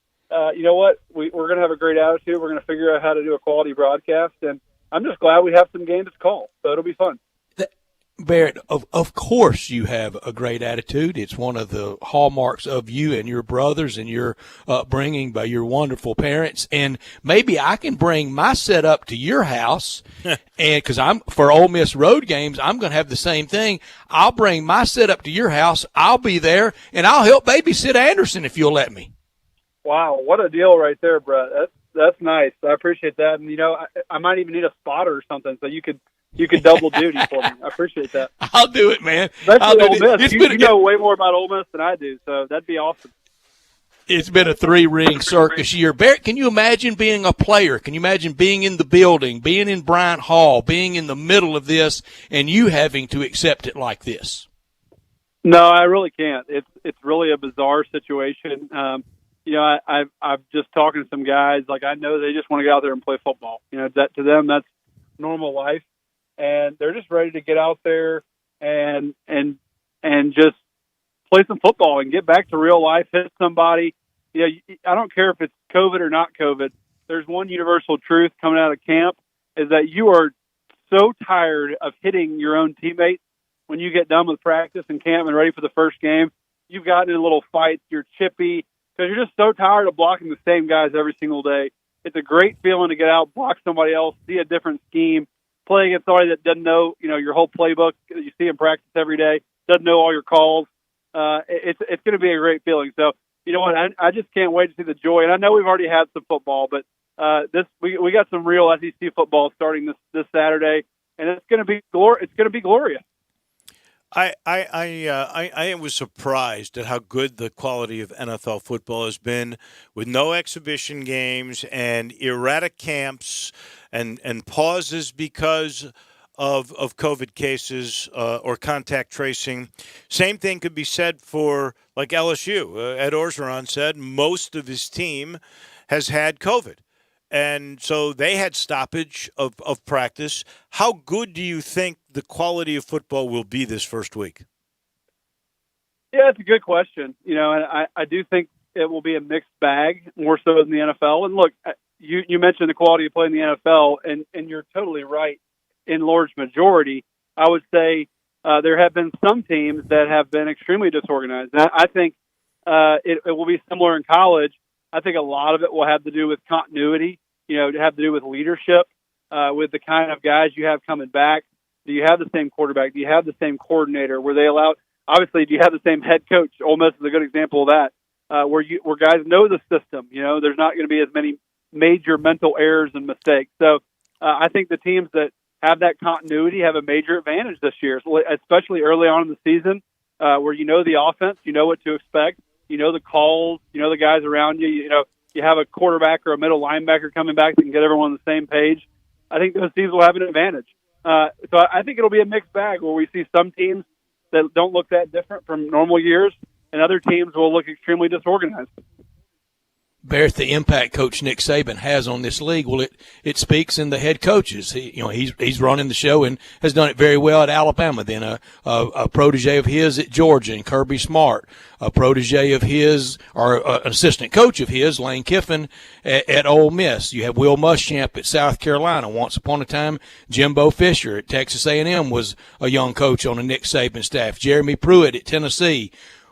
you know what? We're going to have a great attitude. We're going to figure out how to do a quality broadcast, and I'm just glad we have some games to call. So it'll be fun. Barrett, of course you have a great attitude. It's one of the hallmarks of you and your brothers and your upbringing by your wonderful parents. And maybe I can bring my setup to your house, and because I'm for Ole Miss road games, I'm going to have the same thing. I'll bring my setup to your house. I'll be there, and I'll help babysit Anderson if you'll let me. Wow, what a deal right there, Brett. That's nice. I appreciate that. And I might even need a spotter or something, so you could double duty for me. I appreciate that. I'll do it, man. Especially Ole Miss. You know way more about Ole Miss than I do, so that'd be awesome. It's been a 3-ring circus year. Barrett, can you imagine being a player? Can you imagine being in the building, being in Bryant Hall, being in the middle of this, and you having to accept it like this? No, I really can't. It's really a bizarre situation. I've just talking to some guys. Like, I know they just want to get out there and play football. That to them, that's normal life. And they're just ready to get out there and just play some football and get back to real life, hit somebody. I don't care if it's COVID or not COVID. There's one universal truth coming out of camp, is that you are so tired of hitting your own teammates when you get done with practice and camp and ready for the first game. You've gotten in little fights, you're chippy, because you're just so tired of blocking the same guys every single day. it's a great feeling to get out, block somebody else, see a different scheme, play against somebody that doesn't know, your whole playbook that you see in practice every day, doesn't know all your calls. It's going to be a great feeling. So, you know what? I just can't wait to see the joy. And I know we've already had some football, but we got some real SEC football starting this Saturday, and it's going to be glorious. I was surprised at how good the quality of NFL football has been, with no exhibition games and erratic camps and pauses because of COVID cases or contact tracing. Same thing could be said for like LSU. Ed Orgeron said most of his team has had COVID. And so they had stoppage of practice. How good do you think the quality of football will be this first week? Yeah, it's a good question. And I do think it will be a mixed bag, more so than the NFL. And look, you mentioned the quality of play in the NFL, and you're totally right. In large majority, I would say there have been some teams that have been extremely disorganized. And I think it will be similar in college. I think a lot of it will have to do with continuity, to have to do with leadership, with the kind of guys you have coming back. Do you have the same quarterback? Do you have the same coordinator? Were they allowed? Obviously, do you have the same head coach? Ole Miss is a good example of that, where guys know the system. There's not going to be as many major mental errors and mistakes. So I think the teams that have that continuity have a major advantage this year, especially early on in the season, where the offense, what to expect, the calls, the guys around you, you have a quarterback or a middle linebacker coming back that can get everyone on the same page. I think those teams will have an advantage. So I think it'll be a mixed bag where we see some teams that don't look that different from normal years, and other teams will look extremely disorganized. Barrett, the impact coach Nick Saban has on this league, well, it speaks in the head coaches. He's running the show and has done it very well at Alabama. Then a protege of his at Georgia, and Kirby Smart, a protege of his, or an assistant coach of his, Lane Kiffin at Ole Miss. You have Will Muschamp at South Carolina. Once upon a time, Jimbo Fisher at Texas A&M was a young coach on the Nick Saban staff. Jeremy Pruitt at Tennessee.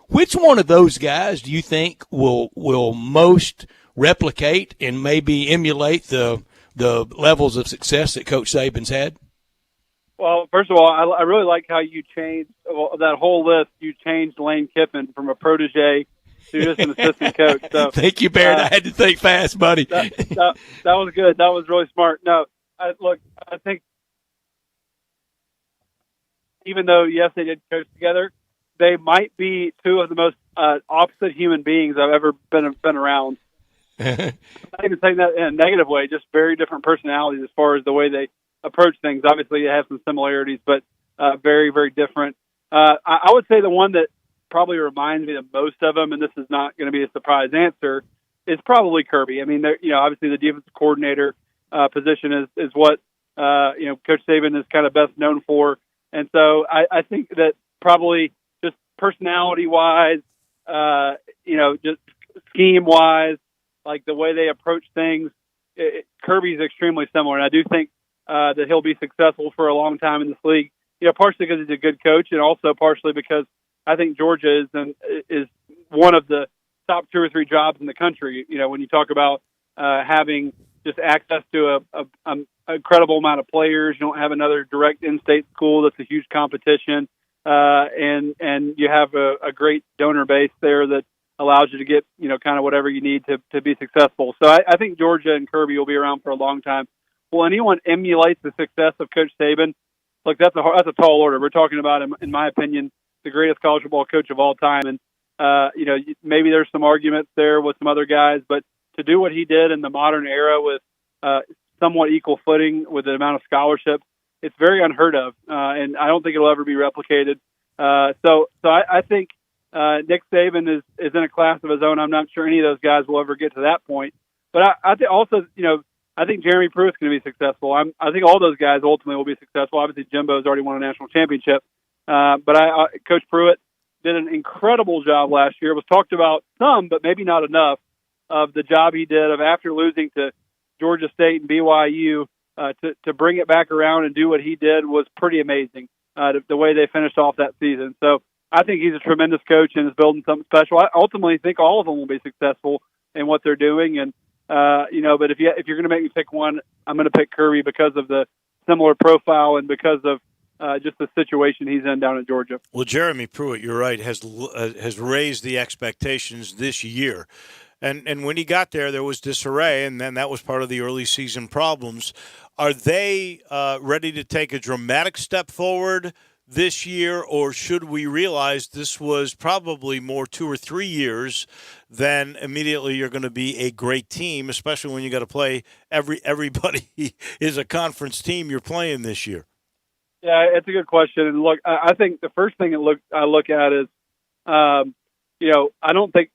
Which one of those guys do you think will most replicate and maybe emulate the levels of success that Coach Saban's had? Well, first of all, I really like how you changed that whole list. You changed Lane Kiffin from a protege to just an assistant coach. So, thank you, Barrett. I had to think fast, buddy. That was good. That was really smart. No, I think even though, yes, they did coach together, they might be two of the most opposite human beings I've ever been around. I'm not even saying that in a negative way, just very different personalities as far as the way they approach things. Obviously, they have some similarities, but very, very different. I would say the one that probably reminds me the most of them, and this is not going to be a surprise answer, is probably Kirby. I mean, obviously the defensive coordinator position is what Coach Saban is kind of best known for, and so I think that probably just personality-wise, just scheme-wise, like the way they approach things, Kirby's extremely similar. And I do think that he'll be successful for a long time in this league, partially because he's a good coach, and also partially because I think Georgia is one of the top 2 or 3 jobs in the country. When you talk about having just access to an incredible amount of players, you don't have another direct in-state school that's a huge competition. And you have a great donor base there that allows you to get, kind of whatever you need to be successful. So I think Georgia and Kirby will be around for a long time. Will anyone emulate the success of Coach Saban? Look, that's a tall order. We're talking about, in my opinion, the greatest college football coach of all time. And, maybe there's some arguments there with some other guys, but to do what he did in the modern era with somewhat equal footing with the amount of scholarships, it's very unheard of, and I don't think it'll ever be replicated. So I think Nick Saban is in a class of his own. I'm not sure any of those guys will ever get to that point. But I think also, I think Jeremy Pruitt's going to be successful. I think all those guys ultimately will be successful. Obviously, Jimbo's already won a national championship. But Coach Pruitt did an incredible job last year. It was talked about some, but maybe not enough, of the job he did of after losing to Georgia State and BYU, to bring it back around and do what he did was pretty amazing, the way they finished off that season. So I think he's a tremendous coach and is building something special. I ultimately think all of them will be successful in what they're doing. And But if you're going to make me pick one, I'm going to pick Kirby because of the similar profile and because of just the situation he's in down in Georgia. Well, Jeremy Pruitt, you're right, has raised the expectations this year. And when he got there was disarray, and then that was part of the early season problems. Are they ready to take a dramatic step forward this year, or should we realize this was probably more 2 or 3 years than immediately you're going to be a great team, especially when you got to play everybody is a conference team you're playing this year? Yeah, it's a good question. And look, I think the first thing I look at is, I don't think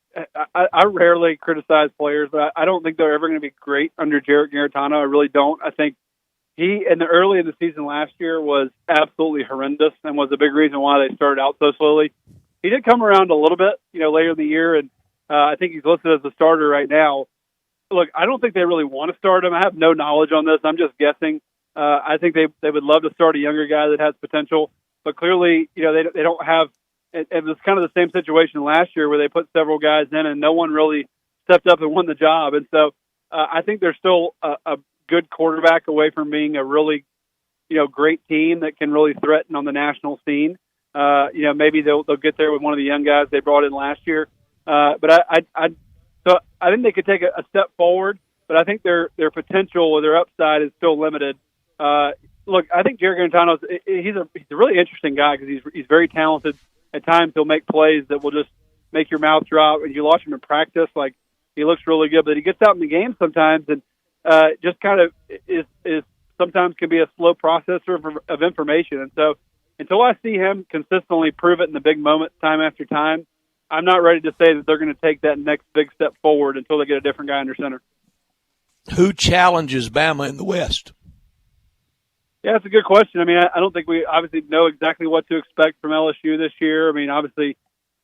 I rarely criticize players, but I don't think they're ever going to be great under Jarrett Garantano. I really don't. I think he, early in the season last year, was absolutely horrendous and was a big reason why they started out so slowly. He did come around a little bit, later in the year, and I think he's listed as a starter right now. Look, I don't think they really want to start him. I have no knowledge on this. I'm just guessing. I think they would love to start a younger guy that has potential, but clearly, they don't have. It was kind of the same situation last year where they put several guys in and no one really stepped up and won the job. And so I think they're still a good quarterback away from being a really, great team that can really threaten on the national scene. Maybe they'll get there with one of the young guys they brought in last year. But I think they could take a step forward, but I think their potential or their upside is still limited. Look, I think Jerry Garantano, he's a really interesting guy because he's very talented. At times he'll make plays that will just make your mouth drop, and you watch him in practice, like he looks really good. But he gets out in the game sometimes, and just kind of is sometimes can be a slow processor of information. And so, until I see him consistently prove it in the big moments, time after time, I'm not ready to say that they're going to take that next big step forward until they get a different guy under center. Who challenges Bama in the West? Yeah, it's a good question. I mean, I don't think we obviously know exactly what to expect from LSU this year. I mean, obviously,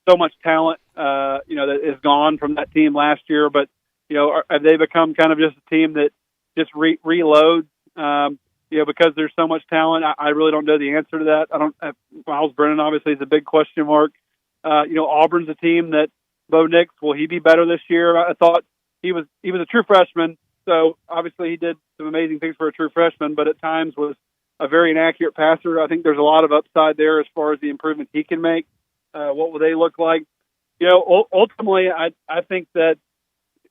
so much talent, that is gone from that team last year. But, have they become kind of just a team that just reloads, because there's so much talent? I really don't know the answer to that. Miles Brennan obviously is a big question mark. Auburn's a team that Bo Nix, will he be better this year? I thought he was a true freshman. So obviously he did some amazing things for a true freshman, but at times was a very inaccurate passer. I think there's a lot of upside there as far as the improvements he can make. What will they look like? Ultimately, I think that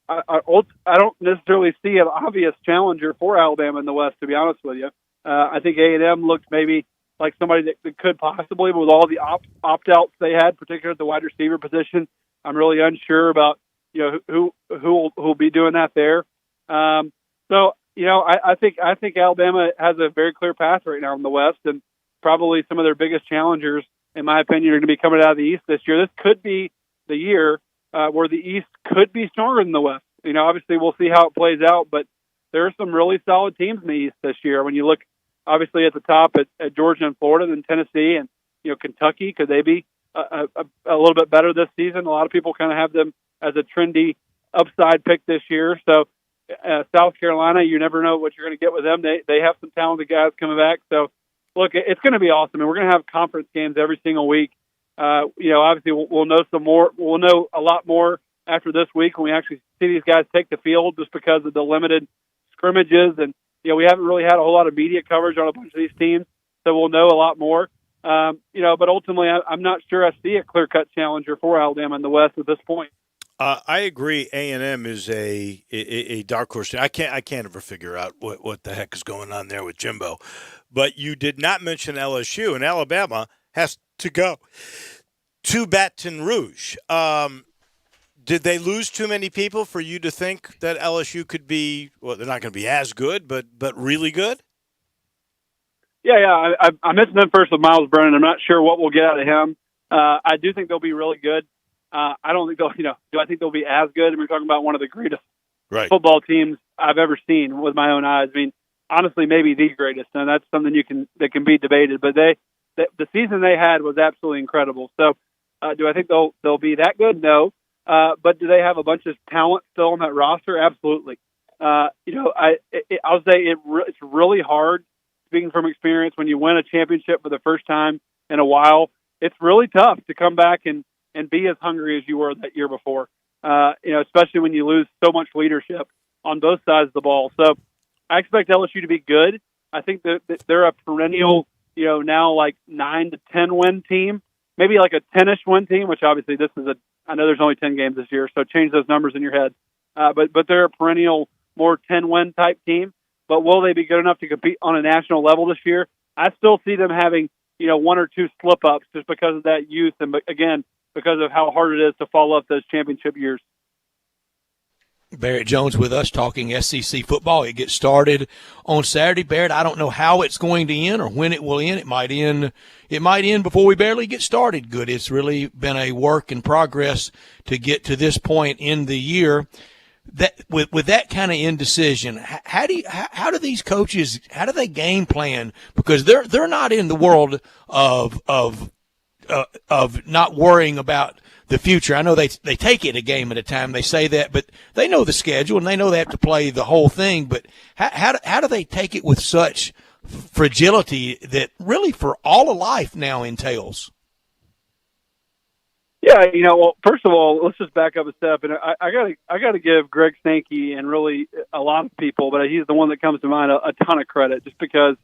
I don't necessarily see an obvious challenger for Alabama in the West, to be honest with you. I think A&M looked maybe like somebody that could possibly, with all the opt-outs they had, particularly at the wide receiver position. I'm really unsure about who will be doing that there. I think Alabama has a very clear path right now in the West, and probably some of their biggest challengers, in my opinion, are going to be coming out of the East this year. This could be the year where the East could be stronger than the West. Obviously we'll see how it plays out, but there are some really solid teams in the East this year. When you look, obviously at the top at Georgia and Florida, and Tennessee, and Kentucky, could they be a little bit better this season? A lot of people kind of have them as a trendy upside pick this year. So. South Carolina, you never know what you're going to get with them. They have some talented guys coming back. So, look, it's going to be awesome, and we're going to have conference games every single week. Obviously, we'll know some more. We'll know a lot more after this week when we actually see these guys take the field, just because of the limited scrimmages, and we haven't really had a whole lot of media coverage on a bunch of these teams, so we'll know a lot more. But ultimately, I'm not sure I see a clear-cut challenger for Alabama in the West at this point. I agree. A&M is a dark horse. I can't ever figure out what the heck is going on there with Jimbo. But you did not mention LSU, and Alabama has to go to Baton Rouge. Did they lose too many people for you to think that LSU could be? Well, they're not going to be as good, but really good. Yeah. I mentioned them first with Miles Brennan. I'm not sure what we'll get out of him. I do think they'll be really good. I don't think they'll, do I think they'll be as good? We're talking about one of the greatest football teams I've ever seen with my own eyes. I mean, honestly, maybe the greatest, and that's something that can be debated. But the season they had was absolutely incredible. So, do I think they'll be that good? No. But do they have a bunch of talent still on that roster? Absolutely. I'll say it's really hard, speaking from experience, when you win a championship for the first time in a while. It's really tough to come back and be as hungry as you were that year before, especially when you lose so much leadership. on both sides of the ball. So I expect LSU to be good. I think that they're a perennial, now like 9 to 10 win team, maybe like a 10-ish win team, which obviously I know there's only 10 games this year, so change those numbers in your head. But they're a perennial, more 10-win type team. But will they be good enough to compete on a national level this year? I still see them having, 1 or 2 slip-ups just because of that youth and, again, because of how hard it is to follow up those championship years. Barrett Jones with us talking SEC football. It gets started on Saturday. Barrett, I don't know how it's going to end or when it will end. It might end before we barely get started. Good. It's really been a work in progress to get to this point in the year. That with that kind of indecision, how do these coaches, how do they game plan? Because they're not in the world of not worrying about the future. I know they take it a game at a time. They say that, but they know the schedule and they know they have to play the whole thing. But how do they take it with such fragility that really for all of life now entails? Yeah, well, first of all, let's just back up a step, and I got to give Greg Sankey and really a lot of people, but he's the one that comes to mind a ton of credit, just because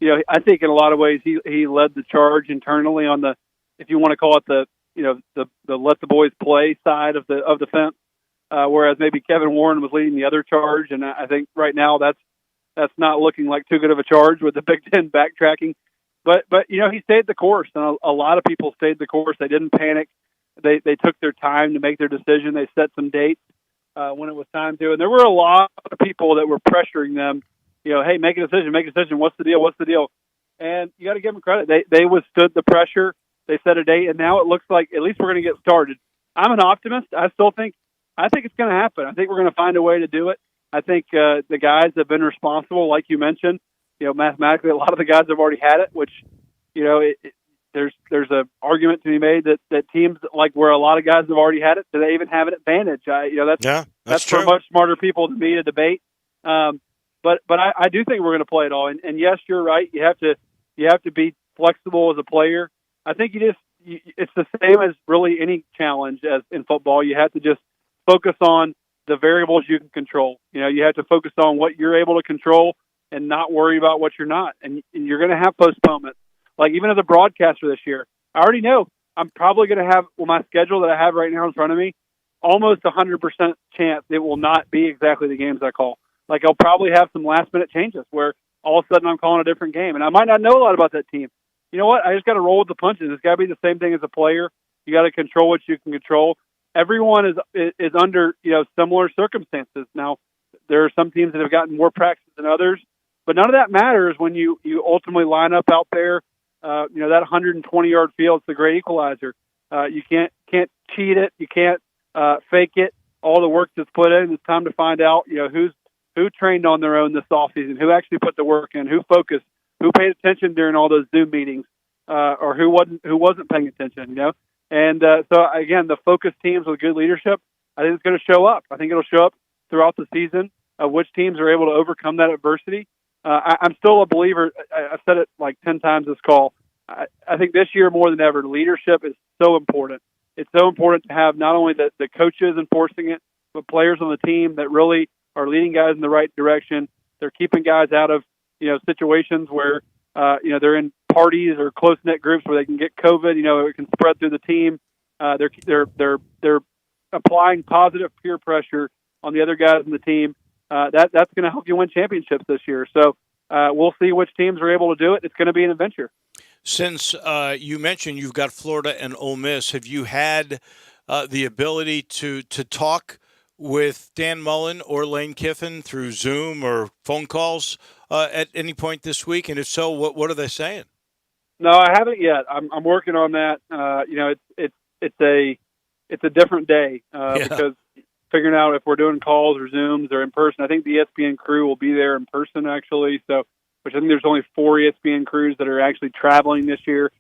I think in a lot of ways he led the charge internally on the, if you want to call it the let the boys play side of the fence, whereas maybe Kevin Warren was leading the other charge, and I think right now that's not looking like too good of a charge with the Big Ten backtracking, but he stayed the course, and a lot of people stayed the course. They didn't panic. They took their time to make their decision. They set some dates when it was time to, and there were a lot of people that were pressuring them. Hey, make a decision. What's the deal? And you got to give them credit. They withstood the pressure. They set a date, and now it looks like at least we're going to get started. I'm an optimist. I think it's going to happen. I think we're going to find a way to do it. I think the guys have been responsible, like you mentioned. Mathematically, a lot of the guys have already had it, which there's a argument to be made that teams like where a lot of guys have already had it, do they even have an advantage? That's true. for much smarter people than me to debate. But I do think we're going to play it all. And yes, you're right. You have to be flexible as a player. I think it's the same as really any challenge as in football. You have to just focus on the variables you can control. You have to focus on what you're able to control and not worry about what you're not. And you're going to have postponements. Like even as a broadcaster this year, I already know I'm probably going to have, my schedule that I have right now in front of me, almost 100% chance it will not be exactly the games I call. Like I'll probably have some last minute changes where all of a sudden I'm calling a different game, and I might not know a lot about that team. You know what? I just got to roll with the punches. It's got to be the same thing as a player. You got to control what you can control. Everyone is under similar circumstances. Now there are some teams that have gotten more practice than others, but none of that matters when you ultimately line up out there. That 120-yard field is the great equalizer. You can't cheat it. You can't fake it. All the work that's put in, it's time to find out, who trained on their own this offseason, who actually put the work in, who focused, who paid attention during all those Zoom meetings, or who wasn't paying attention, And so, again, the focused teams with good leadership, I think it's going to show up. I think it'll show up throughout the season of which teams are able to overcome that adversity. I'm still a believer. I've said it like 10 times this call. I think this year more than ever, leadership is so important. It's so important to have not only the coaches enforcing it, but players on the team that really are leading guys in the right direction. They're keeping guys out of situations where they're in parties or close knit groups where they can get COVID. It can spread through the team. They're applying positive peer pressure on the other guys in the team. That's going to help you win championships this year. So we'll see which teams are able to do it. It's going to be an adventure. Since you mentioned you've got Florida and Ole Miss, have you had the ability to talk with Dan Mullen or Lane Kiffin through Zoom or phone calls at any point this week? And if so, what are they saying? No, I haven't yet. I'm working on that. It's a different day because figuring out if we're doing calls or Zooms or in person. I think the ESPN crew will be there in person actually. So, which I think there's only 4 ESPN crews that are actually traveling this year.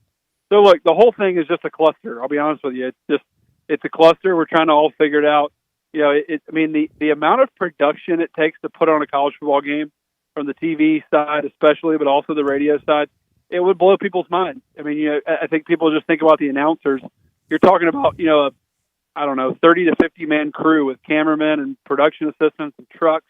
So look, the whole thing is just a cluster. I'll be honest with you. It's a cluster. We're trying to all figure it out. The amount of production it takes to put on a college football game from the TV side, especially, but also the radio side, it would blow people's minds. I think people just think about the announcers. You're talking about, 30 to 50 man crew with cameramen and production assistants and trucks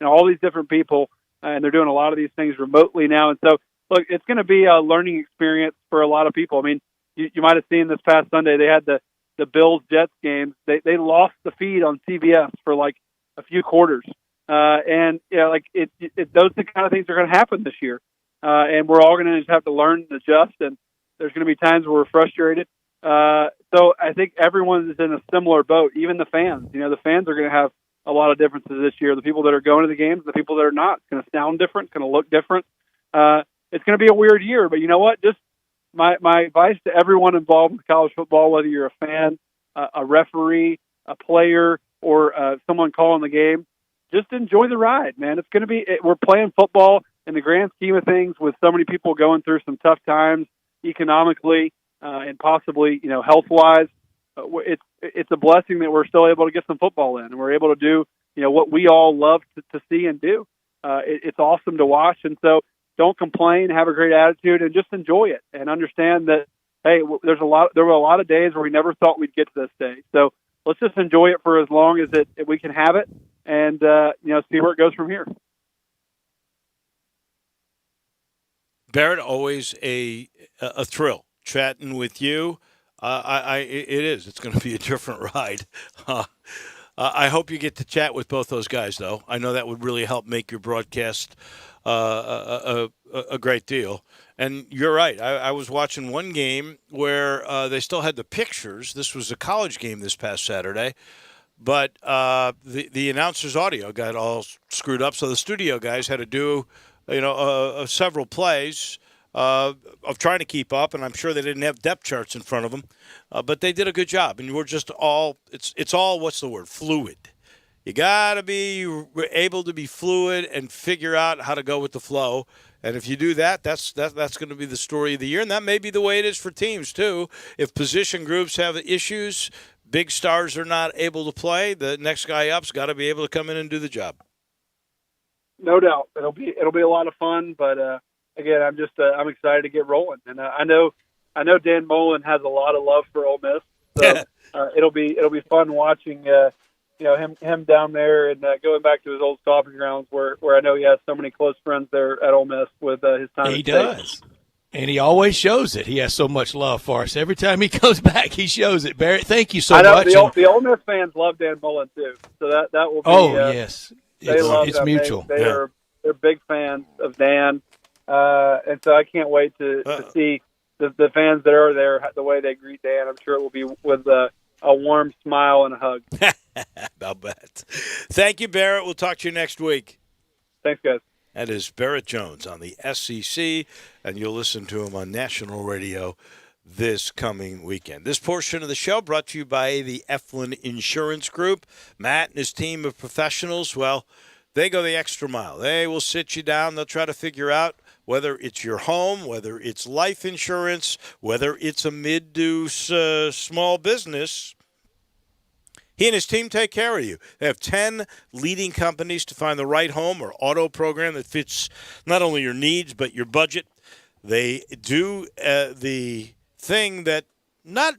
all these different people, and they're doing a lot of these things remotely now. And so, look, it's going to be a learning experience for a lot of people. I mean, you might have seen this past Sunday, they had the Bills-Jets game. They lost the feed on CBS for like a few quarters. And, those kind of things are going to happen this year. And we're all going to just have to learn and adjust, and there's going to be times where we're frustrated. So I think everyone is in a similar boat, even the fans. The fans are going to have a lot of differences this year. The people that are going to the games, the people that are not. It's going to sound different. It's going to look different. It's going to be a weird year, but you know what? Just my advice to everyone involved with college football, whether you're a fan, a referee, a player, or someone calling the game, just enjoy the ride, man. It's going to be we're playing football in the grand scheme of things with so many people going through some tough times economically and possibly, health-wise. It's a blessing that we're still able to get some football in, and we're able to do, what we all love to see and do. It's awesome to watch, and so don't complain, have a great attitude, and just enjoy it, and understand that, hey, there were a lot of days where we never thought we'd get to this day. So let's just enjoy it for as long as we can have it, and see where it goes from here. Barrett, always a thrill chatting with you. It is. It's going to be a different ride. I hope you get to chat with both those guys, though. I know that would really help make your broadcast a great deal. And you're right. I was watching one game where they still had the pictures. This was a college game this past Saturday. But the announcer's audio got all screwed up, so the studio guys had to do several plays of trying to keep up, and I'm sure they didn't have depth charts in front of them, but they did a good job. And we're just it's all, what's the word, fluid. You got to be able to be fluid and figure out how to go with the flow. And if you do that, that's going to be the story of the year, and that may be the way it is for teams too. If position groups have issues, big stars are not able to play, the next guy up's got to be able to come in and do the job. No doubt, it'll be a lot of fun. But again, I'm excited to get rolling, and I know Dan Mullen has a lot of love for Ole Miss, so it'll be fun watching him down there and going back to his old stomping grounds where I know he has so many close friends there at Ole Miss with his time. He does. And he always shows it. He has so much love for us. Every time he comes back, he shows it. Barrett, thank you so much. The Ole Miss fans love Dan Mullen too, so that will be. Oh yes, it's mutual. They're big fans of Dan, and so I can't wait to see the fans that are there, the way they greet Dan. I'm sure it will be with a warm smile and a hug. I'll bet. Thank you, Barrett. We'll talk to you next week. Thanks, guys. That is Barrett Jones on the SEC, and you'll listen to him on national radio this coming weekend. This portion of the show brought to you by the Eflin Insurance Group. Matt and his team of professionals, well, they go the extra mile. They will sit you down. They'll try to figure out whether it's your home, whether it's life insurance, whether it's a mid-deuce small business. He and his team take care of you. They have 10 leading companies to find the right home or auto program that fits not only your needs but your budget. They do the thing that not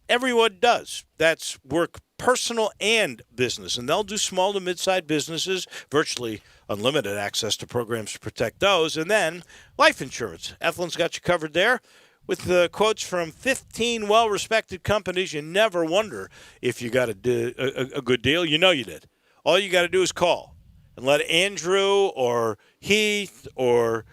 everyone does. That's work personal and business. And they'll do small to mid-sized businesses, virtually unlimited access to programs to protect those. And then life insurance. Eflin's got you covered there. With the quotes from 15 well-respected companies, you never wonder if you got a good deal. You know you did. All you got to do is call and let Andrew or Heath or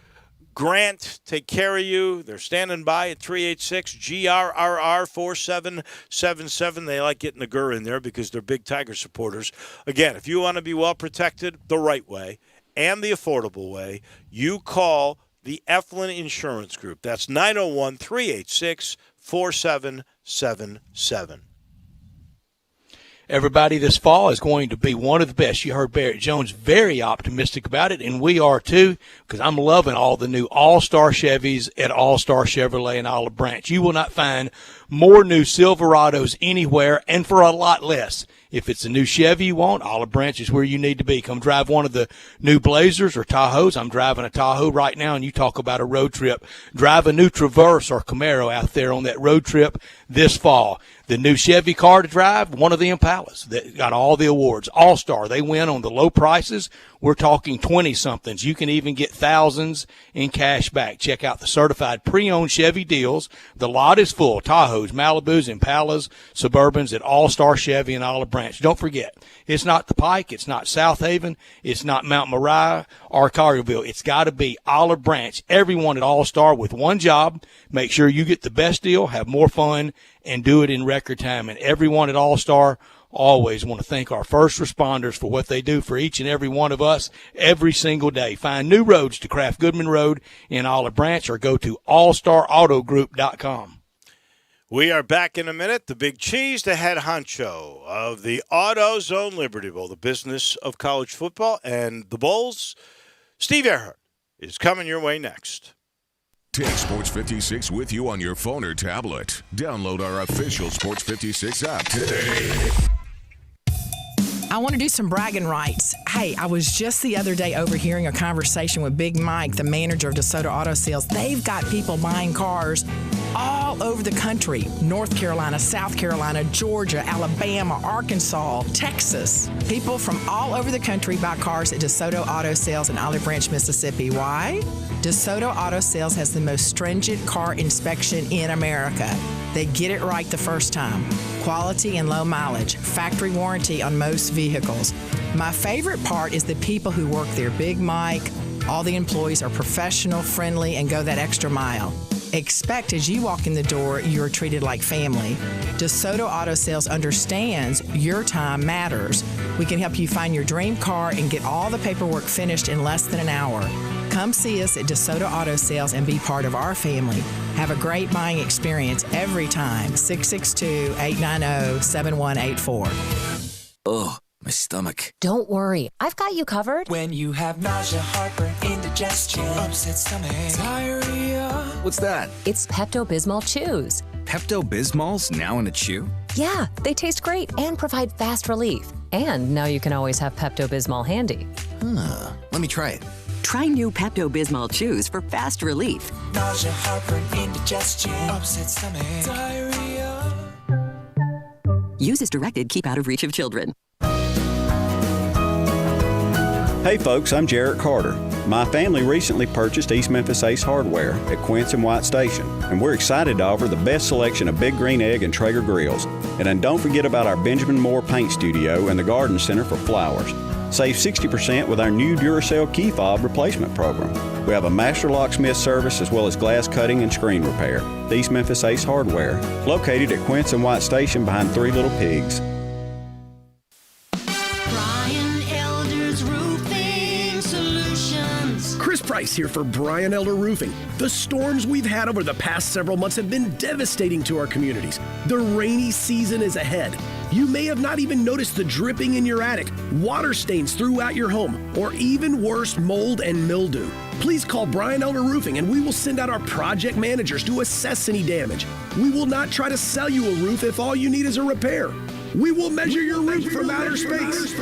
Grant take care of you. They're standing by at 386-GRRR-4777. They like getting the GUR in there because they're big Tiger supporters. Again, if you want to be well-protected the right way and the affordable way, you call the Eflin Insurance Group. That's 901-386-4777. Everybody, this fall is going to be one of the best. You heard Barrett Jones very optimistic about it, and we are too, because I'm loving all the new All-Star Chevys at All-Star Chevrolet in Olive Branch. You will not find more new Silverados anywhere, and for a lot less. If it's a new Chevy you want, Olive Branch is where you need to be. Come drive one of the new Blazers or Tahoes. I'm driving a Tahoe right now, and you talk about a road trip. Drive a new Traverse or Camaro out there on that road trip this fall. The new Chevy car to drive, one of the Impalas that got all the awards. All-Star. They win on the low prices. We're talking 20-somethings. You can even get thousands in cash back. Check out the certified pre-owned Chevy deals. The lot is full. Tahoes, Malibus, Impalas, Suburbans at All-Star Chevy and Olive Branch. Don't forget, it's not the Pike. It's not South Haven. It's not Mount Moriah or Collierville. It's got to be Olive Branch. Everyone at All-Star with one job. Make sure you get the best deal, have more fun, and do it in record time. And everyone at All-Star always want to thank our first responders for what they do for each and every one of us every single day. Find new roads to Kraft Goodman Road in Olive Branch or go to allstarautogroup.com. We are back in a minute. The Big Cheese, the head honcho of the AutoZone Liberty Bowl, the business of college football and the Bulls. Steve Earhart is coming your way next. Take Sports 56 with you on your phone or tablet. Download our official Sports 56 app today. I want to do some bragging rights. Hey, I was just the other day overhearing a conversation with Big Mike, the manager of DeSoto Auto Sales. They've got people buying cars all over the country. North Carolina, South Carolina, Georgia, Alabama, Arkansas, Texas. People from all over the country buy cars at DeSoto Auto Sales in Olive Branch, Mississippi. Why? DeSoto Auto Sales has the most stringent car inspection in America. They get it right the first time. Quality and low mileage. Factory warranty on most vehicles. My favorite part is the people who work there. Big Mike, all the employees are professional, friendly, and go that extra mile. Expect as you walk in the door, you're treated like family. DeSoto Auto Sales understands your time matters. We can help you find your dream car and get all the paperwork finished in less than an hour. Come see us at DeSoto Auto Sales and be part of our family. Have a great buying experience every time. 662-890-7184. Ugh, my stomach. Don't worry, I've got you covered. When you have nausea, heartburn, indigestion, upset stomach, diarrhea. What's that? It's Pepto-Bismol Chews. Pepto-Bismol's now in a chew? Yeah, they taste great and provide fast relief. And now you can always have Pepto-Bismol handy. Let me try it. Try new Pepto-Bismol Chews for fast relief. Nausea, heartburn, indigestion, upset stomach, diarrhea. Use as directed. Keep out of reach of children. Hey folks, I'm Jarrett Carter. My family recently purchased East Memphis Ace Hardware at Quince and White Station, and we're excited to offer the best selection of Big Green Egg and Traeger grills. And then don't forget about our Benjamin Moore Paint Studio and the Garden Center for flowers. Save 60% with our new Duracell key fob replacement program. We have a master locksmith service as well as glass cutting and screen repair. The East Memphis Ace Hardware, located at Quince and White Station behind Three Little Pigs. Chris Price here for Brian Elder Roofing. The storms we've had over the past several months have been devastating to our communities. The rainy season is ahead. You may have not even noticed the dripping in your attic, water stains throughout your home, or even worse, mold and mildew. Please call Brian Elder Roofing and we will send out our project managers to assess any damage. We will not try to sell you a roof if all you need is a repair. We will measure your roof from outer space.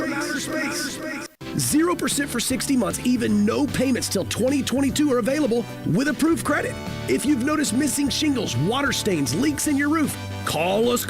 0% for 60 months, even no payments till 2022 are available with approved credit. If you've noticed missing shingles, water stains, leaks in your roof, call us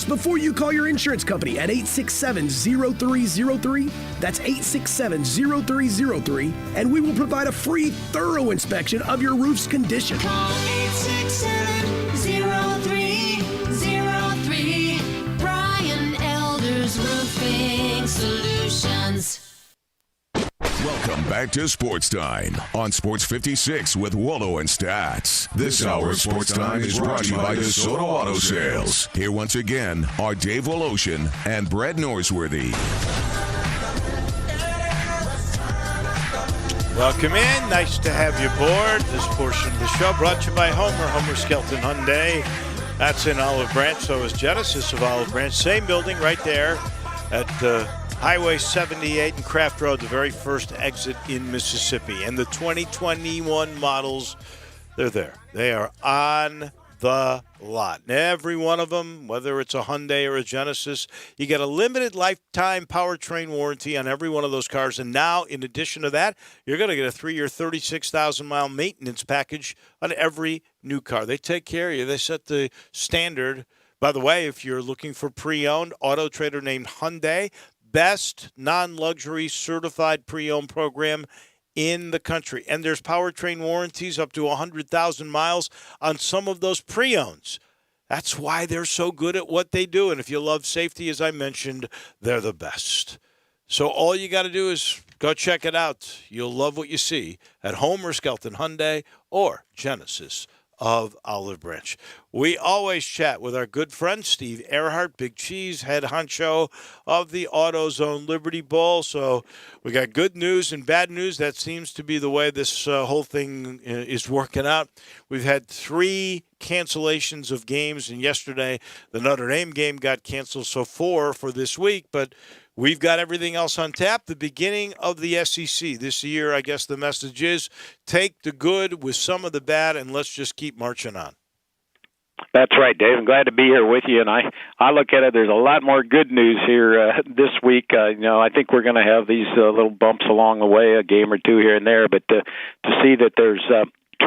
before you call your insurance company at 867-0303. That's 867-0303, and we will provide a free, thorough inspection of your roof's condition. Call 867-0303. Brian Elder's Roofing Solutions. Welcome back to Sports Time on Sports 56 with Wallo and Stats. This hour of Sports Time is brought to you by DeSoto Auto Sales. Here once again are Dave Woloshin and Brett Norsworthy. Welcome in. Nice to have you aboard. This portion of the show brought to you by Homer Skelton Hyundai. That's in Olive Branch. So is Genesis of Olive Branch. Same building right there at Highway 78 and Craft Road, the very first exit in Mississippi. And the 2021 models, they're there. They are on the lot. And every one of them, whether it's a Hyundai or a Genesis, you get a limited lifetime powertrain warranty on every one of those cars. And now, in addition to that, you're going to get a 3-year, 36,000-mile maintenance package on every new car. They take care of you. They set the standard By the way, if you're looking for pre-owned, Auto Trader named Hyundai best non-luxury certified pre-owned program in the country. And there's powertrain warranties up to 100,000 miles on some of those pre-owns. That's why they're so good at what they do. And if you love safety, as I mentioned, they're the best. So all you got to do is go check it out. You'll love what you see at Homer Skelton Hyundai or Genesis of Olive Branch. We always chat with our good friend Steve Earhart, Big Cheese, head honcho of the AutoZone Liberty Bowl. So we got good news and bad news. That seems to be the way this whole thing is working out. We've had 3 cancellations of games, and yesterday the Notre Dame game got canceled, so 4 for this week. But we've got everything else on tap. The beginning of the SEC. This year, I guess the message is take the good with some of the bad, and let's just keep marching on. That's right, Dave. I'm glad to be here with you. And I look at it, there's a lot more good news here this week. I think we're going to have these little bumps along the way, a game or two here and there. But to see that there's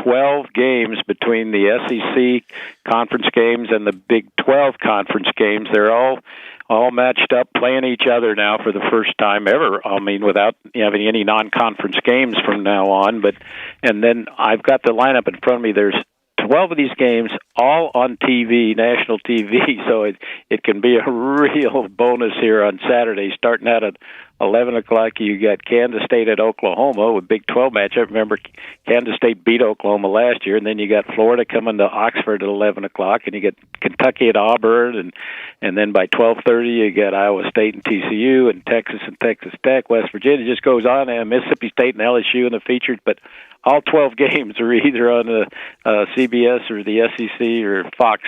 12 games between the SEC conference games and the Big 12 conference games, they're all matched up, playing each other now for the first time ever. I mean, without having any non-conference games from now on. And then I've got the lineup in front of me. There's 12 of these games, all on TV, national TV, so it can be a real bonus here on Saturday. Starting out at 11 o'clock, you got Kansas State at Oklahoma, with Big 12 matchup. Remember, Kansas State beat Oklahoma last year, and then you got Florida coming to Oxford at 11 o'clock, and you get Kentucky at Auburn, and then by 12:30 you got Iowa State and TCU, and Texas Tech, West Virginia. It just goes on, and Mississippi State and LSU in the featured, but all 12 games are either on the CBS or the SEC or Fox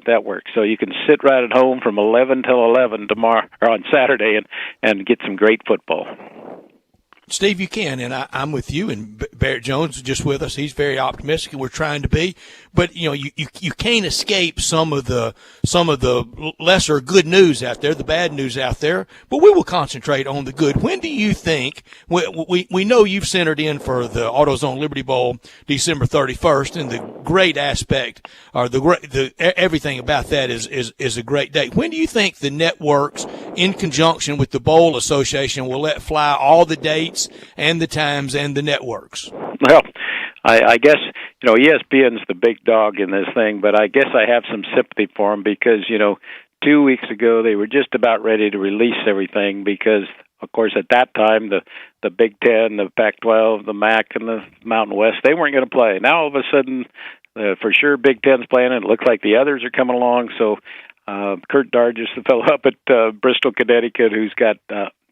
network. So you can sit right at home from 11 till 11 tomorrow or on Saturday and get some great football. Steve, you can, and I'm with you. And Barrett Jones is just with us. He's very optimistic, and we're trying to be. But you can't escape some of the lesser good news out there, the bad news out there. But we will concentrate on the good. When do you think we know you've centered in for the AutoZone Liberty Bowl December 31st, and the great aspect or the everything about that is a great day. When do you think the networks, in conjunction with the Bowl Association, will let fly all the dates and the times and the networks? Well, I guess, ESPN's the big dog in this thing, but I guess I have some sympathy for them because, 2 weeks ago they were just about ready to release everything because, of course, at that time the Big Ten, the Pac-12, the MAC, and the Mountain West, they weren't going to play. Now all of a sudden, for sure, Big Ten's playing, and it looks like the others are coming along. So Kurt Dargis, the fellow up at Bristol, Connecticut, who's got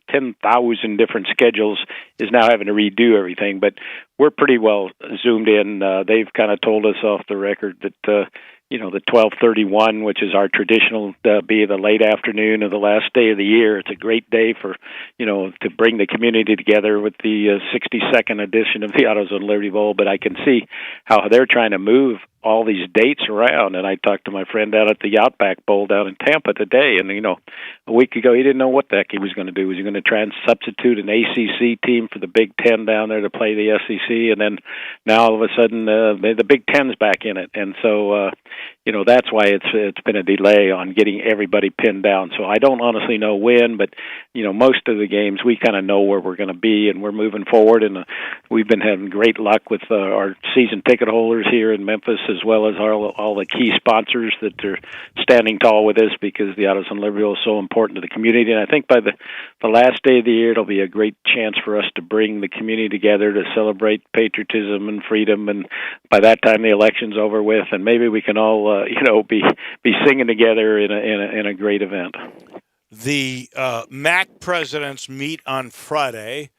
10,000 different schedules, is now having to redo everything. But we're pretty well zoomed in. They've kind of told us off the record that, the 12:31, which is our traditional, be the late afternoon of the last day of the year. It's a great day for, to bring the community together with the 62nd edition of the AutoZone Liberty Bowl. But I can see how they're trying to move all these dates around. And I talked to my friend down at the Outback Bowl down in Tampa today, and a week ago he didn't know what the heck he was going to do. Was he going to try and substitute an ACC team for the Big Ten down there to play the SEC? And then now all of a sudden the Big Ten's back in it, and so that's why it's been a delay on getting everybody pinned down. So I don't honestly know when, but most of the games we kind of know where we're going to be, and we're moving forward. And we've been having great luck with our season ticket holders here in Memphis, as well as all the key sponsors that are standing tall with us because the AutoZone Liberty Bowl is so important to the community. And I think by the last day of the year, it'll be a great chance for us to bring the community together to celebrate patriotism and freedom. And by that time, the election's over with, and maybe we can all, be singing together in a great event. The MAC presidents meet on Friday,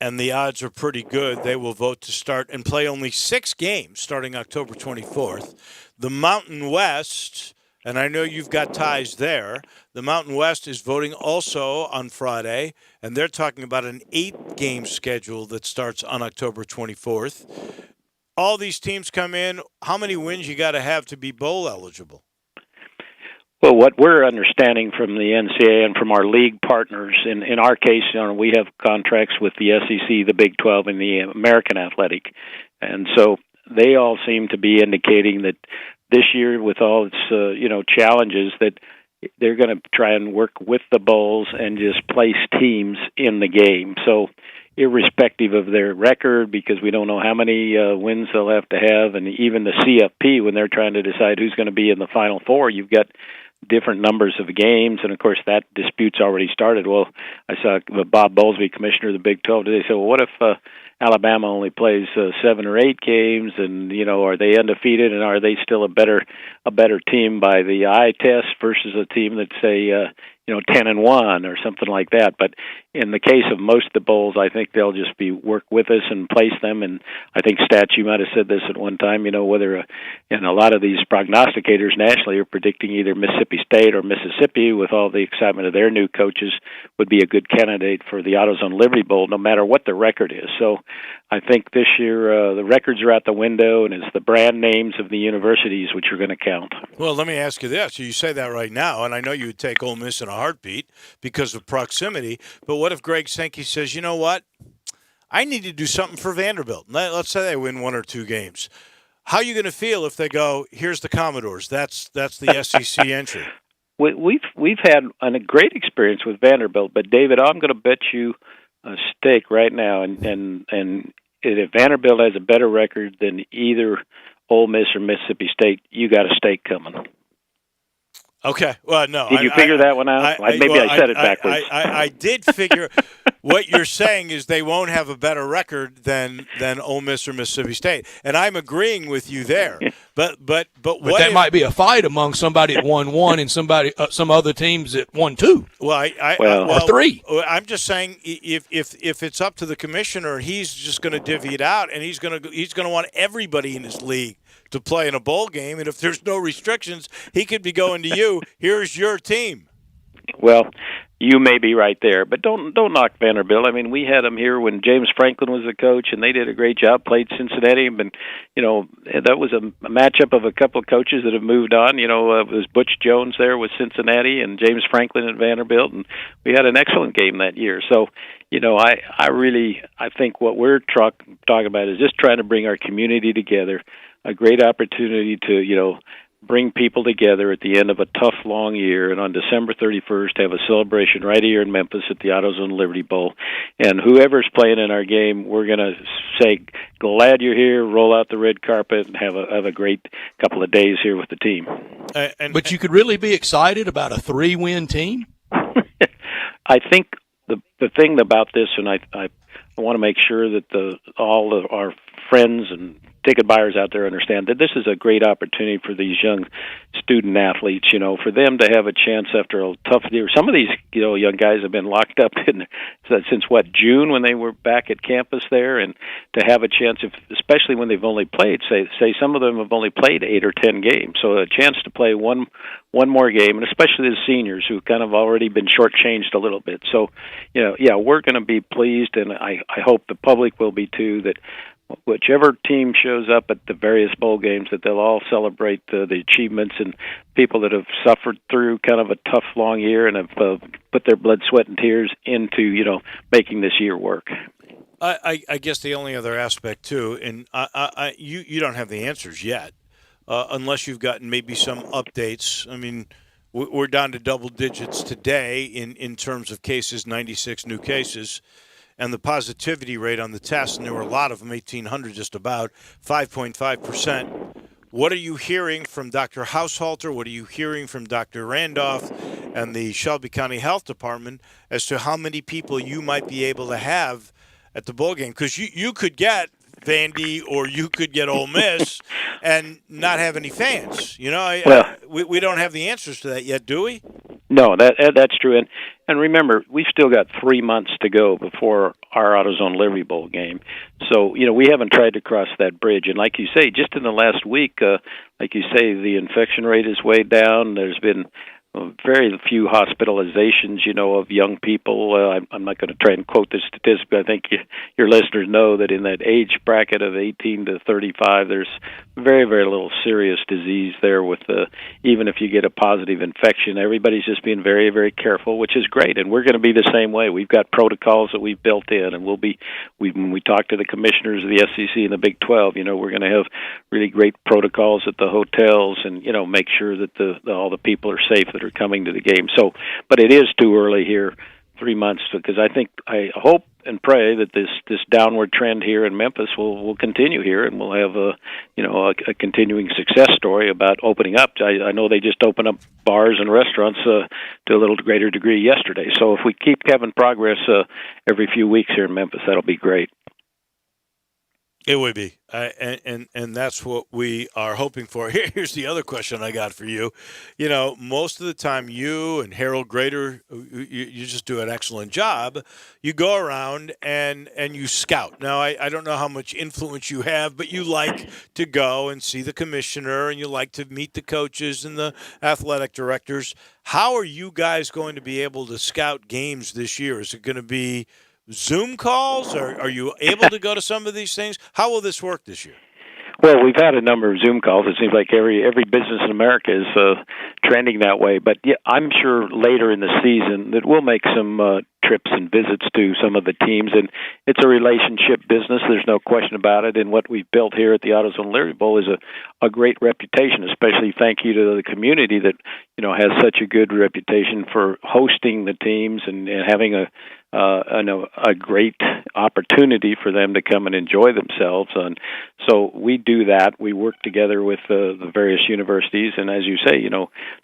and the odds are pretty good. They will vote to start and play only 6 games starting October 24th. The Mountain West, and I know you've got ties there, the Mountain West is voting also on Friday, and they're talking about an 8-game schedule that starts on October 24th. All these teams come in. How many wins you got to have to be bowl eligible? Well, what we're understanding from the NCAA and from our league partners, in our case, we have contracts with the SEC, the Big 12, and the American Athletic. And so they all seem to be indicating that this year with all its challenges that they're going to try and work with the Bulls and just place teams in the game. So irrespective of their record, because we don't know how many wins they'll have to have, and even the CFP, when they're trying to decide who's going to be in the Final Four, you've got different numbers of games, and of course that dispute's already started. Well, I saw Bob Bowlesby, commissioner of the Big 12, today say, well, what if Alabama only plays 7 or 8 games, and are they undefeated, and are they still a better team by the eye test versus a team that's say 10-1 or something like that? But in the case of most of the bowls, I think they'll just work with us and place them. And I think Stats, you might have said this at one time, whether and a lot of these prognosticators nationally are predicting either Mississippi State or Mississippi, with all the excitement of their new coaches, would be a good candidate for the AutoZone Liberty Bowl, no matter what the record is. So I think this year the records are out the window, and it's the brand names of the universities which are going to count. Well, let me ask you this. You say that right now, and I know you would take Ole Miss in a heartbeat because of proximity, but what if Greg Sankey says, you know what, I need to do something for Vanderbilt? Let's say they win 1 or 2 games. How are you going to feel if they go, here's the Commodores? That's the SEC entry. We've had a great experience with Vanderbilt, but David, I'm going to bet you a stake right now, and if Vanderbilt has a better record than either Ole Miss or Mississippi State, you got a stake coming. Okay. Well, no. Did you figure that one out? Maybe I said it backwards. I did figure. What you're saying is they won't have a better record than Ole Miss or Mississippi State, and I'm agreeing with you there. But what that might be a fight among somebody at 1-1 and some other teams at 1-2. Well, or 3. I'm just saying if it's up to the commissioner, he's just going to divvy it out, and he's going to want everybody in his league to play in a bowl game, and if there's no restrictions, he could be going to you, here's your team. Well, you may be right there, but don't knock Vanderbilt. I mean, we had them here when James Franklin was the coach, and they did a great job, played Cincinnati, and that was a matchup of a couple of coaches that have moved on. It was Butch Jones there with Cincinnati and James Franklin at Vanderbilt, and we had an excellent game that year. So, I think what we're talking about is just trying to bring our community together, a great opportunity to, bring people together at the end of a tough, long year, and on December 31st have a celebration right here in Memphis at the AutoZone Liberty Bowl. And whoever's playing in our game, we're going to say, glad you're here, roll out the red carpet, and have a great couple of days here with the team. But you could really be excited about a 3-win team? I think the thing about this, and I want to make sure that all of our friends and ticket buyers out there understand that this is a great opportunity for these young student athletes, for them to have a chance after a tough year. Some of these, young guys have been locked up since June when they were back at campus there, and to have a chance, especially when they've only played, say some of them have only played 8 or 10 games, so a chance to play one more game, and especially the seniors who kind of already been shortchanged a little bit. So, we're going to be pleased, and I hope the public will be too, that whichever team shows up at the various bowl games, that they'll all celebrate the achievements and people that have suffered through kind of a tough, long year and have put their blood, sweat, and tears into, making this year work. I guess the only other aspect, too, and you don't have the answers yet, unless you've gotten maybe some updates. I mean, we're down to double digits today in terms of cases, 96 new cases. And the positivity rate on the test, and there were a lot of them, 1,800 just about, 5.5%. What are you hearing from Dr. Haushalter? What are you hearing from Dr. Randolph and the Shelby County Health Department as to how many people you might be able to have at the bowl game? Because you could get Vandy or you could get Ole Miss and not have any fans. We don't have the answers to that yet, do we? No, that's true. And remember, we've still got 3 months to go before our AutoZone Liberty Bowl game. So, we haven't tried to cross that bridge. And like you say, just in the last week, like you say, the infection rate is way down. There's been very few hospitalizations, of young people. I'm not going to try and quote the statistic, but I think your listeners know that in that age bracket of 18 to 35, there's very, very little serious disease there with even if you get a positive infection. Everybody's just being very, very careful, which is great, and we're going to be the same way. We've got protocols that we've built in, and when we talk to the commissioners of the SEC and the Big 12, we're going to have really great protocols at the hotels and, make sure that all the people are safe that are coming to the game. So, but it is too early here, 3 months, because I hope and pray that this downward trend here in Memphis will continue here, and we'll have a continuing success story about opening up. I know they just opened up bars and restaurants to a little greater degree yesterday. So if we keep having progress every few weeks here in Memphis, that'll be great. It would be, and that's what we are hoping for. Here's the other question I got for you. Most of the time, you and Harold Grader, you just do an excellent job. You go around and you scout. Now, I don't know how much influence you have, but you like to go and see the commissioner, and you like to meet the coaches and the athletic directors. How are you guys going to be able to scout games this year? Is it going to be Zoom calls? Are you able to go to some of these things? How will this work this year? Well, we've had a number of Zoom calls. It seems like every business in America is trending that way. But yeah, I'm sure later in the season that we'll make some trips and visits to some of the teams. And it's a relationship business. There's no question about it. And what we've built here at the AutoZone Liberty Bowl is a great reputation, especially thank you to the community that, has such a good reputation for hosting the teams and having a great opportunity for them to come and enjoy themselves. And so we do that. We work together with the various universities, and as you say,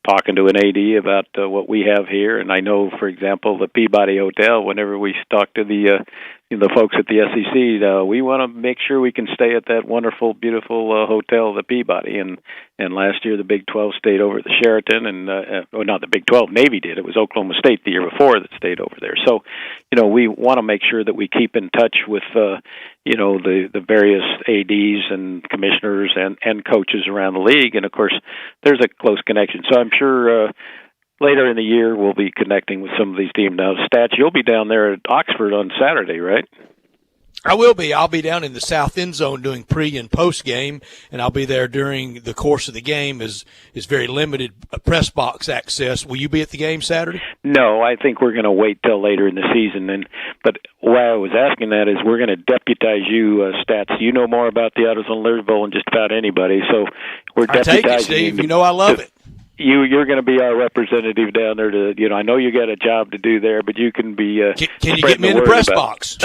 talking to an AD about what we have here. And I know, for example, the Peabody Hotel, whenever we talk to the folks at the SEC, we want to make sure we can stay at that wonderful, beautiful hotel, the Peabody. And last year, the Big 12 stayed over at the Sheraton, and not the Big 12, Navy did. It was Oklahoma State the year before that stayed over there. So, we want to make sure that we keep in touch with, the various ADs and commissioners and coaches around the league. And of course, there's a close connection. So I'm sure later in the year we'll be connecting with some of these teams. Now, Stats, you'll be down there at Oxford on Saturday, right? I will be. I'll be down in the south end zone doing pre and post game, and I'll be there during the course of the game. Is very limited press box access. Will you be at the game Saturday? No, I think we're going to wait till later in the season. But why I was asking that is we're going to deputize you, Stats. You know more about the AutoZone Liberty Bowl than just about anybody. So we're deputizing I take it, Steve. I love it. You're going to be our representative down there to, I know you got a job to do there, but you can be Can you get me in the press box?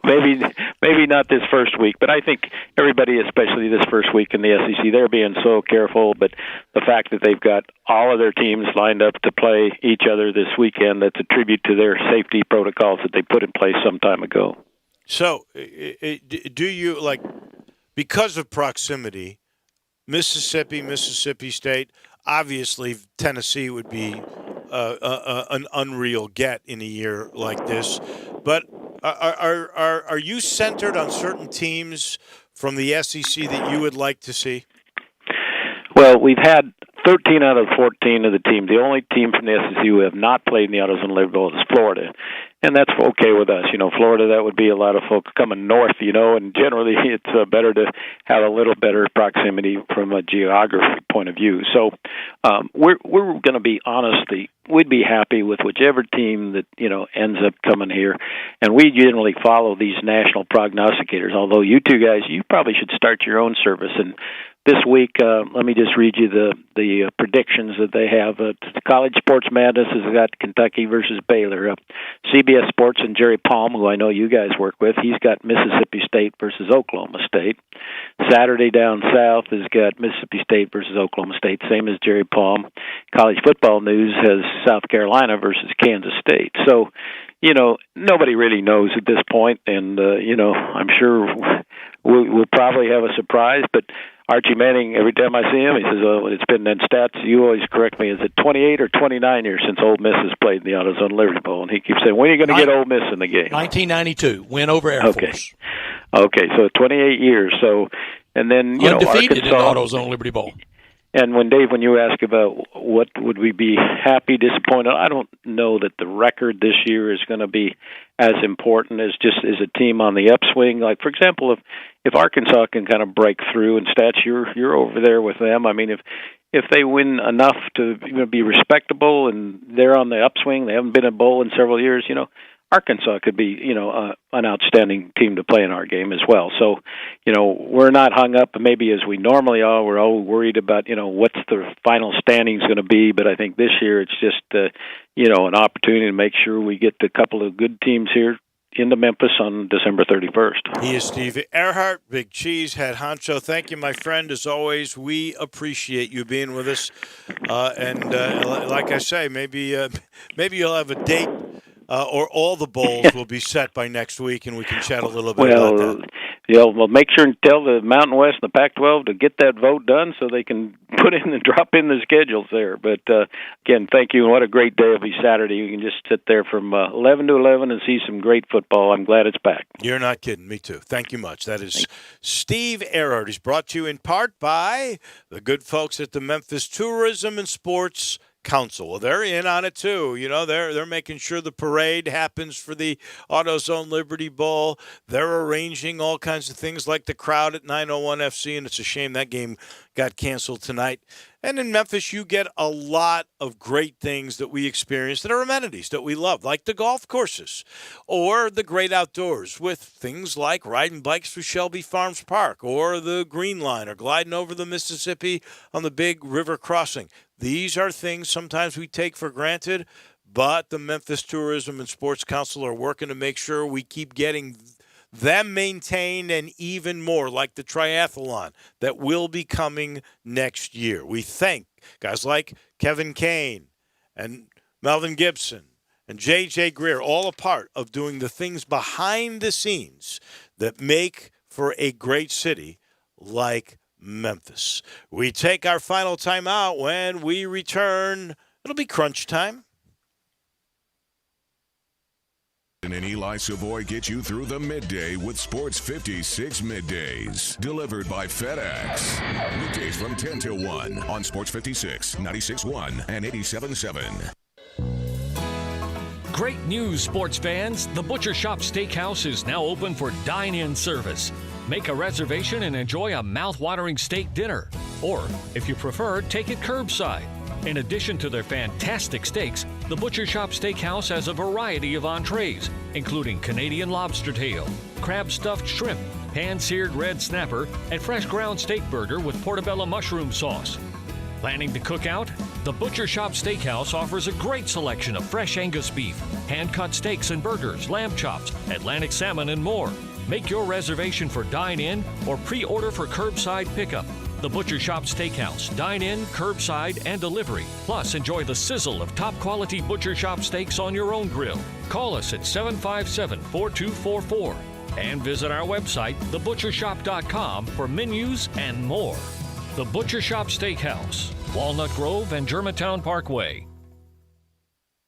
maybe not this first week, but I think everybody, especially this first week in the SEC, they're being so careful. But the fact that they've got all of their teams lined up to play each other this weekend, that's a tribute to their safety protocols that they put in place some time ago. So do you, because of proximity, Mississippi State, obviously Tennessee would be an unreal get in a year like this. But are you centered on certain teams from the SEC that you would like to see? Well, we've had 13 out of 14 of the teams. The only team from the SEC who have not played in the AutoZone Liberty Bowl is Florida. And that's okay with us. Florida, that would be a lot of folks coming north, and generally it's better to have a little better proximity from a geography point of view. So we're going to be honest. We'd be happy with whichever team that, ends up coming here. And we generally follow these national prognosticators, although you two guys, you probably should start your own service. And this week, let me just read you the predictions that they have. College Sports Madness has got Kentucky versus Baylor. CBS Sports and Jerry Palm, who I know you guys work with, he's got Mississippi State versus Oklahoma State. Saturday Down South has got Mississippi State versus Oklahoma State, same as Jerry Palm. College Football News has South Carolina versus Kansas State. So, nobody really knows at this point, and, I'm sure we'll probably have a surprise, but Archie Manning, every time I see him, he says, it's been in Stats, you always correct me, is it 28 or 29 years since Ole Miss has played in the AutoZone Liberty Bowl? And he keeps saying, when are you going to get Ole Miss in the game? 1992, win over Air Force. Okay, so 28 years. So, and then, undefeated Arkansas, in the AutoZone Liberty Bowl. And when you ask about what would we be happy, disappointed, I don't know that the record this year is going to be as important as just as a team on the upswing. Like, for example, if Arkansas can kind of break through in stats, you're over there with them. I mean, if they win enough to be respectable and they're on the upswing, they haven't been in a bowl in several years, Arkansas could be, an outstanding team to play in our game as well. So, we're not hung up maybe as we normally are. We're all worried about, what's the final standings going to be. But I think this year it's just, an opportunity to make sure we get a couple of good teams here into Memphis on December 31st. He is Steve Earhart, Big Cheese, Head Honcho. Thank you, my friend. As always, we appreciate you being with us. And like I say, maybe you'll have a date or all the bowls will be set by next week, and we can chat a little bit about that. We'll make sure and tell the Mountain West and the Pac-12 to get that vote done so they can put in and drop in the schedules there. But, again, thank you, and what a great day it'll be Saturday. You can just sit there from 11 to 11 and see some great football. I'm glad it's back. You're not kidding. Me too. Thank you much. That is Steve Earhart. He's brought to you in part by the good folks at the Memphis Tourism and Sports Council. Well, they're in on it too. They're making sure the parade happens for the AutoZone Liberty Bowl. They're arranging all kinds of things like the crowd at 901 FC, and it's a shame that game got canceled tonight. And in Memphis, you get a lot of great things that we experience that are amenities that we love, like the golf courses or the great outdoors with things like riding bikes through Shelby Farms Park or the Green Line or gliding over the Mississippi on the big river crossing. These are things sometimes we take for granted, but the Memphis Tourism and Sports Council are working to make sure we keep getting them maintained and even more, like the triathlon that will be coming next year. We thank guys like Kevin Kane and Melvin Gibson and J.J. Greer, all a part of doing the things behind the scenes that make for a great city like Memphis. We take our final time out. When we return, it'll be crunch time. And Eli Savoy gets you through the midday with Sports 56 Middays. Delivered by FedEx. Weekdays from 10 till 1 on Sports 56, 96.1 and 87.7. Great news, sports fans. The Butcher Shop Steakhouse is now open for dine-in service. Make a reservation and enjoy a mouth-watering steak dinner. Or, if you prefer, take it curbside. In addition to their fantastic steaks, the Butcher Shop Steakhouse has a variety of entrees, including Canadian lobster tail, crab-stuffed shrimp, pan-seared red snapper, and fresh ground steak burger with portobello mushroom sauce. Planning to cook out? The Butcher Shop Steakhouse offers a great selection of fresh Angus beef, hand-cut steaks and burgers, lamb chops, Atlantic salmon, and more. Make your reservation for dine-in or pre-order for curbside pickup. The Butcher Shop Steakhouse. Dine-in, curbside, and delivery. Plus, enjoy the sizzle of top-quality Butcher Shop steaks on your own grill. Call us at 757-4244 and visit our website, thebutchershop.com, for menus and more. The Butcher Shop Steakhouse, Walnut Grove and Germantown Parkway.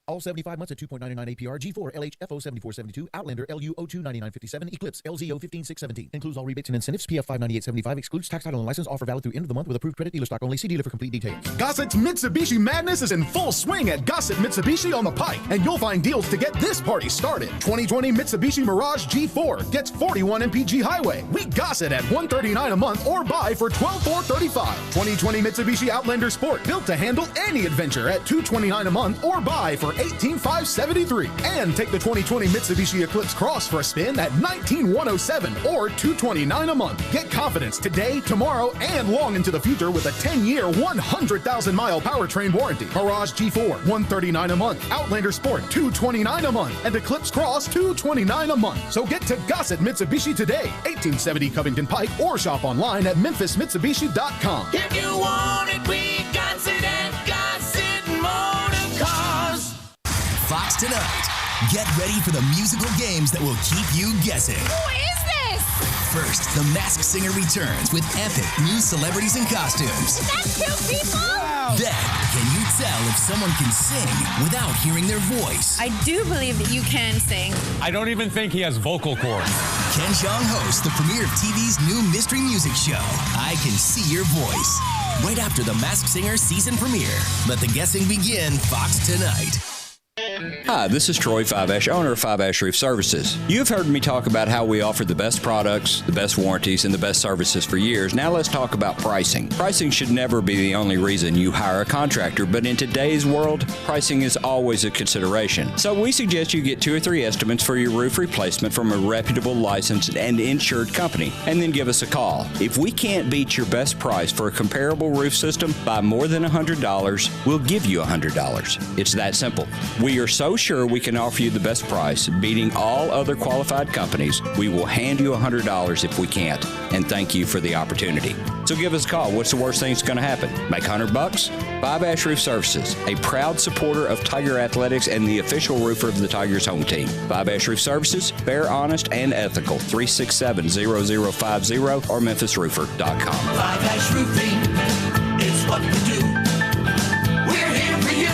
All 75 months at 2.99 APR, G4, LHFO 7472, Outlander, LU 029957, Eclipse, LZO 15617. Includes all rebates and incentives, PF 59875, excludes tax title and license, offer valid through end of the month with approved credit, dealer stock only. See dealer for complete details. Gossett's Mitsubishi Madness is in full swing at Gossett Mitsubishi on the Pike, and you'll find deals to get this party started. 2020 Mitsubishi Mirage G4 gets 41 MPG Highway. We Gossett at $139 a month or buy for $12,435. 2020 Mitsubishi Outlander Sport, built to handle any adventure at $229 a month or buy for $18,573. And take the 2020 Mitsubishi Eclipse Cross for a spin at $19,107 or $229 a month. Get confidence today, tomorrow, and long into the future with a 10-year, 100,000-mile powertrain warranty. Mirage G4, $139 a month. Outlander Sport, $229 a month. And Eclipse Cross, $229 a month. So get to Gossett Mitsubishi today, 1870 Covington Pike, or shop online at memphismitsubishi.com. If you want it, we got it at Gossett Motor Cars. Fox tonight. Get ready for the musical games that will keep you guessing. Who is this? First, The Masked Singer returns with epic new celebrities and costumes. That's two people? Wow. Then, can you tell if someone can sing without hearing their voice? I do believe that you can sing. I don't even think he has vocal cords. Ken Jeong hosts the premiere of TV's new mystery music show, I Can See Your Voice. Right after the Masked Singer season premiere. Let the guessing begin, Fox Tonight. Hi, this is Troy Fiveash, owner of Fiveash Roof Services. You've heard me talk about how we offer the best products, the best warranties, and the best services for years. Now let's talk about pricing. Pricing should never be the only reason you hire a contractor, but in today's world, pricing is always a consideration. So we suggest you get 2 or 3 estimates for your roof replacement from a reputable, licensed, and insured company, and then give us a call. If we can't beat your best price for a comparable roof system by more than $100, we'll give you $100. It's that simple. We are so sure we can offer you the best price, beating all other qualified companies, we will hand you $100 if we can't, and thank you for the opportunity. So give us a call. What's the worst thing that's going to happen? Make $100? Fiveash Roof Services, a proud supporter of Tiger Athletics and the official roofer of the Tigers home team. Fiveash Roof Services, fair, honest, and ethical. 367-0050 or memphisroofer.com. Fiveash Roofing, it's what we do. We're here for you.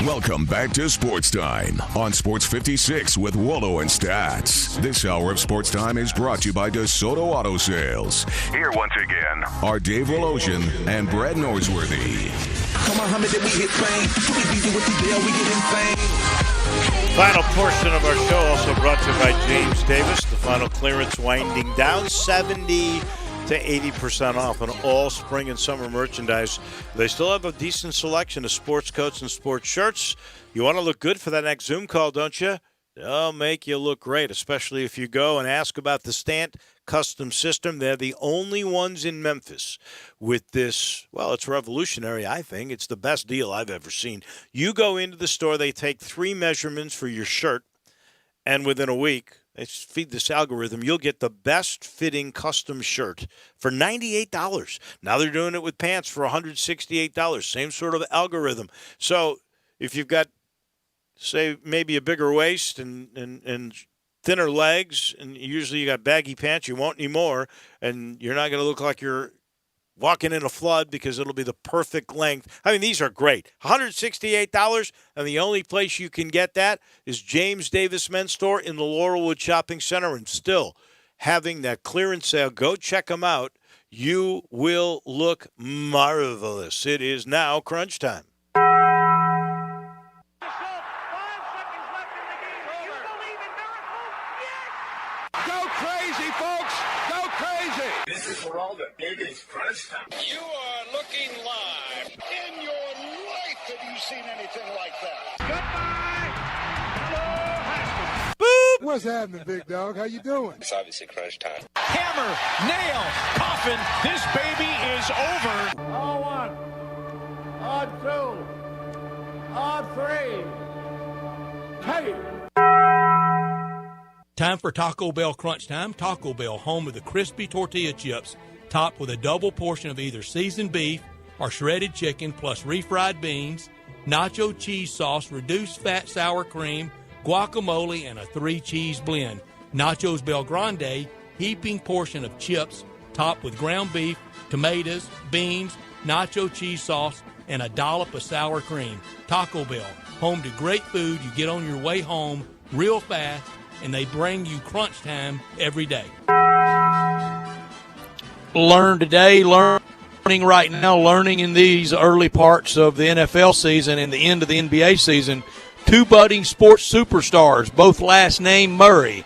Welcome back to Sports Time on Sports 56 with Wallo and Stats. This hour of Sports Time is brought to you by DeSoto Auto Sales. Here once again are Dave Woloshin and Brad Norsworthy. Final portion of our show also brought to you by James Davis. The final clearance winding down 70 to 80% off on all spring and summer merchandise. They still have a decent selection of sports coats and sports shirts. You want to look good for that next Zoom call, don't you? They'll make you look great, especially if you go and ask about the Stant custom system. They're the only ones in Memphis with this. Well, it's revolutionary, I think. It's the best deal I've ever seen. You go into the store, they take 3 measurements for your shirt, and within a week, they feed this algorithm, you'll get the best fitting custom shirt for $98. Now they're doing it with pants for $168. Same sort of algorithm. So if you've got, say, maybe a bigger waist and thinner legs, and usually you got baggy pants, you won't anymore, and you're not going to look like you're walking in a flood because it'll be the perfect length. I mean, these are great. $168, and the only place you can get that is James Davis Men's Store in the Laurelwood Shopping Center, and still having that clearance sale. Go check them out. You will look marvelous. It is now crunch time. Go crazy, folks! Go crazy! This is for all the biggest crunch time. You are looking live. In your life have you seen anything like that? Goodbye! Hello, Haskins. Boop! What's happening, big dog? How you doing? It's obviously crunch time. Hammer, nail, coffin, this baby is over. All 1, all 2, all 3, hey! Time for Taco Bell Crunch Time. Taco Bell, home of the crispy tortilla chips, topped with a double portion of either seasoned beef or shredded chicken, plus refried beans, nacho cheese sauce, reduced fat sour cream, guacamole, and a 3-cheese blend. Nachos Bel Grande, heaping portion of chips, topped with ground beef, tomatoes, beans, nacho cheese sauce, and a dollop of sour cream. Taco Bell, home to great food you get on your way home real fast, and they bring you crunch time every day. Learn today, learning right now, learning in these early parts of the NFL season and the end of the NBA season. 2 budding sports superstars, both last name Murray.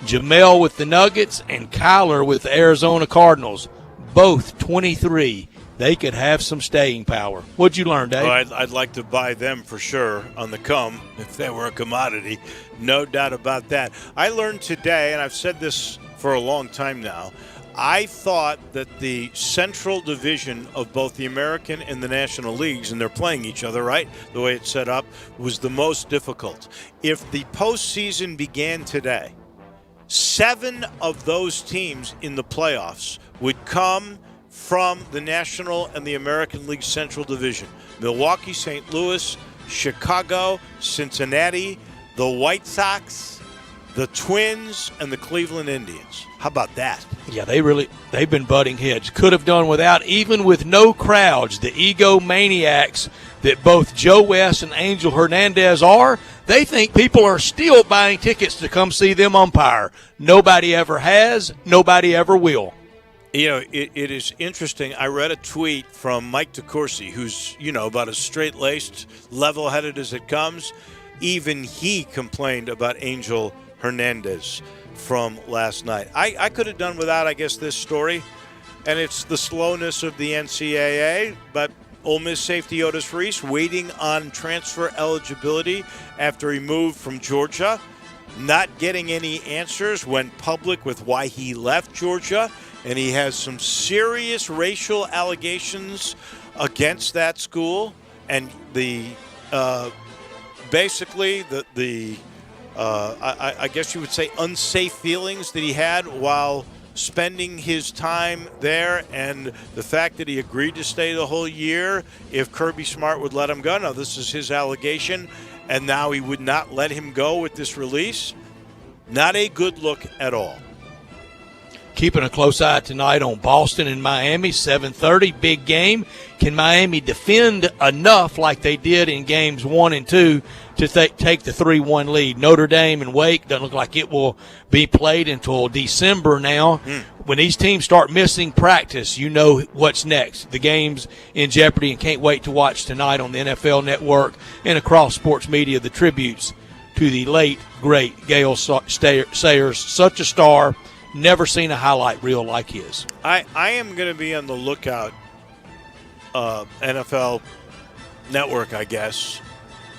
Jamel with the Nuggets and Kyler with the Arizona Cardinals. Both 23. They could have some staying power. What'd you learn, Dave? Well, I'd like to buy them for sure on the come if they were a commodity. No doubt about that. I learned today, and I've said this for a long time now, I thought that the Central Division of both the American and the National Leagues, and they're playing each other, right, the way it's set up, was the most difficult. If the postseason began today, 7 of those teams in the playoffs would come from the National and the American League Central Division. Milwaukee, St. Louis, Chicago, Cincinnati, the White Sox, the Twins, and the Cleveland Indians. How about that? Yeah, they've been butting heads. Could have done without, even with no crowds. The egomaniacs that both Joe West and Angel Hernandez are, they think people are still buying tickets to come see them umpire. Nobody ever has. Nobody ever will. You know, it is interesting. I read a tweet from Mike DeCourcy, who's, about as straight-laced, level-headed as it comes. Even he complained about Angel Hernandez from last night. I could have done without, I guess, this story, and it's the slowness of the NCAA, but Ole Miss safety Otis Reese waiting on transfer eligibility after he moved from Georgia, not getting any answers, went public with why he left Georgia, and he has some serious racial allegations against that school, and I guess you would say unsafe feelings that he had while spending his time there, and the fact that he agreed to stay the whole year if Kirby Smart would let him go. Now, this is his allegation, and now he would not let him go with this release. Not a good look at all. Keeping a close eye tonight on Boston and Miami, 7:30, big game. Can Miami defend enough like they did in games 1 and 2 to take the 3-1 lead? Notre Dame and Wake doesn't look like it will be played until December now. When these teams start missing practice, you know what's next. The game's in jeopardy, and can't wait to watch tonight on the NFL Network and across sports media the tributes to the late, great Gale Sayers. Such a star. Never seen a highlight reel like his. I am going to be on the lookout, NFL Network, I guess,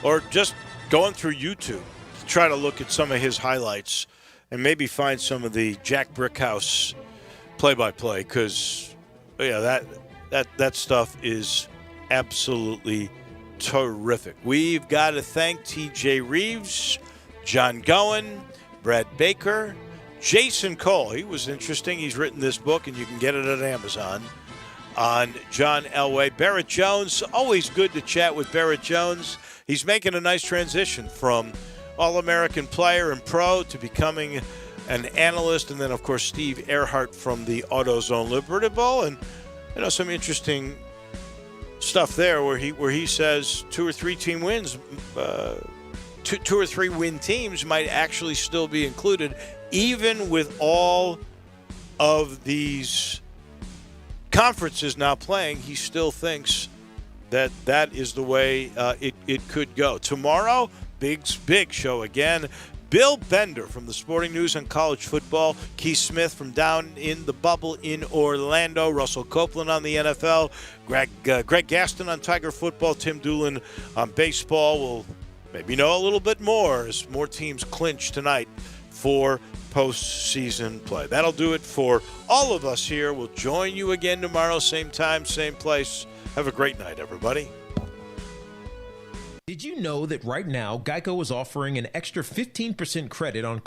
or just going through YouTube to try to look at some of his highlights and maybe find some of the Jack Brickhouse play-by-play, because that stuff is absolutely terrific. We've got to thank TJ Reeves, John Gowen, Brad Baker, Jason Cole. He was interesting. He's written this book, and you can get it at Amazon, on John Elway. Barrett Jones, always good to chat with Barrett Jones. He's making a nice transition from All-American player and pro to becoming an analyst. And then, of course, Steve Earhart from the AutoZone Liberty Bowl. And, some interesting stuff there where he says 2 or 3 team wins, 2 or 3 win teams might actually still be included. Even with all of these conferences now playing, he still thinks that is the way it could go. Tomorrow, big show again. Bill Bender from the Sporting News on college football. Keith Smith from down in the bubble in Orlando. Russell Copeland on the NFL. Greg Gaston on Tiger football. Tim Doolin on baseball. We'll maybe know a little bit more as more teams clinch tonight for postseason play. That'll do it for all of us here. We'll join you again tomorrow, same time, same place. Have a great night, everybody. Did you know that right now Geico is offering an extra 15% credit on